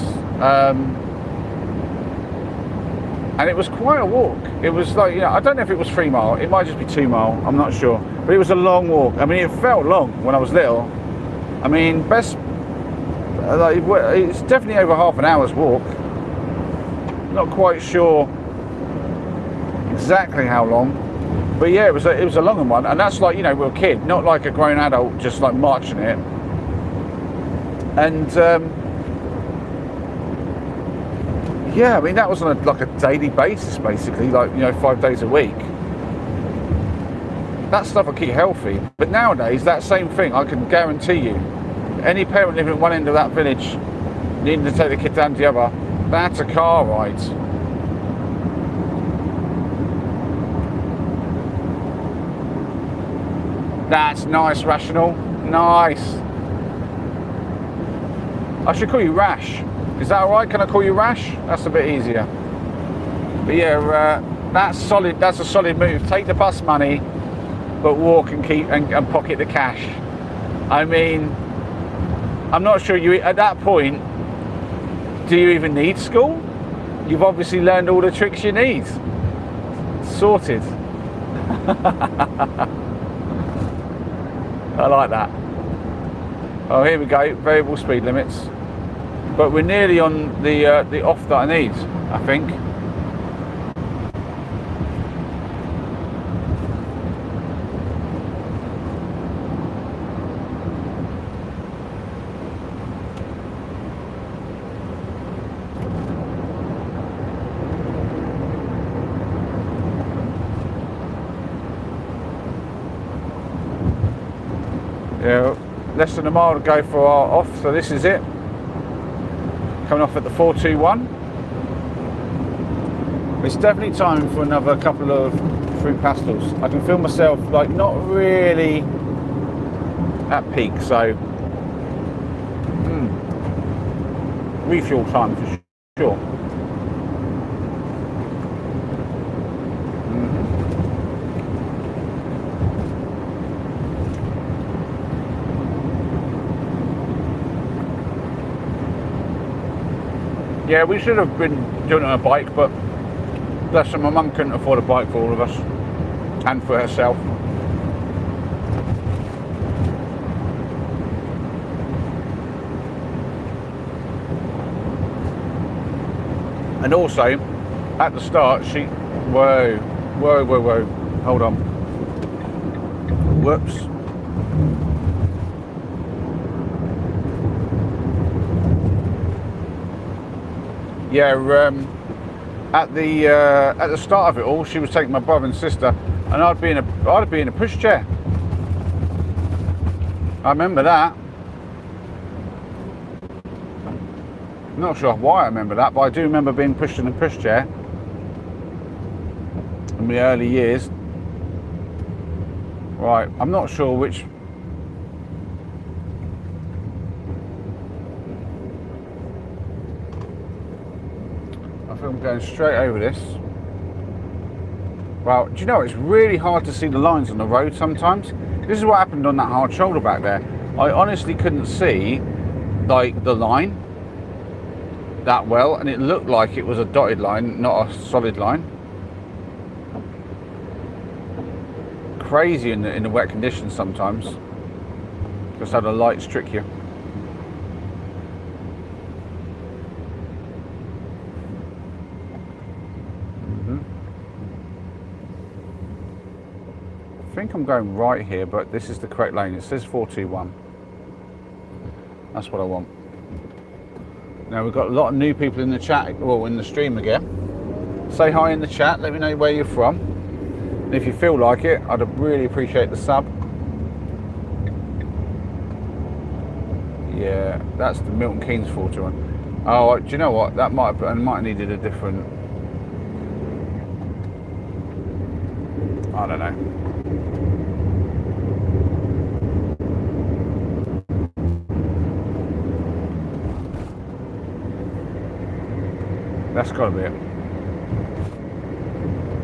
and it was quite a walk. It was like, you know, I don't know if it was 3 mile, it might just be 2 mile, I'm not sure. But it was a long walk. I mean, it felt long when I was little. I mean, it's definitely over half an hour's walk. Not quite sure exactly how long, but yeah, it was a long one. And that's like, you know, we're a kid, not like a grown adult just like marching it. And yeah, I mean, that was on a daily basis, basically, like, you know, 5 days a week. That stuff will keep you healthy. But nowadays, that same thing, I can guarantee you, any parent living at one end of that village needing to take the kid down to the other, that's a car ride. That's nice, Rational. Nice. I should call you Rash. Is that alright? Can I call you Rash? That's a bit easier. But yeah, that's solid. That's a solid move. Take the bus money, but walk and keep and pocket the cash. I mean, I'm not sure you at that point. Do you even need school? You've obviously learned all the tricks you need. Sorted. I like that. Oh, here we go. Variable speed limits. But we're nearly on the off that I need, I think. Yeah, less than a mile to go for our off, so this is it. Coming off at the 421. It's definitely time for another couple of fruit pastels. I can feel myself like not really at peak, so refuel time for sure. Yeah, we should have been doing it on a bike, but Bless her, my mum couldn't afford a bike for all of us and for herself. And also, at the start, whoa, hold on. Whoops. Yeah, at the start of it all, she was taking my brother and sister, and I'd be in a pushchair. I remember that. Not sure why I remember that, but I do remember being pushed in a pushchair in the early years. Right, I'm not sure which. I think I'm going straight over this. Well, do you know, it's really hard to see the lines on the road sometimes. This is what happened on that hard shoulder back there. I honestly couldn't see like the line that well, and it looked like it was a dotted line, not a solid line. Crazy in the wet conditions sometimes, just how the lights trick you. I think I'm going right here, but this is the correct lane. It says 421. That's what I want. Now we've got a lot of new people in the chat, well, in the stream again. Say hi in the chat, let me know where you're from. And if you feel like it, I'd really appreciate the sub. Yeah, that's the Milton Keynes 421. Oh, do you know what? That might have needed a different. I don't know. That's got to be it.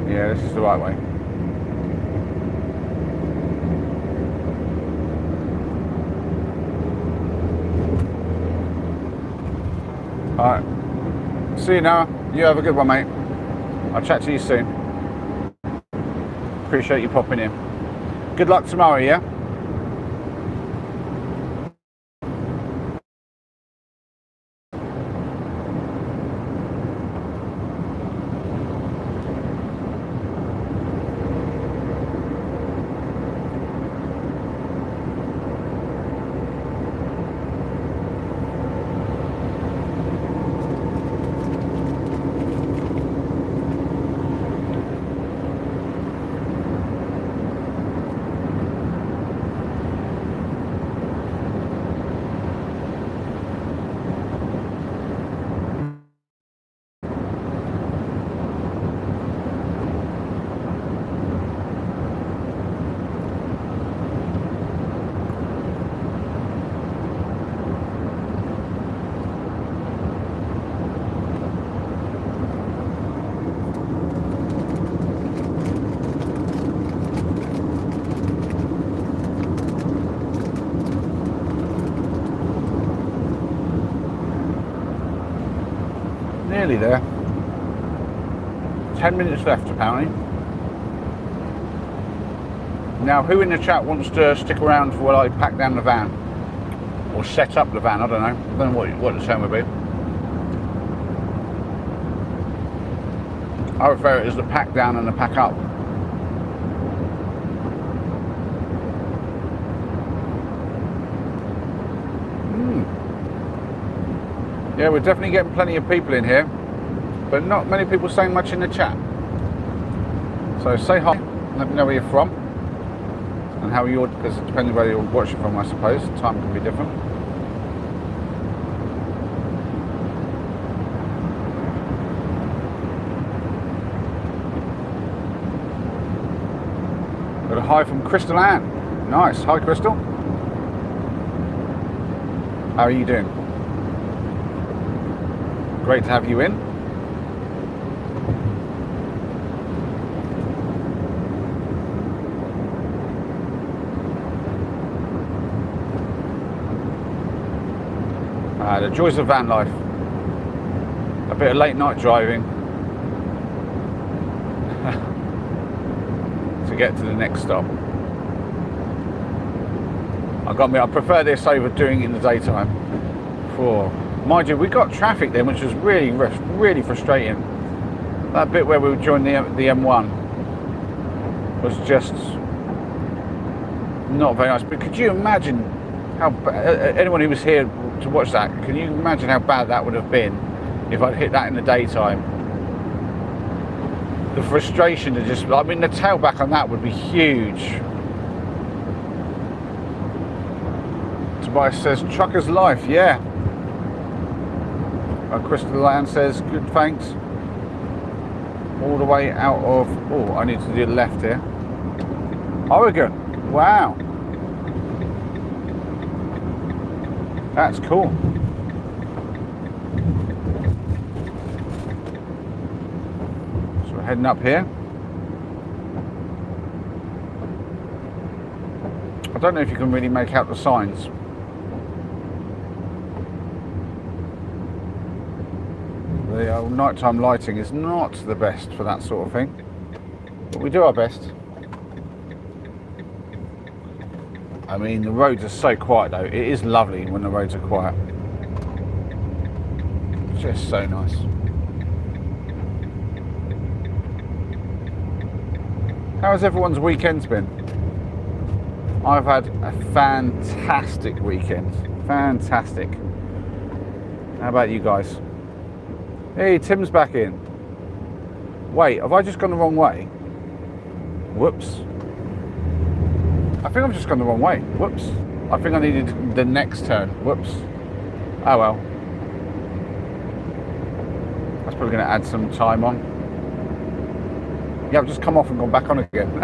Yeah, this is the right way. Alright. See you now. You have a good one, mate. I'll chat to you soon. Appreciate you popping in. Good luck tomorrow, yeah? Nearly there. 10 minutes left apparently. Now, who in the chat wants to stick around while I pack down the van? Or set up the van, I don't know. I don't know what the term would be. I refer it as the pack down and the pack up. Yeah, we're definitely getting plenty of people in here, but not many people saying much in the chat. So say hi, let me know where you're from, and how you're, because depending where you're watching from, I suppose, time can be different. Got a hi from Crystal Ann. Nice, hi Crystal. How are you doing? Great to have you in. The joys of van life. A bit of late night driving. to get to the next stop. I prefer this over doing it in the daytime. Mind you, we got traffic then, which was really frustrating. That bit where we joined the M1 was just not very nice. But could you imagine how anyone who was here to watch that? Can you imagine how bad that would have been if I'd hit that in the daytime? The frustration to just, I mean, the tailback on that would be huge. Tobias says, trucker's life, yeah. Crystal Land says, good, thanks. All the way out of, oh, I need to do the left here. Oregon, wow. That's cool. So we're heading up here. I don't know if you can really make out the signs. The nighttime lighting is not the best for that sort of thing, but we do our best. I mean, the roads are so quiet though. It is lovely when the roads are quiet. Just so nice. How has everyone's weekend been? I've had a fantastic weekend. Fantastic. How about you guys? Hey, Tim's back in. Wait, have I just gone the wrong way? Whoops. I think I've just gone the wrong way. Whoops. I think I needed the next turn. Whoops. Oh well. That's probably going to add some time on. Yeah, I've just come off and gone back on again.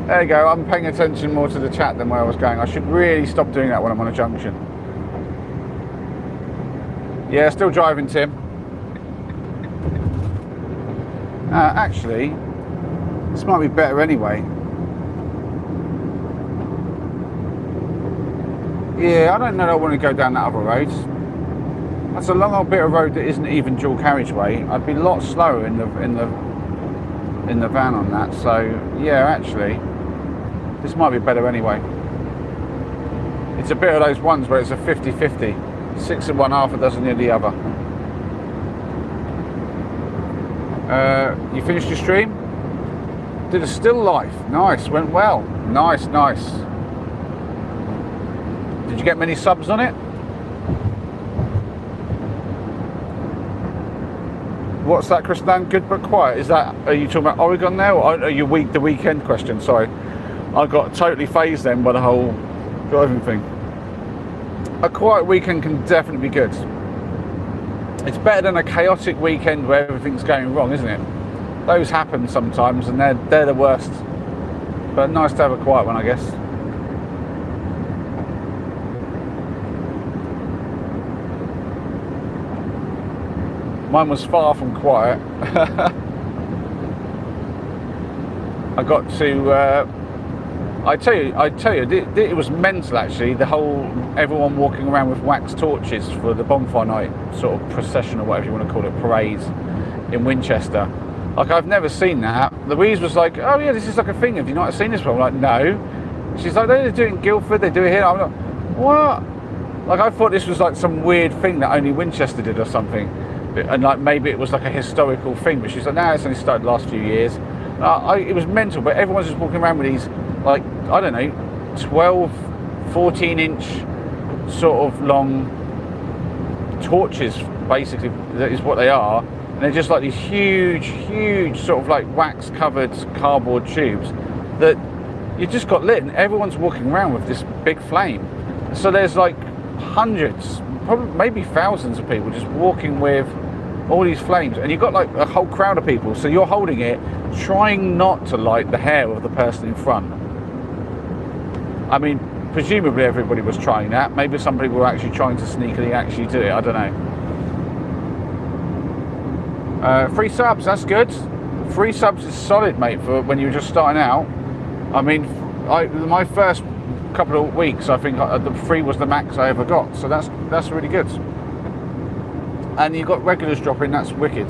There you go. I'm paying attention more to the chat than where I was going. I should really stop doing that when I'm on a junction. Yeah, still driving, Tim. Actually, this might be better anyway. Yeah, I don't know that I want to go down that other road. That's a long old bit of road that isn't even dual carriageway. I'd be a lot slower in the van on that. So yeah, actually, this might be better anyway. It's a bit of those ones where it's a 50-50, 6 of one, half a dozen of the other. You finished your stream? Did a still life. Nice, went well. Nice. Did you get many subs on it? What's that, Kristan? Good but quiet. Are you talking about Oregon now, or are you the weekend question? Sorry, I got totally phased then by the whole driving thing. A quiet weekend can definitely be good. It's better than a chaotic weekend where everything's going wrong, isn't it? Those happen sometimes, and they're the worst. But nice to have a quiet one, I guess. Mine was far from quiet. I got to. I tell you, it was mental actually. The whole everyone walking around with wax torches for the bonfire night sort of procession or whatever you want to call it, parades in Winchester. Like, I've never seen that. Louise was like, "Oh yeah, this is like a thing. Have you not seen this before?" I'm like, "No." She's like, "They do it in Guildford. They do it here." I'm like, "What?" Like, I thought this was like some weird thing that only Winchester did or something, and like maybe it was like a historical thing. But she's like, "No, it's only started the last few years." It was mental, but everyone's just walking around with these, like, I don't know, 12, 14-inch sort of long torches, basically. That is what they are. And they're just like these huge sort of like wax-covered cardboard tubes that you just got lit, and everyone's walking around with this big flame. So there's like hundreds, probably maybe thousands of people just walking with all these flames, and you've got like a whole crowd of people, so you're holding it, trying not to light the hair of the person in front. I mean, presumably everybody was trying that. Maybe some people were actually trying to sneakily actually do it, I don't know. 3 subs, that's good. 3 subs is solid, mate, for when you're just starting out. I mean, my first couple of weeks, I think the 3 was the max I ever got, so that's really good. And you've got regulars dropping, that's wicked.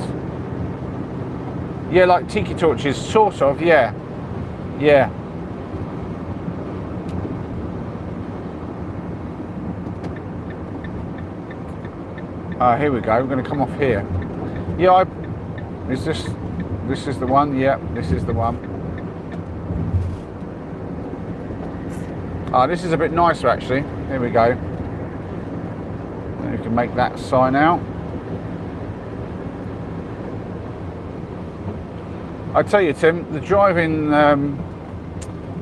Yeah, like tiki torches, sort of, yeah. Yeah. Here we go. We're going to come off here. Yeah, is this is the one? Yeah, this is the one. This is a bit nicer actually. Here we go. You can make that sign out. I tell you, Tim, the driving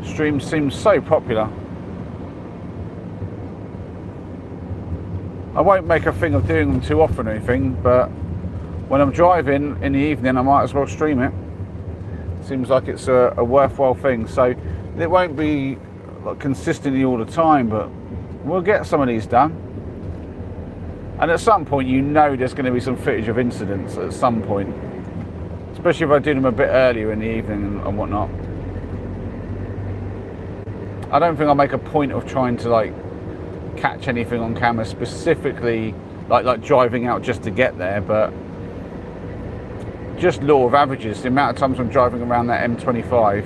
stream seems so popular. I won't make a thing of doing them too often or anything, but when I'm driving in the evening, I might as well stream it. Seems like it's a worthwhile thing. So it won't be consistently all the time, but we'll get some of these done. And at some point, you know there's going to be some footage of incidents at some point. Especially if I do them a bit earlier in the evening and whatnot. I don't think I'll make a point of trying to catch anything on camera specifically, like driving out just to get there, but just law of averages, the amount of times I'm driving around that M25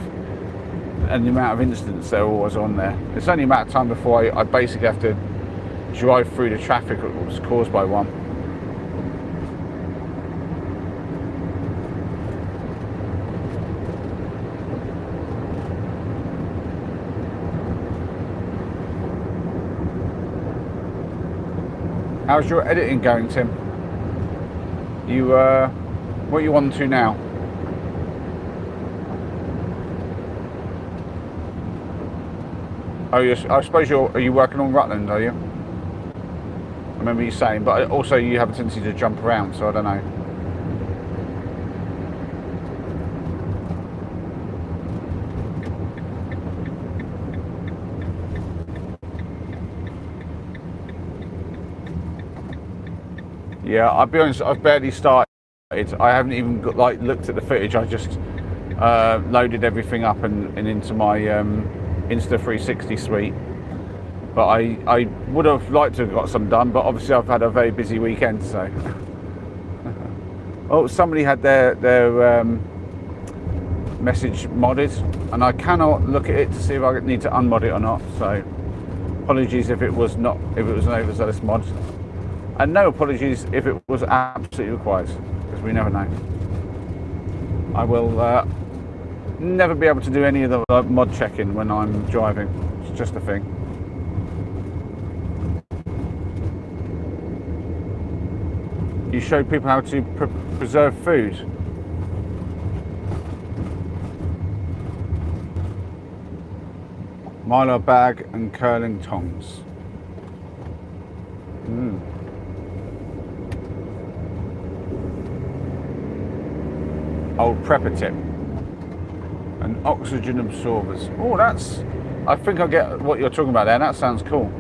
and the amount of incidents that are always on there. It's only a matter of time before I basically have to drive through the traffic that was caused by one. How's your editing going, Tim? You, what are you on to now? Oh, yes. I suppose are you working on Rutland, are you? I remember you saying, but also you have a tendency to jump around, so I don't know. Yeah, I'll be honest, I've barely started. I haven't even looked at the footage. I just loaded everything up and into my Insta360 suite. But I would have liked to have got some done, but obviously I've had a very busy weekend, so. Oh, somebody had their message modded, and I cannot look at it to see if I need to unmod it or not. So apologies if it was an overzealous mod. And no apologies if it was absolutely required, because we never know. I will never be able to do any of the mod checking when I'm driving. It's just a thing. You show people how to preserve food. Milo bag and curling tongs. Old prepper tip. And oxygen absorbers. Oh, I think I get what you're talking about there. That sounds cool.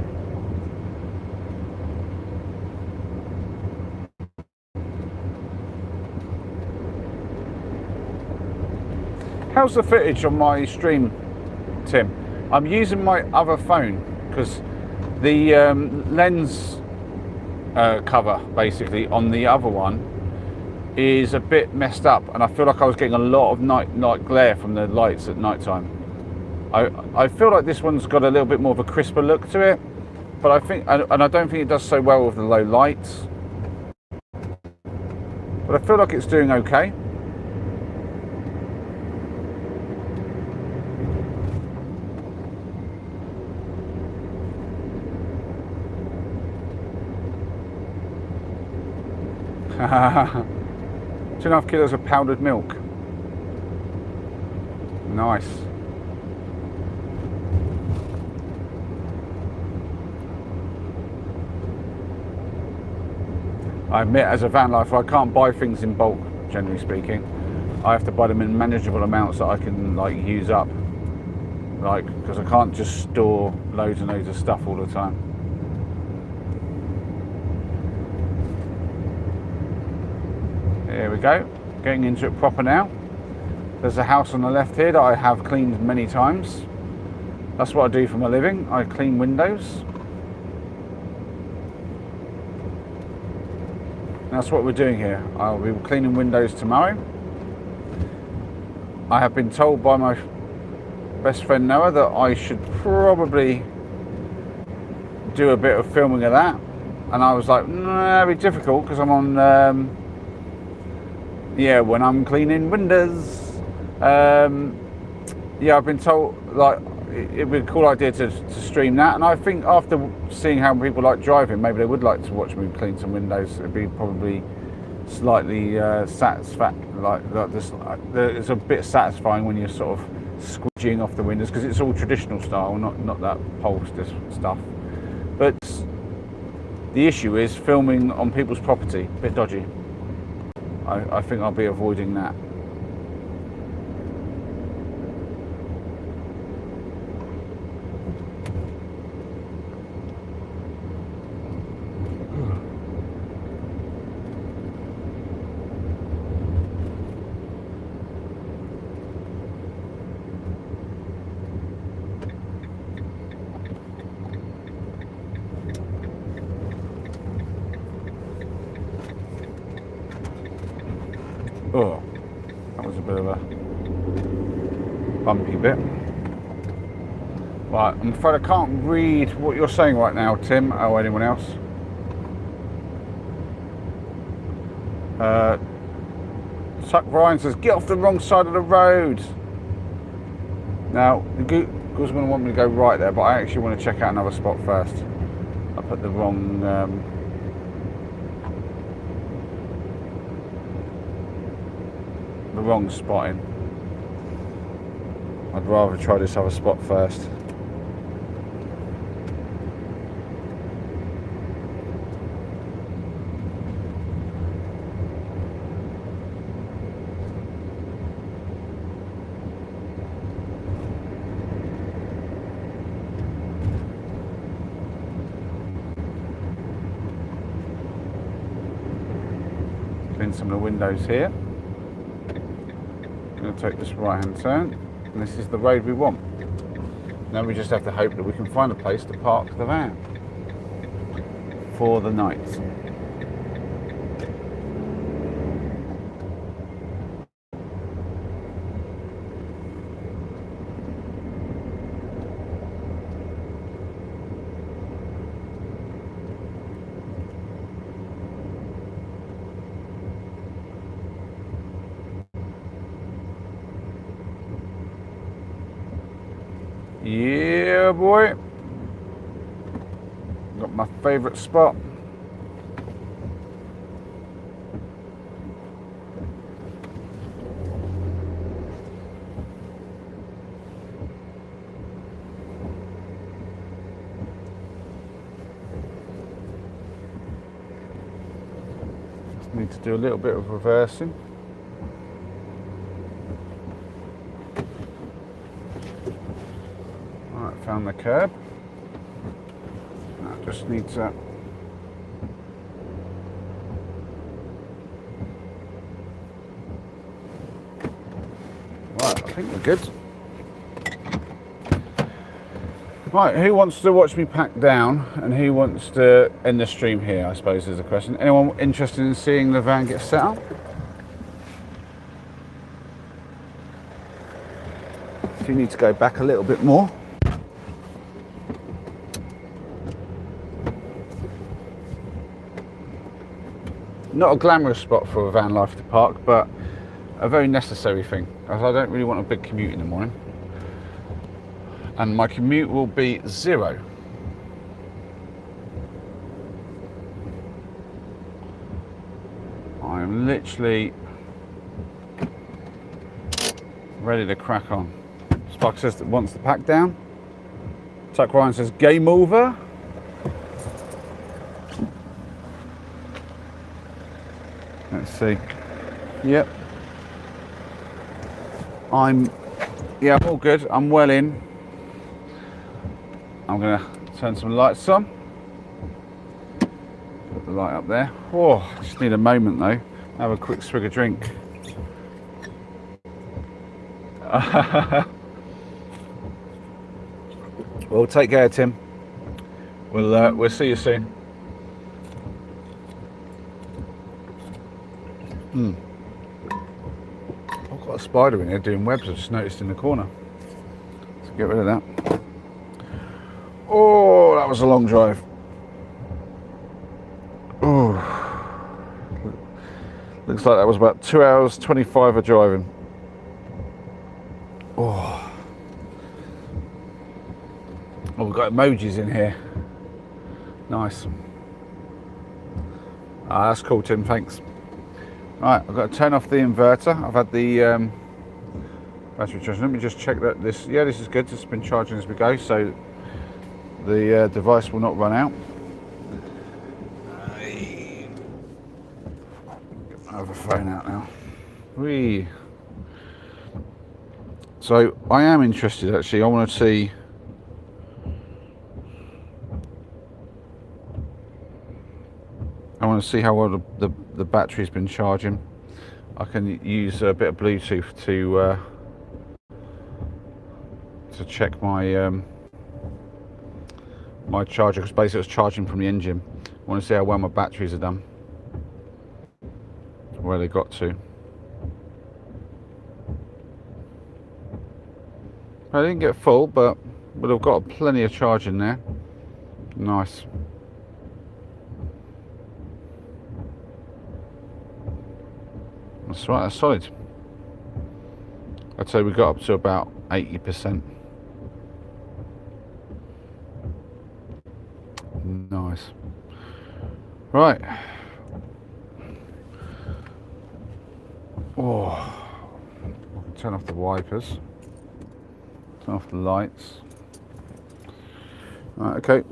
How's the footage on my stream, Tim? I'm using my other phone because the lens cover basically on the other one is a bit messed up, and I feel like I was getting a lot of night glare from the lights at night time. I feel like this one's got a little bit more of a crisper look to it, but I think, and I don't think it does so well with the low lights, but I feel like it's doing okay. Haha. 2.5 kilos of powdered milk. Nice. I admit, as a van lifer, I can't buy things in bulk, generally speaking. I have to buy them in manageable amounts that I can use up. Because I can't just store loads and loads of stuff all the time. Here we go, getting into it proper now. There's a house on the left here that I have cleaned many times. That's what I do for my living. I clean windows. That's what we're doing here. I'll be cleaning windows tomorrow. I have been told by my best friend Noah that I should probably do a bit of filming of that, and I was like, nah, it'd be difficult because I'm on when I'm cleaning windows. Yeah, I've been told like it'd be a cool idea to stream that, and I think after seeing how people like driving, maybe they would like to watch me clean some windows. It'd be probably slightly satisfying, like this. It's a bit satisfying when you're sort of squidging off the windows because it's all traditional style, not that upholstered stuff. But the issue is filming on people's property, a bit dodgy. I think I'll be avoiding that. Oh, that was a bit of a bumpy bit. Right, I'm afraid I can't read what you're saying right now, Tim, or anyone else. Chuck Ryan says, get off the wrong side of the road. Now, Google's going to want me to go right there, but I actually want to check out another spot first. I put the wrong... wrong spot in. I'd rather try this other spot first. Clean some of the windows here. Going to take this right hand turn, and this is the road we want. Now we just have to hope that we can find a place to park the van for the night. Yeah, boy. Got my favourite spot. Just need to do a little bit of reversing. Found the curb. I just need to right, I think we're good. Right, who wants to watch me pack down and who wants to end the stream here, I suppose is the question. Anyone interested in seeing the van get set up? So you need to go back a little bit more. Not a glamorous spot for a van life to park, but a very necessary thing, as I don't really want a big commute in the morning. And my commute will be 0. I'm literally ready to crack on. Spark says that wants the pack down. Tuck Ryan says game over. Let's see. Yep. I'm all good. I'm well in. I'm gonna turn some lights on. Put the light up there. Oh, just need a moment though. Have a quick swig of drink. Well, take care, Tim. We'll see you soon. I've got a spider in here doing webs. I've just noticed in the corner. get rid of that. Oh, that was a long drive. Oh, looks like that was about 2 hours 25 of driving. Oh, we've got emojis in here. Nice. Ah, that's cool, Tim, thanks. Right, I've got to turn off the inverter. I've had the battery charging. Let me just check that this is good. It's been charging as we go, so the device will not run out. Get my other phone out now. Whee. So I am interested, actually. I want to see how well the battery's been charging. I can use a bit of Bluetooth to check my my charger, because basically it's charging from the engine. I want to see how well my batteries are done, where they got to. I didn't get full, but I've got plenty of charge in there. Nice. That's right, that's solid. I'd say we got up to about 80%. Nice. Right. Oh, I can turn off the wipers. Turn off the lights. Right, okay.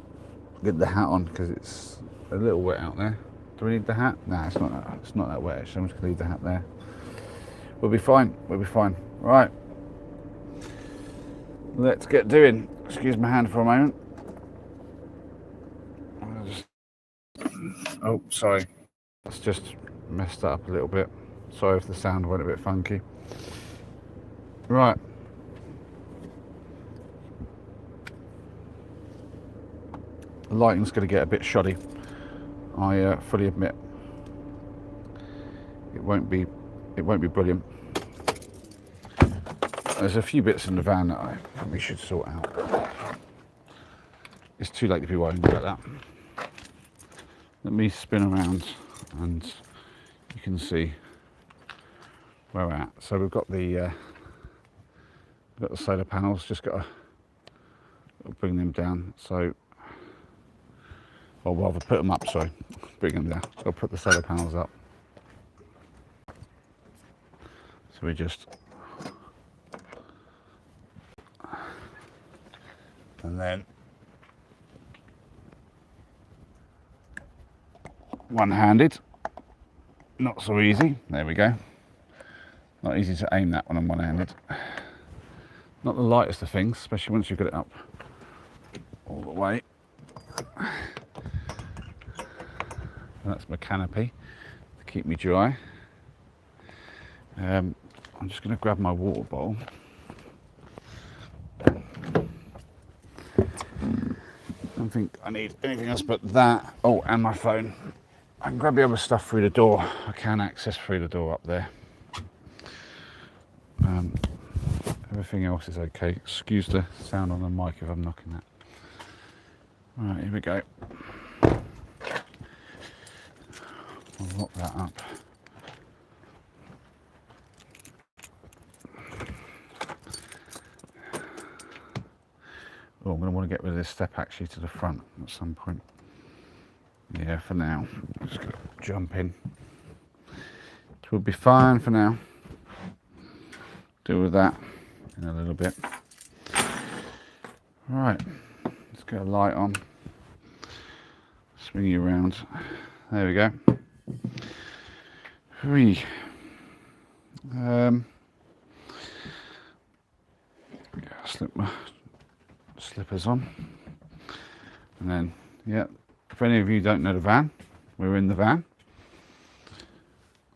Get the hat on because it's a little wet out there. Do we need the hat? Nah, it's not that wet. Actually, I'm just gonna leave the hat there. We'll be fine. We'll be fine. Right. Let's get doing. Excuse my hand for a moment. Oh, sorry. That's just messed that up a little bit. Sorry if the sound went a bit funky. Right. The lighting's going to get a bit shoddy. I fully admit. It won't be brilliant. There's a few bits in the van that I think we should sort out. It's too late to be worrying about that. Let me spin around and you can see where we're at. So we've got the solar panels, just got to bring them down. So, or rather put them up, sorry, bring them down. So I'll put the solar panels up. So we just, and then one-handed, not so easy. There we go. Not easy to aim that one on one-handed. Not the lightest of things, especially once you've got it up all the way. And that's my canopy to keep me dry. I'm just going to grab my water bowl. I don't think I need anything else but that. Oh, and my phone. I can grab the other stuff through the door. I can access through the door up there. Everything else is okay. Excuse the sound on the mic if I'm knocking that. Right, here we go. I'll lock that up. Oh, I'm going to want to get rid of this step actually to the front at some point. Yeah, for now. I'm just going to jump in. It will be fine for now. Deal with that in a little bit. Right, let's get a light on. Swing you around. There we go. Three. Slip my slippers on. And then, yeah, if any of you don't know the van, we're in the van.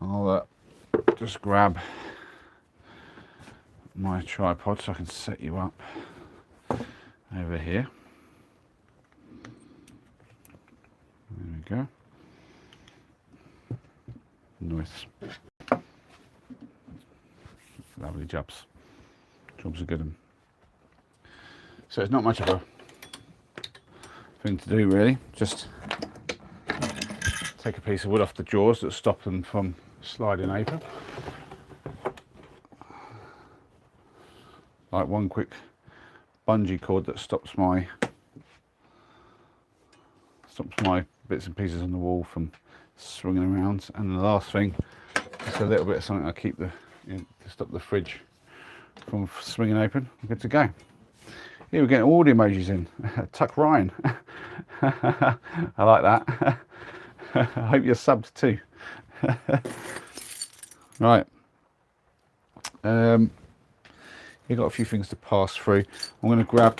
I'll just grab my tripod so I can set you up over here. There we go. Nice. Lovely jobs. Jobs are good. So it's not much of a thing to do really, just take a piece of wood off the jaws that stop them from sliding open. Like one quick bungee cord that stops my bits and pieces on the wall from swinging around, and the last thing is a little bit of something I keep to stop the fridge from swinging open. I'm good to go. Here we're getting all the emojis in. Tuck Ryan. I like that. I hope you're subbed too. Right. You've got a few things to pass through. I'm going to grab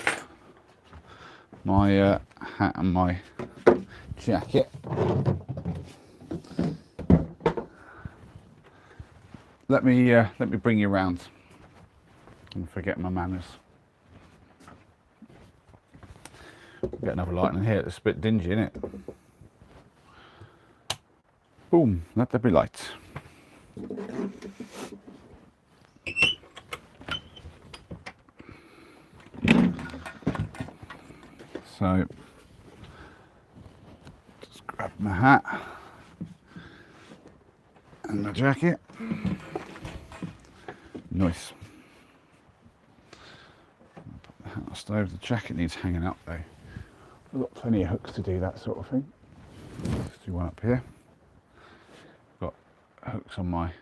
my hat and my jacket. Let me bring you around and forget my manners. Get another light in here. It's a bit dingy, isn't it? Boom, let there be light. So just grab my hat and my jacket. Nice. Put the hat on the stove. The jacket needs hanging up though. I've got plenty of hooks to do that sort of thing. Let's do one up here. Got hooks on my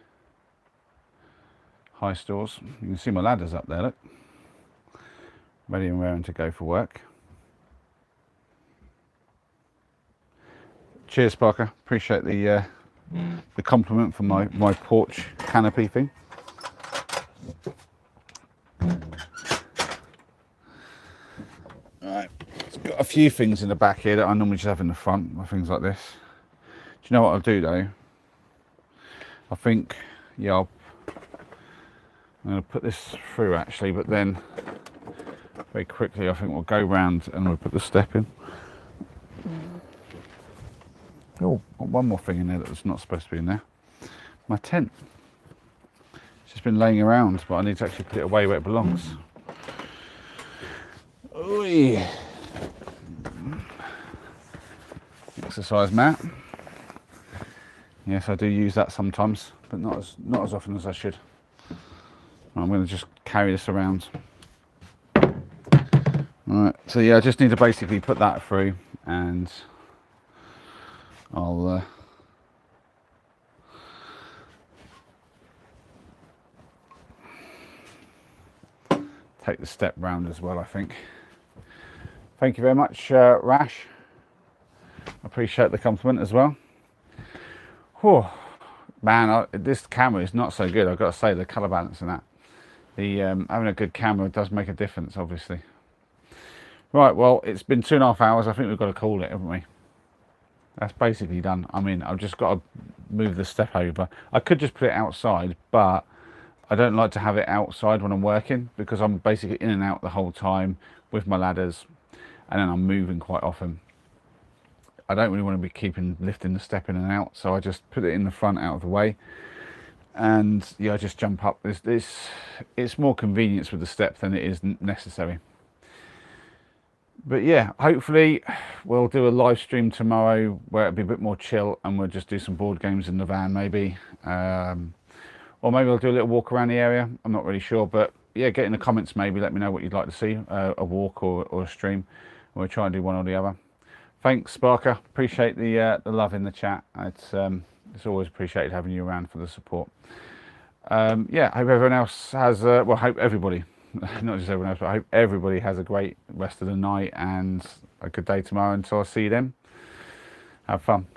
high stores. You can see my ladders up there, look. Ready and raring to go for work. Cheers, Parker. Appreciate the compliment for my porch canopy thing. Right, it's got a few things in the back here that I normally just have in the front, things like this. Do you know what I'll do though? I think, yeah, I'm going to put this through actually, but then very quickly I think we'll go round and we'll put the step in. Oh, one more thing in there that's not supposed to be in there. My tent. It's just been laying around, but I need to actually put it away where it belongs. Ooh. Exercise mat. Yes, I do use that sometimes, but not as often as I should. I'm going to just carry this around. Alright, so yeah, I just need to basically put that through, and I'll take the step round as well, I think. Thank you very much, Rash. I appreciate the compliment as well. Whew. Man, this camera is not so good, I've got to say, the colour balance and that. The having a good camera does make a difference, obviously. Right, well, it's been 2.5 hours. I think we've got to call it, haven't we? That's basically done. I mean, I've just got to move the step over. I could just put it outside, but I don't like to have it outside when I'm working because I'm basically in and out the whole time with my ladders, and then I'm moving quite often. I don't really want to be lifting the step in and out, so I just put it in the front out of the way. And yeah, I just jump up. It's more convenience with the step than it is necessary. But yeah, hopefully we'll do a live stream tomorrow where it'll be a bit more chill, and we'll just do some board games in the van maybe. Or maybe I'll do a little walk around the area. I'm not really sure, but yeah, get in the comments maybe. Let me know what you'd like to see, a walk or a stream. We'll try and do one or the other. Thanks, Sparker. Appreciate the love in the chat. It's always appreciated having you around for the support. Yeah, hope everyone else has, well, hope everybody, not just everyone else, but I hope everybody has a great rest of the night and a good day tomorrow until I see you then. Have fun.